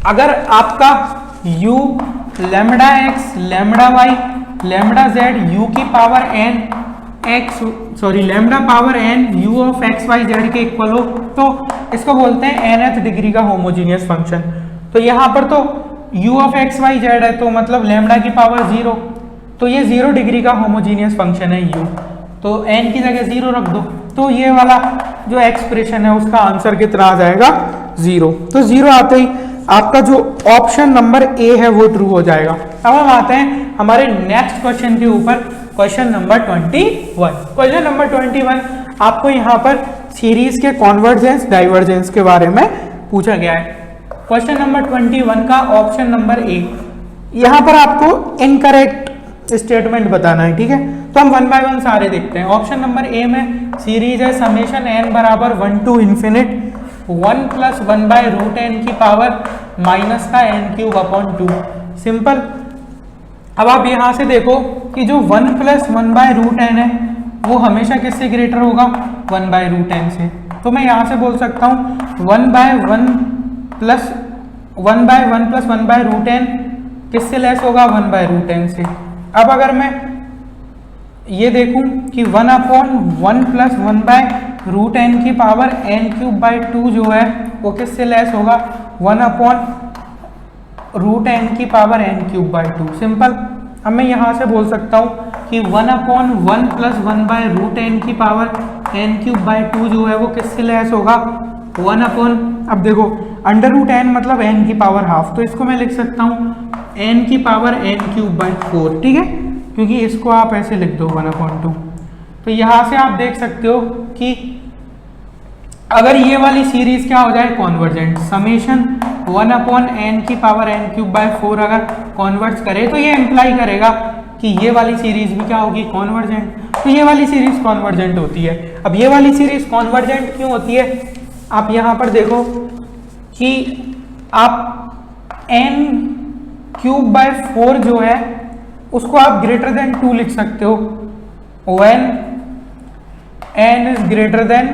अगर आपका u lambda x lambda y lambda z u की power n x lambda power n u of x Y Z के इक्वल हो, तो इसको बोलते हैं nth डिग्री का होमोजीनियस फंक्शन। तो यहाँ पर तो u of x Y z है, तो मतलब लैम्डा की पावर 0, तो ये 0 डिग्री का होमोजीनियस फंक्शन है u। तो n की जगह 0 रख दो, तो ये वाला जो एक्सप्रेशन है उसका आंसर कितना आ जाएगा 0। तो 0 आते ही आपका जो ऑप्शन नंबर ए है वो ट्रू हो जाएगा। अब हम आते हैं हमारे नेक्स्ट क्वेश्चन के ऊपर, क्वेश्चन नंबर 21। क्वेश्चन नंबर 21 आपको यहाँ पर सीरीज के कॉन्वर्जेंस डाइवर्जेंस के बारे में पूछा गया है। क्वेश्चन नंबर 21 का ऑप्शन नंबर ए, यहाँ पर आपको इनकरेक्ट स्टेटमेंट बताना है, ठीक है। तो हम 1 बाय 1 सारे देखते हैं। ऑप्शन नंबर ए में सीरीज है समेशन n बराबर 1 to infinite 1 plus 1 by root n की पावर माइनस का n क्यूब अपॉन 2, सिंपल। अब आप यहां से देखो कि जो 1 प्लस 1 बाय रूट n है वो हमेशा किससे ग्रेटर होगा, 1 बाय रूट n से। तो मैं यहां से बोल सकता हूं 1 by 1 plus 1 by root n किससे लेस होगा, 1 बाय रूट n से। अब अगर मैं ये देखूं कि 1 upon 1 plus 1 by root n की पावर n क्यूब बाय 2 जो है वो किससे लेस होगा, 1 अपॉन रूट n की power n cube by 2, simple. अब मैं यहाँ से बोल सकता हूँ कि 1 upon 1 plus 1 by root n की पावर n क्यूब बाय 2 जो है वो किससे लेस होगा, 1 अपॉन, अब देखो अंडर रूट n मतलब n की पावर हाफ, तो इसको मैं लिख सकता हूँ n की पावर n क्यूब बाय 4, ठीक है, क्योंकि इसको आप ऐसे लिख दो 1 अपॉन 2। तो यहाँ से आप देख सकते हो कि अगर ये वाली सीरीज क्या हो जाए, कॉन्वर्जेंट, समेशन 1 अपॉन n की पावर n क्यूब बाय 4 अगर कॉन्वर्ट करे तो ये इंप्लाई करेगा कि ये वाली सीरीज भी क्या होगी, कॉन्वर्जेंट। तो ये वाली सीरीज कॉन्वर्जेंट होती है। अब ये वाली सीरीज कॉन्वर्जेंट क्यों होती है, आप यहाँ पर देखो कि आप n क्यूब बाय 4 जो है उसको आप ग्रेटर देन 2 लिख सकते हो when n is greater than,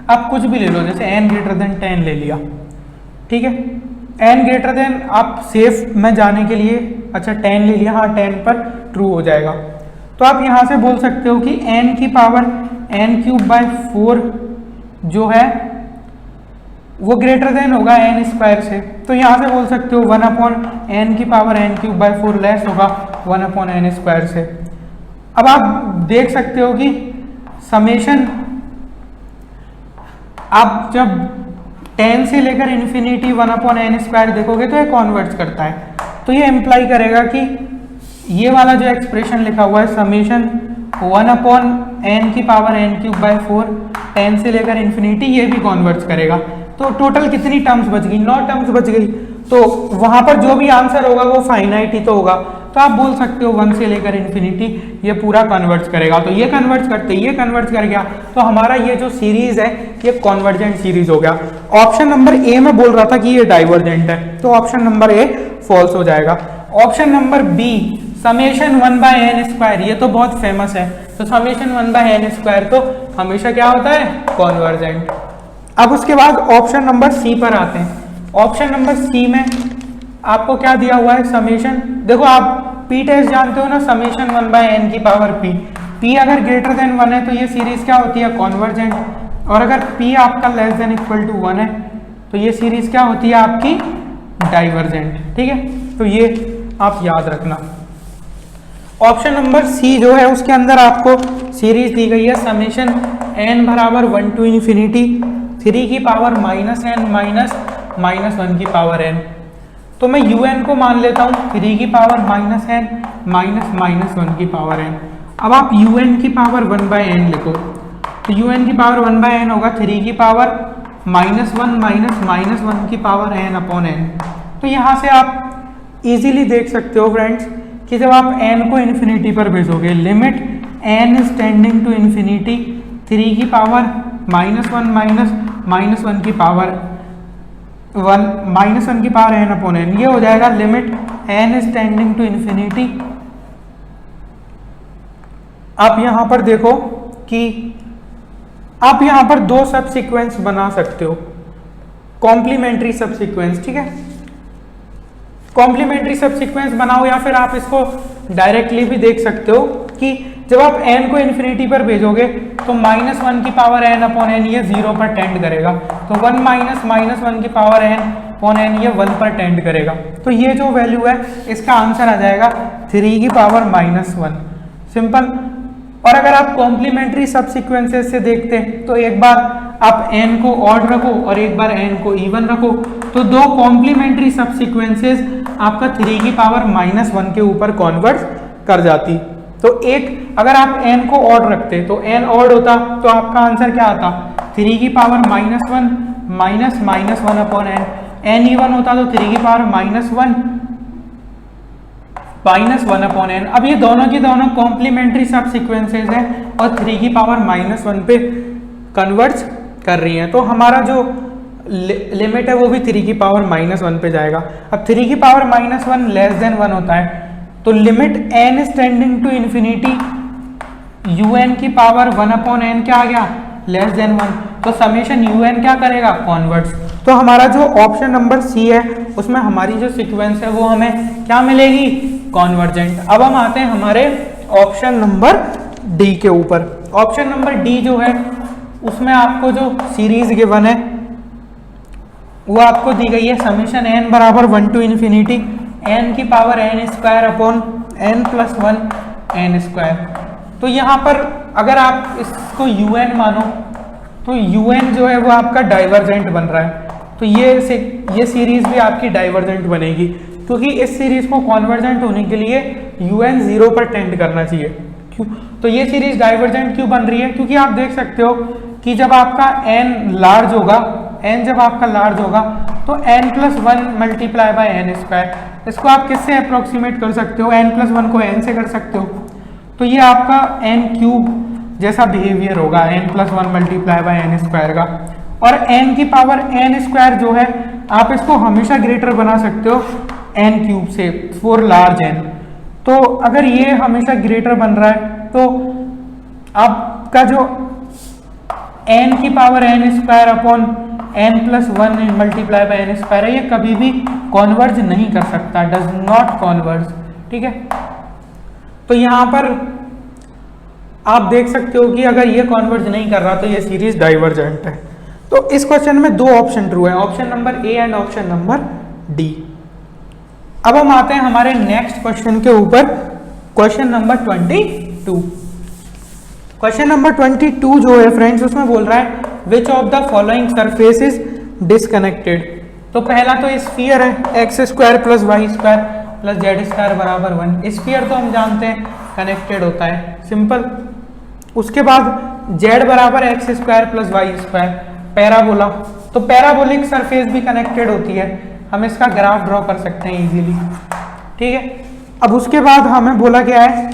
आप कुछ भी ले लो, जैसे n ग्रेटर देन 10 ले लिया, ठीक है। n ग्रेटर देन आप सेफ में जाने के लिए, अच्छा 10 ले लिया, हाँ 10 पर ट्रू हो जाएगा। तो आप यहाँ से बोल सकते हो कि n की पावर n क्यूब बाय 4 जो है वो ग्रेटर देन होगा n स्क्वायर से। तो यहाँ से बोल सकते हो 1 अपॉन n की power n cube bye 4 less होगा 1 अपॉन n स्क्वायर से। अब आप देख सकते हो कि समेशन आप जब 10 से लेकर इन्फिनिटी 1 अपॉन n स्क्वायर देखोगे तो ये कॉन्वर्ट करता है। तो ये इम्प्लाई करेगा कि ये वाला जो एक्सप्रेशन लिखा हुआ है समेशन 1 अपॉन n की पावर n क्यूब बाय 4 10 से लेकर इन्फिनिटी, ये भी कॉन्वर्ट करेगा। तो टोटल कितनी टर्म्स बच गई, 9 टर्म्स बच गई। तो वहां पर जो भी आंसर होगा वो फाइनाइट ही तो होगा। तो आप बोल सकते हो 1 से लेकर इन्फिनिटी ये पूरा कन्वर्ट करेगा। तो ये कन्वर्ट करते ये कन्वर्ट कर गया, तो हमारा ये जो सीरीज है ये कॉन्वर्जेंट सीरीज हो गया। ऑप्शन नंबर ए में बोल रहा था कि ये डाइवर्जेंट है, तो ऑप्शन नंबर ए फॉल्स हो जाएगा। Option number B summation 1 by n square, ये तो बहुत फेमस है। तो समेशन 1 बाय n स्क्वायर तो हमेशा क्या होता है, कॉन्वर्जेंट। अब उसके बाद ऑप्शन नंबर सी पर आते हैं। ऑप्शन नंबर सी में आपको क्या दिया हुआ है, समेशन, देखो आप पी टेस्ट जानते हो ना, समेशन 1 बाय n की पावर p, p अगर ग्रेटर देन 1 है तो ये सीरीज क्या होती है, कॉन्वर्जेंट। और अगर p आपका लेस देन इक्वल टू 1 है तो ये सीरीज क्या होती है आपकी, डाइवर्जेंट, ठीक है। तो ये आप याद रखना। ऑप्शन नंबर सी जो है उसके अंदर आपको सीरीज दी गई है समेशन n बराबर 1 टू इन्फिनिटी 3 की पावर माइनस n माइनस -1 की पावर n। तो मैं un को मान लेता हूँ 3 की पावर माइनस n माइनस -1 की पावर n। अब आप un की पावर 1 बाय n लिखो, तो un की पावर 1 बाय n होगा 3 की पावर -1 माइनस -1 की पावर n अपॉन n। तो यहाँ से आप इजीली देख सकते हो फ्रेंड्स कि जब आप n को इन्फिनिटी पर भेजोगे, limit n is tending to infinity 3 की पावर -1 माइनस -1 की पावर 1 -1 की पावर n अपॉन n, ये हो जाएगा limit n is tending to infinity. आप यहां पर देखो कि आप यहां पर दो सब सीक्वेंस बना सकते हो, कॉम्प्लीमेंट्री सब सीक्वेंस, ठीक है। कॉम्प्लीमेंट्री सब सीक्वेंस बनाओ या फिर आप इसको डायरेक्टली भी देख सकते हो कि जब आप n को इन्फिनिटी पर भेजोगे तो -1 की पावर n अपॉन n ये 0 पर टेंड करेगा, तो 1 -1 की पावर n अपॉन n ये 1 पर टेंड करेगा। तो ये जो वैल्यू है इसका आंसर आ जाएगा 3 की पावर -1, सिंपल। और अगर आप कॉम्प्लीमेंट्री सब सीक्वेंसेस से देखते हैं तो एक बार आप n को ऑड रखो और एक बार n को इवन रखो, तो दो कॉम्प्लीमेंट्री सब सीक्वेंसेस आपका 3 की पावर -1 के ऊपर कॉन्वर्ट कर जाती। तो एक अगर आप n को ऑड रखते तो n ऑड होता तो आपका आंसर क्या आता, 3 की power -1 minus -1 upon n, n even होता तो 3 की पावर -1 अपॉन n। अब ये दोनों की दोनों कॉम्प्लीमेंट्री सब सीक्वेंसेस हैं और 3 की पावर -1 पे कन्वर्ज कर रही हैं, तो हमारा जो लिमिट है वो भी 3 की पावर -1 पे जाएगा। अब 3 की पावर -1 लेस देन 1 होता है, तो limit n is tending to infinity un की पावर 1 अपॉन n क्या आ गया, लेस देन 1, तो समेशन un क्या करेगा, कॉन्वर्ट्स। तो हमारा जो ऑप्शन नंबर सी है उसमें हमारी जो सीक्वेंस है वो हमें क्या मिलेगी, कॉन्वर्जेंट। अब हम आते हैं हमारे ऑप्शन नंबर डी के ऊपर। ऑप्शन नंबर डी जो है उसमें आपको जो सीरीज गिवन है वो आपको दी गई है समेशन n बराबर 1 टू इन्फिनिटी n की power n square upon n plus 1 n square. तो यहाँ पर अगर आप इसको un मानो तो un जो है वो आपका डाइवर्जेंट बन रहा है, तो ये सीरीज भी आपकी डाइवर्जेंट बनेगी, क्योंकि इस सीरीज को कॉन्वर्जेंट होने के लिए un 0 पर टेंड करना चाहिए। क्यों, तो ये सीरीज डाइवर्जेंट क्यों बन रही है, क्योंकि आप देख सकते हो कि जब आपका n लार्ज होगा, n जब आपका लार्ज होगा तो n plus 1 multiply bye n square, इसको आप किससे अप्रोक्सीमेट कर सकते हो, n प्लस 1 को n से कर सकते हो, तो ये आपका n क्यूब जैसा बिहेवियर होगा, n plus 1 multiply bye n square का। और n की पावर n स्क्वायर जो है आप इसको हमेशा ग्रेटर बना सकते हो n क्यूब से फॉर लार्ज n। तो अगर ये हमेशा ग्रेटर बन रहा है तो आपका जो n की power n square upon n plus 1 multiply bye n square है, ये कभी भी कॉन्वर्ज नहीं कर सकता, डज नॉट कॉन्वर्ज। ठीक है, तो यहाँ पर आप देख सकते हो कि अगर ये कॉन्वर्ज नहीं कर रहा तो ये सीरीज डाइवर्जेंट है। तो इस क्वेश्चन में दो ऑप्शन ट्रू है, option number A and option number D. अब हम आते हैं हमारे नेक्स्ट क्वेश्चन के ऊपर, क्वेश्चन नंबर 22। क्वेश्चन नंबर 22 जो है फ्रेंड्स उसमें बोल रहा है which of the following surface is disconnected. तो पहला तो स्फीयर है x square plus y square plus z square बराबर 1, स्फीयर तो हम जानते हैं कनेक्टेड होता है, सिंपल। उसके बाद जेड बराबर x square plus y square, parabola, तो पैराबोलिक सरफेस भी कनेक्टेड होती है, हम इसका ग्राफ ड्रॉ कर सकते हैं इजीली। ठीक है, अब उसके बाद हमें बोला गया है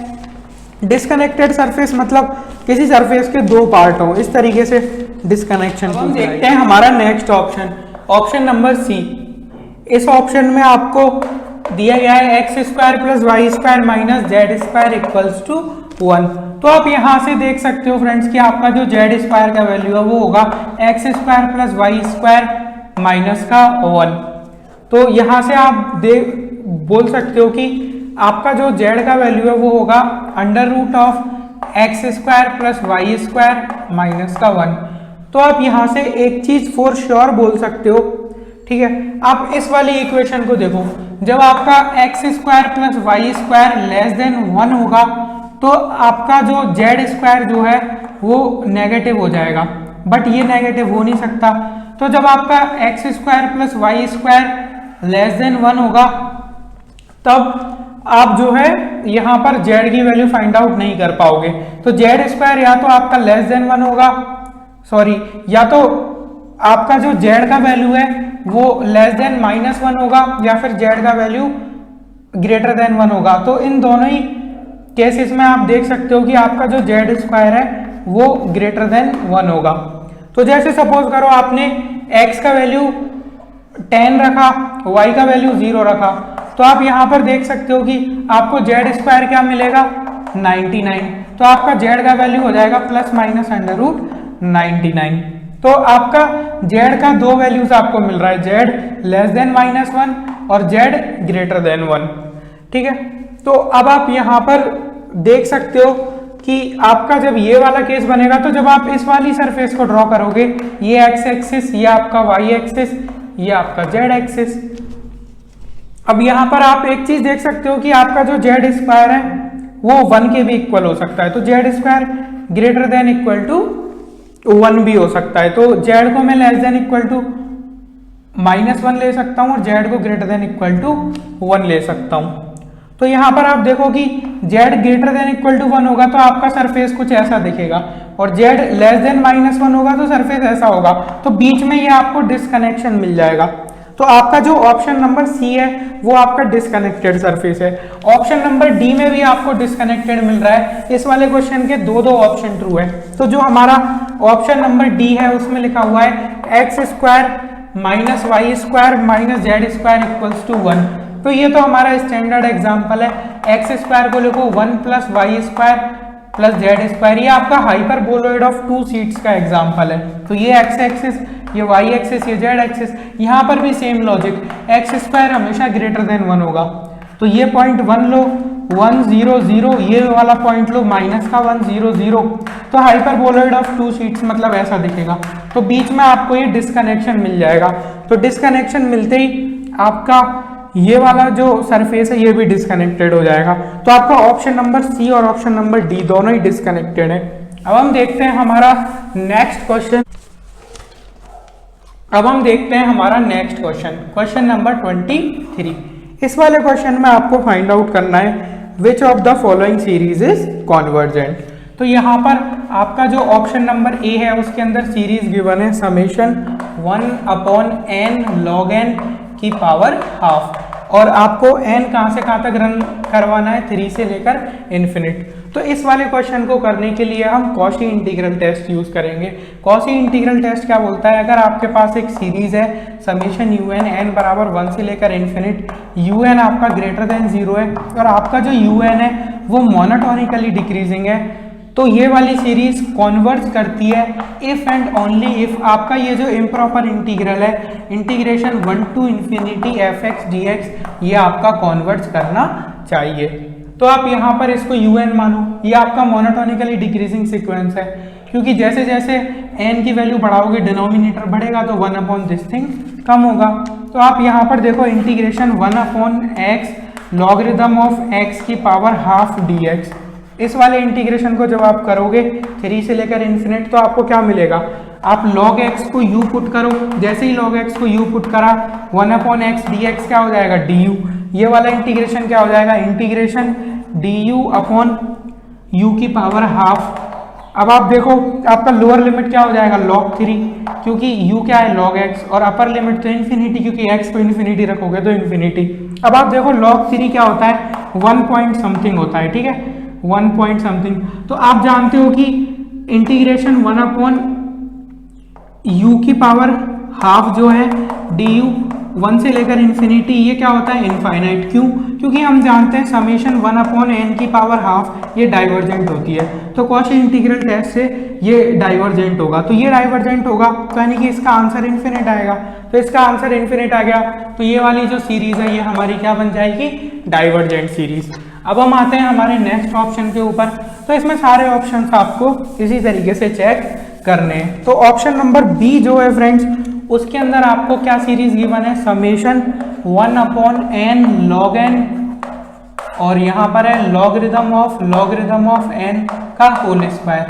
डिसकनेक्टेड सरफेस मतलब किसी सरफेस के दो पार्ट हो, इस तरीके से डिसकनेक्शन। हम देखते हैं हमारा next option, option number C. इस ऑप्शन में आपको दिया गया है x square plus y square minus z square equals to 1। तो आप यहां से देख सकते हो फ्रेंड्स कि आपका जो जेड स्क्वायर का वैल्यू है वो होगा x square plus y square minus का 1। तो यहां से आप बोल सकते हो कि आपका जो जेड का वैल्यू है वो होगा under root of x square plus y square minus का 1। तो आप यहां से एक चीज फॉर श्योर बोल सकते हो, ठीक है। आप इस वाली इक्वेशन को देखो, जब आपका x square plus y square less than 1 होगा तो आपका जो जेड स्क्वायर जो है वो नेगेटिव हो जाएगा, बट ये नेगेटिव हो नहीं सकता। तो जब आपका x square plus y square less than 1 होगा तब आप जो है यहाँ पर जेड की वैल्यू फाइंड आउट नहीं कर पाओगे। तो जेड स्क्वायर या तो आपका लेस देन 1 होगा, सॉरी, या तो आपका जो जेड का वैल्यू है वो लेस देन -1 होगा या फिर जेड का वैल्यू ग्रेटर देन 1 होगा। तो इन दोनों ही केसेस में आप देख सकते हो कि आपका जो जेड स्क्वायर है वो ग्रेटर देन 1 होगा। तो जैसे सपोज करो आपने x का वैल्यू 10 रखा, y का वैल्यू 0 रखा, तो आप यहाँ पर देख सकते हो कि आपको जेड स्क्वायर क्या मिलेगा 99। तो आपका जेड का वैल्यू हो जाएगा प्लस माइनस अंडर रूट 99। तो आपका जेड का दो वैल्यूज आपको मिल रहा है, जेड लेस देन -1 और जेड ग्रेटर देन 1। ठीक है, तो अब आप यहाँ पर देख सकते हो कि आपका जब ये वाला केस बनेगा तो जब आप इस वाली सरफेस को ड्रॉ करोगे, ये एक्स एक्सिस, ये आपका वाई एक्सिस, ये आपका जेड एक्सिस। अब यहाँ पर आप एक चीज देख सकते हो कि आपका जो जेड स्क्वायर है वो 1 के भी इक्वल हो सकता है। तो z square greater than equal to 1 भी हो सकता है। तो जेड को मैं लेस देन इक्वल टू -1 ले सकता हूँ और जेड को ग्रेटर देन इक्वल टू 1 ले सकता हूँ। तो यहाँ पर आप देखो कि z greater than equal to 1 होगा तो आपका सरफेस कुछ ऐसा दिखेगा और z लेस देन -1 होगा तो सरफेस ऐसा होगा। तो बीच में ये आपको डिस्कनेक्शन मिल जाएगा। तो आपका जो ऑप्शन नंबर सी है वो आपका डिस्कनेक्टेड सरफेस है। ऑप्शन नंबर डी में भी आपको डिस्कनेक्टेड मिल रहा है। इस वाले क्वेश्चन के दो ऑप्शन ट्रू है। तो जो हमारा ऑप्शन नंबर डी है उसमें लिखा हुआ है x square minus y square minus z square equals to 1। तो ये तो हमारा स्टैंडर्ड एग्जांपल है। एक्स स्क्वायर को लिखो 1 plus y square plus z square. ये आपका हाइपरबोलॉइड ऑफ 2 सीट्स का एग्जांपल है। तो ये एक्स एक्सिस, ये वाई एक्सिस, ये जेड एक्सिस। यहाँ पर भी सेम लॉजिक, एक्स स्क्वायर हमेशा ग्रेटर देन 1 होगा। तो ये पॉइंट 1 लो, 1 0 0, ये वाला पॉइंट लो माइनस का 1 0 0। तो हाइपरबोलॉइड ऑफ 2 सीट्स मतलब ऐसा दिखेगा। तो बीच में आपको ये डिस्कनेक्शन मिल जाएगा। तो डिस्कनेक्शन मिलते ही आपका ये वाला जो सरफेस है ये भी डिस्कनेक्टेड हो जाएगा। तो आपका ऑप्शन नंबर सी और ऑप्शन नंबर डी दोनों ही डिस्कनेक्टेड है। अब हम देखते हैं हमारा नेक्स्ट क्वेश्चन। Question number 23। इस वाले क्वेश्चन में आपको फाइंड आउट करना है which of the following series is convergent. तो यहाँ पर आपका जो ऑप्शन नंबर ए है उसके अंदर सीरीज गिवन है समेशन 1/n log n की पावर हाफ और आपको n कहाँ से कहाँ तक रन करवाना है, 3 से लेकर इन्फिनिट। तो इस वाले क्वेश्चन को करने के लिए हम कॉची इंटीग्रल टेस्ट यूज करेंगे। कॉची इंटीग्रल टेस्ट क्या बोलता है, अगर आपके पास एक सीरीज है समेशन un n बराबर 1 से लेकर इन्फिनिट, un आपका ग्रेटर देन 0 है और आपका जो un है वो मोनोटोनिकली डिक्रीजिंग है, तो ये वाली सीरीज कॉन्वर्ज करती है इफ एंड ओनली इफ आपका ये जो इम्प्रॉपर इंटीग्रल है integration 1 to infinity fx dx ये आपका कॉन्वर्ज करना चाहिए। तो आप यहाँ पर इसको un मानो, ये आपका मोनोटोनिकली डिक्रीजिंग सीक्वेंस है क्योंकि जैसे जैसे n की वैल्यू बढ़ाओगे डिनोमिनेटर बढ़ेगा तो 1/this कम होगा। तो आप यहाँ पर देखो integration 1/x logarithm of x की पावर हाफ dx, इस वाले इंटीग्रेशन को जब आप करोगे 3 से लेकर इन्फिनिट तो आपको क्या मिलेगा, आप log x को u पुट करो, जैसे ही log x को u पुट करा 1/x dx क्या हो जाएगा du, ये वाला इंटीग्रेशन क्या हो जाएगा इंटीग्रेशन du अपॉन u की पावर हाफ। अब आप देखो आपका लोअर लिमिट क्या हो जाएगा log 3 क्योंकि u क्या है log x और अपर लिमिट तो इन्फिनिटी क्योंकि x को इन्फिनिटी रखोगे तो इन्फिनिटी। अब आप देखो log 3 क्या होता है 1 पॉइंट समथिंग होता है, ठीक है 1 पॉइंट समथिंग। तो आप जानते हो कि इंटीग्रेशन 1/u की पावर हाफ जो है du 1 से लेकर इन्फिनिटी ये क्या होता है इनफाइनाइट। क्यों, क्योंकि हम जानते हैं समेशन 1/n की पावर हाफ ये डाइवर्जेंट होती है, तो कॉची इंटीग्रल टेस्ट से ये डाइवर्जेंट होगा। तो ये डाइवर्जेंट होगा तो यानी कि इसका आंसर इन्फिनिट आएगा। तो इसका आंसर इन्फिनिट आ गया तो ये वाली जो सीरीज है ये हमारी क्या बन जाएगी डाइवर्जेंट सीरीज। अब हम आते हैं हमारे नेक्स्ट ऑप्शन के ऊपर। तो इसमें सारे ऑप्शंस आपको इसी तरीके से चेक करने हैं। तो ऑप्शन नंबर बी जो है फ्रेंड्स उसके अंदर आपको क्या सीरीज गिवन है समेशन 1/n log n और यहाँ पर है लॉगरिथम ऑफ n का होल स्क्वायर।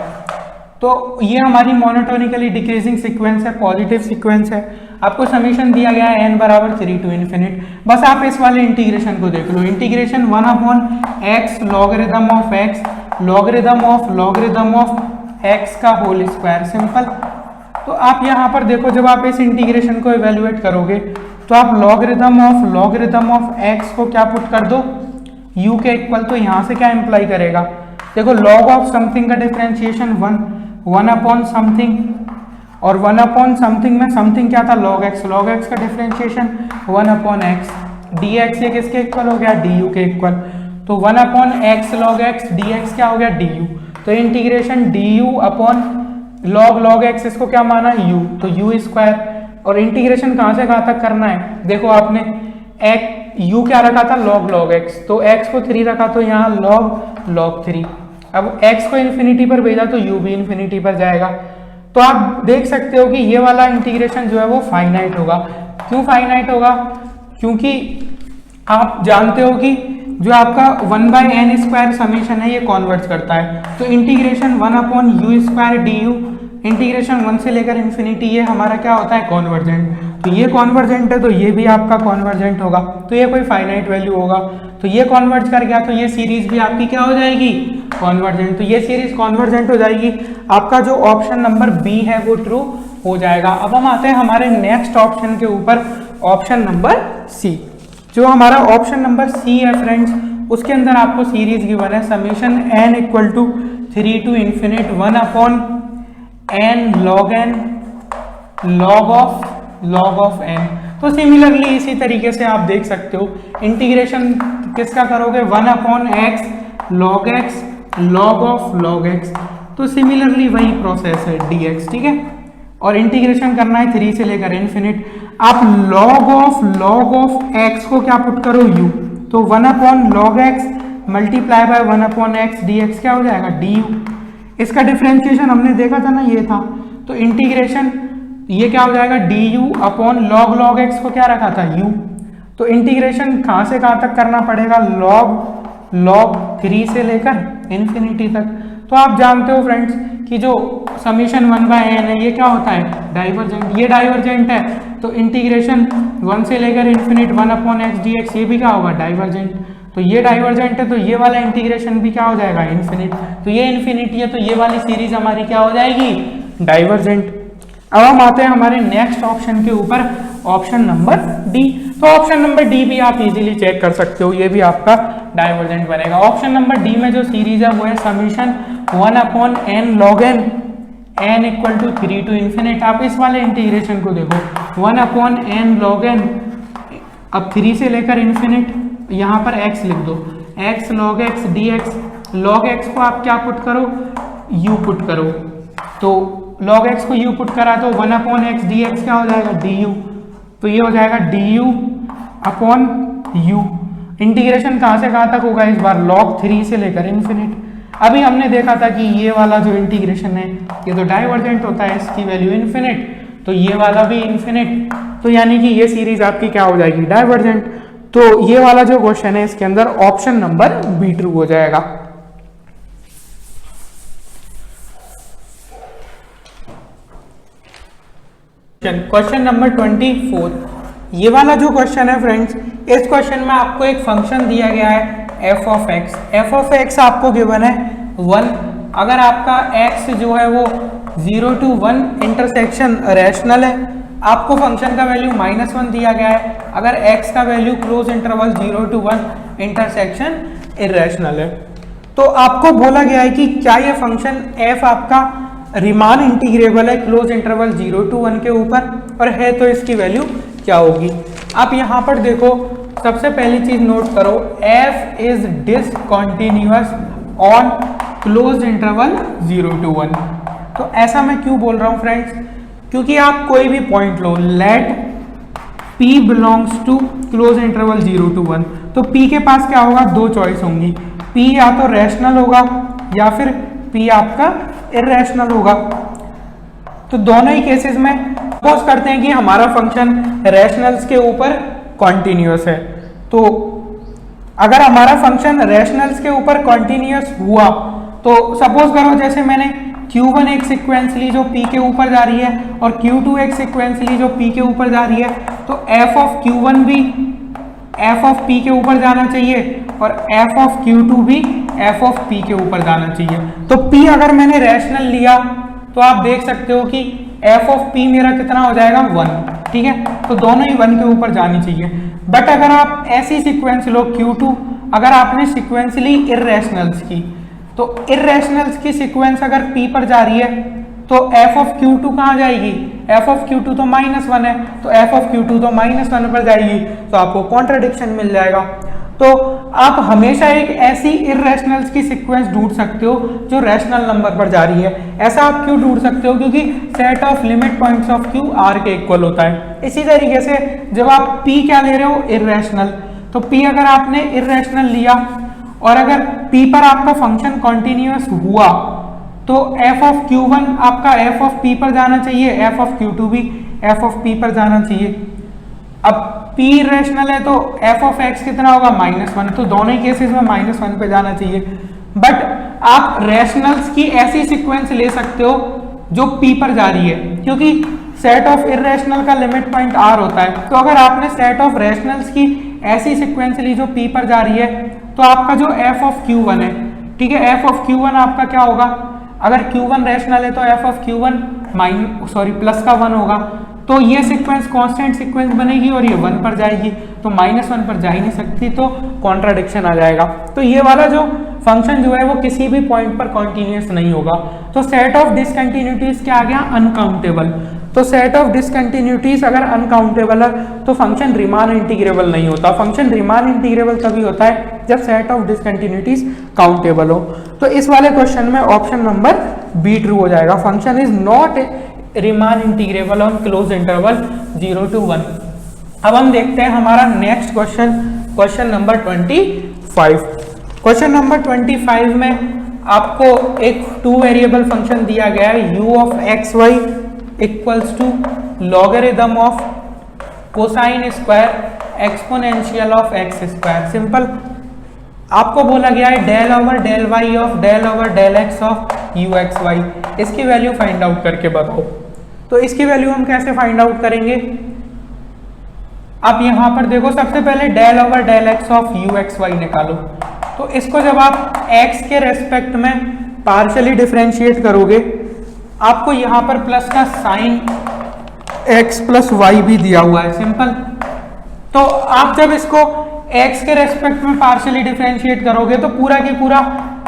तो ये हमारी मोनोटोनिकली डिक्रीजिंग सीक्वेंस है, पॉजिटिव सीक्वेंस है। आपको समीशन दिया गया है n बराबर 3 to इन्फिनिट। बस आप इस वाले इंटीग्रेशन को देख लो, integration 1/x logarithm of x का होल स्क्वायर, सिंपल। तो आप यहाँ पर देखो जब आप इस इंटीग्रेशन को इवेल्युएट करोगे तो आप लॉगरिथम ऑफ x को क्या पुट कर दो u के इक्वल, तो यहाँ से क्या इंप्लाई करेगा देखो log ऑफ समथिंग का डिफरेंशिएशन 1 समथिंग और 1/समथिंग में समथिंग क्या था log x का डिफरेंशिएशन 1/x dx ये किसके इक्वल हो गया du के इक्वल। तो 1/x log x dx क्या हो गया du। तो integration du upon log x इसको क्या माना u, तो u स्क्वायर। और इंटीग्रेशन कहाँ से कहाँ तक करना है देखो आपने u क्या रखा था log x, तो x को 3 रखा तो यहाँ log 3। अब x को इन्फिनिटी पर भेजा तो u भी इन्फिनिटी पर जाएगा। तो आप देख सकते हो कि ये वाला इंटीग्रेशन जो है वो फाइनाइट होगा। क्यों फाइनाइट होगा, क्योंकि आप जानते हो कि जो आपका 1/n² समेशन है ये कॉन्वर्ज करता है। तो इंटीग्रेशन 1/u² du इंटीग्रेशन 1 से लेकर इन्फिनिटी ये हमारा क्या होता है, कॉन्वर्जेंट। तो ये कॉन्वर्जेंट है तो ये भी आपका कॉन्वर्जेंट होगा, तो ये कोई फाइनाइट वैल्यू होगा। तो ये कॉन्वर्ज कर गया तो ये सीरीज भी आपकी क्या हो जाएगी, कॉन्वर्जेंट। तो ये सीरीज कॉन्वर्जेंट हो जाएगी। आपका जो ऑप्शन नंबर बी है वो ट्रू हो जाएगा। अब हम आते हैं हमारे नेक्स्ट ऑप्शन के ऊपर, ऑप्शन नंबर सी। जो हमारा ऑप्शन नंबर सी है फ्रेंड्स, उसके अंदर आपको सीरीज गिवन है summation n equal to 3 to infinite 1/n log of n। तो सिमिलरली इसी तरीके से आप देख सकते हो, इंटीग्रेशन किसका करोगे, 1/x log x। तो सिमिलरली वही प्रोसेस है dx, ठीक है। और इंटीग्रेशन करना है 3 से लेकर इन्फिनिट। आप log of x को क्या पुट करो, u। तो 1/log x multiply by 1/x dx क्या हो जाएगा, du। इसका डिफरेंशिएशन हमने देखा था ना, ये था। तो इंटीग्रेशन ये क्या हो जाएगा, du/log x को क्या रखा था, u। तो इंटीग्रेशन कहाँ से कहाँ तक करना पड़ेगा, log 3 से लेकर इन्फिनिटी तक। तो आप जानते हो फ्रेंड्स कि जो समीशन 1/n है ये क्या होता है, डाइवर्जेंट। ये डाइवर्जेंट है तो इंटीग्रेशन 1 से लेकर इन्फिनिट 1/x dx ये भी क्या होगा, डाइवर्जेंट। तो ये डाइवर्जेंट है तो ये वाला इंटीग्रेशन भी क्या हो जाएगा, इन्फिनिट। तो ये इन्फिनिटी है तो ये वाली सीरीज हमारी क्या हो जाएगी, डाइवर्जेंट। अब हम आते हैं हमारे नेक्स्ट ऑप्शन के ऊपर, ऑप्शन नंबर डी। तो ऑप्शन नंबर डी भी आप इजीली चेक कर सकते हो, ये भी आपका डाइवर्जेंट बनेगा। ऑप्शन नंबर डी में जो सीरीज है वो है summation 1/n log n equal to 3 to infinite। आप इस वाले इंटीग्रेशन को देखो, 1/n log n, अब 3 से लेकर इन्फिनिट, यहाँ पर x लिख दो, x log x dx। log x को आप क्या पुट करो, u पुट करो। तो log x को u पुट करा तो 1/x dx क्या हो जाएगा, du। तो ये हो जाएगा du/u। इंटीग्रेशन कहाँ से कहाँ तक होगा इस बार, log 3 से लेकर इन्फिनिट। अभी हमने देखा था कि ये वाला जो इंटीग्रेशन है ये तो डाइवर्जेंट होता है, इसकी वैल्यू इन्फिनिट, तो ये वाला भी इन्फिनिट। तो यानी कि ये सीरीज आपकी क्या हो जाएगी, डाइवर्जेंट। तो ये वाला जो क्वेश्चन है इसके अंदर ऑप्शन नंबर बी ट्रू हो जाएगा। क्वेश्चन नंबर 24, ये वाला जो क्वेश्चन है फ्रेंड्स, इस क्वेश्चन में आपको एक फंक्शन दिया गया है f of x। f of x आपको गिवन है 1। अगर आपका x जो है वो 0 to 1 इंटरसेक्शन रैशनल है, आपको फंक्शन का वैल्यू -1 दिया गया है। अगर x का value close interval 0 to 1 intersection irrational है, तो आपको बोला गया है कि क्या ये फंक्शन f आपका रिमान इंटीग्रेबल है क्लोज इंटरवल 0 to 1 के ऊपर, और है तो इसकी वैल्यू क्या होगी। आप यहाँ पर देखो, सबसे पहली चीज नोट करो, f is discontinuous on close interval 0 to 1। तो ऐसा मैं क्यों बोल रहा हूँ फ्रेंड्स, क्योंकि आप कोई भी पॉइंट लो, let p belongs to closed interval 0 to 1, तो p के पास क्या होगा, दो चॉइस होंगी, p या तो रैशनल होगा या फिर p आपका इरेशनल होगा। तो दोनों ही केसेस में सपोज करते हैं कि हमारा फंक्शन रैशनल्स के ऊपर कॉन्टिन्यूअस है। तो अगर हमारा फंक्शन रैशनल्स के ऊपर कॉन्टिन्यूअस हुआ तो सपोज करो जैसे मैंने q1 एक सीक्वेंस ली जो p के ऊपर जा रही है और q2 एक सीक्वेंस ली जो p के ऊपर जा रही है, तो f of q1 भी f of p के ऊपर जाना चाहिए और f of q2 भी f of p के ऊपर जाना चाहिए। तो p अगर मैंने रैशनल लिया तो आप देख सकते हो कि f of p मेरा कितना हो जाएगा, 1, ठीक है। तो दोनों ही 1 के ऊपर जानी चाहिए। बट अगर आप ऐसी सीक्वेंस लो q2, अगर आपने सीक्वेंस ली इरेशनल्स की, तो इरेशनल्स की सीक्वेंस अगर p पर जा रही है तो f of q2 कहाँ जाएगी, f of q2 तो -1 है, तो f of q2 तो -1 पर जाएगी, तो आपको कॉन्ट्रडिक्शन मिल जाएगा। तो आप हमेशा एक ऐसी इरेशनल्स की सीक्वेंस ढूंढ सकते हो जो रैशनल नंबर पर जा रही है। ऐसा आप क्यों ढूंढ सकते हो, क्योंकि set of limit points of q r के इक्वल होता है। इसी तरीके से जब आप p क्या ले रहे हो, इरेशनल, तो p अगर आपने इरेशनल लिया और अगर p पर आपका फंक्शन कॉन्टिन्यूअस हुआ तो f of q1 आपका f of p पर जाना चाहिए, f of q2 भी f of p पर जाना चाहिए। अब p इरेशनल है तो f ऑफ x कितना होगा -1, तो दोनों ही केसेस में -1 पे जाना चाहिए। बट आप रैशनल्स की ऐसी सीक्वेंस ले सकते हो जो p पर जा रही है, क्योंकि सेट ऑफ इरेशनल का लिमिट पॉइंट r होता है। तो अगर आपने सेट ऑफ रैशनल्स की ऐसी सीक्वेंस ली जो p पर जा रही है, तो आपका जो f ऑफ q1 है, ठीक है, f ऑफ q1 आपका क्या होगा, अगर q1 रैशनल है तो f ऑफ q1 प्लस का 1 होगा, तो ये सीक्वेंस कांस्टेंट सीक्वेंस बनेगी और ये 1 पर जाएगी, तो -1 पर जा ही नहीं सकती, तो कॉन्ट्राडिक्शन आ जाएगा। तो ये वाला जो फंक्शन जो है वो किसी भी पॉइंट पर कॉन्टिन्यूस नहीं होगा। तो सेट ऑफ डिसकंटिन्यूटीज क्या आ गया, अनकाउंटेबल। तो सेट ऑफ डिसकंटिन्यूटीज अगर अनकाउंटेबल है तो फंक्शन रीमान इंटीग्रेबल नहीं होता। फंक्शन रीमान इंटीग्रेबल तभी होता है जब सेट ऑफ डिसकंटिन्यूटीज काउंटेबल हो। तो इस वाले क्वेश्चन में ऑप्शन नंबर बी ट्रू हो जाएगा। Function is not Riemann integrable on close interval 0 to 1। अब हम देखते हैं हमारा next question, question number 25। Question number 25 में आपको एक 2 वेरिएबल फंक्शन दिया गया है, u of x y equals to logarithm of cosine square exponential of x square. Simple, आपको बोला गया है del over del y of del over del x of u x y, इसकी वैल्यू फाइंड आउट करके बताओ। तो इसकी value हम कैसे फाइंड आउट करेंगे, आप यहां पर देखो, सबसे पहले del over del x of u x y निकालो। तो इसको जब आप x के रेस्पेक्ट में पार्शियली डिफरेंशिएट करोगे, आपको यहां पर प्लस का साइन x प्लस वाई भी दिया हुआ है। सिंपल, तो आप जब इसको x के रेस्पेक्ट में पार्शियली डिफरेंशिएट करोगे तो पूरा की पूरा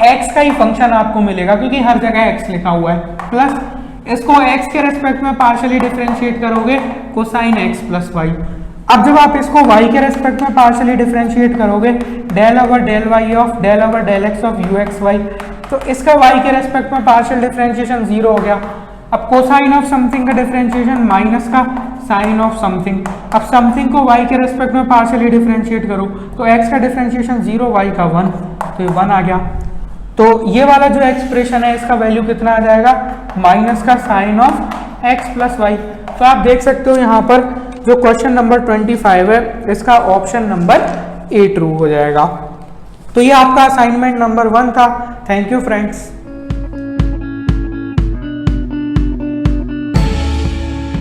x का ही फंक्शन आपको मिलेगा, क्योंकि हर जगह x लिखा हुआ है। प्लस इसको x के रेस्पेक्ट में पार्शियली डिफरेंशिएट करोगे कोसाइन x प्लस वाई। अब जब आप इसको y के रेस्पेक्ट में पार्शियली डिफरेंशिएट करोगे, del over del y of del over del x of u x y, तो इसका y के रेस्पेक्ट में पार्शियल डिफरेंशिएशन 0 हो गया। अब कोसाइन ऑफ समथिंग का डिफरेंशिएशन माइनस का साइन ऑफ समथिंग। अब समथिंग को y के रेस्पेक्ट में पार्शियली डिफरेंशिएट करो तो x का डिफरेंशिएशन 0, y का 1, तो ये 1 आ गया। तो ये वाला जो एक्सप्रेशन है इसका वैल्यू कितना आ जाएगा, माइनस का sine of x plus y. तो आप देख सकते हो यहाँ पर जो क्वेश्चन नंबर 25 है इसका ऑप्शन नंबर ए ट्रू हो जाएगा। तो ये आपका असाइनमेंट नंबर 1 था। Thank you friends.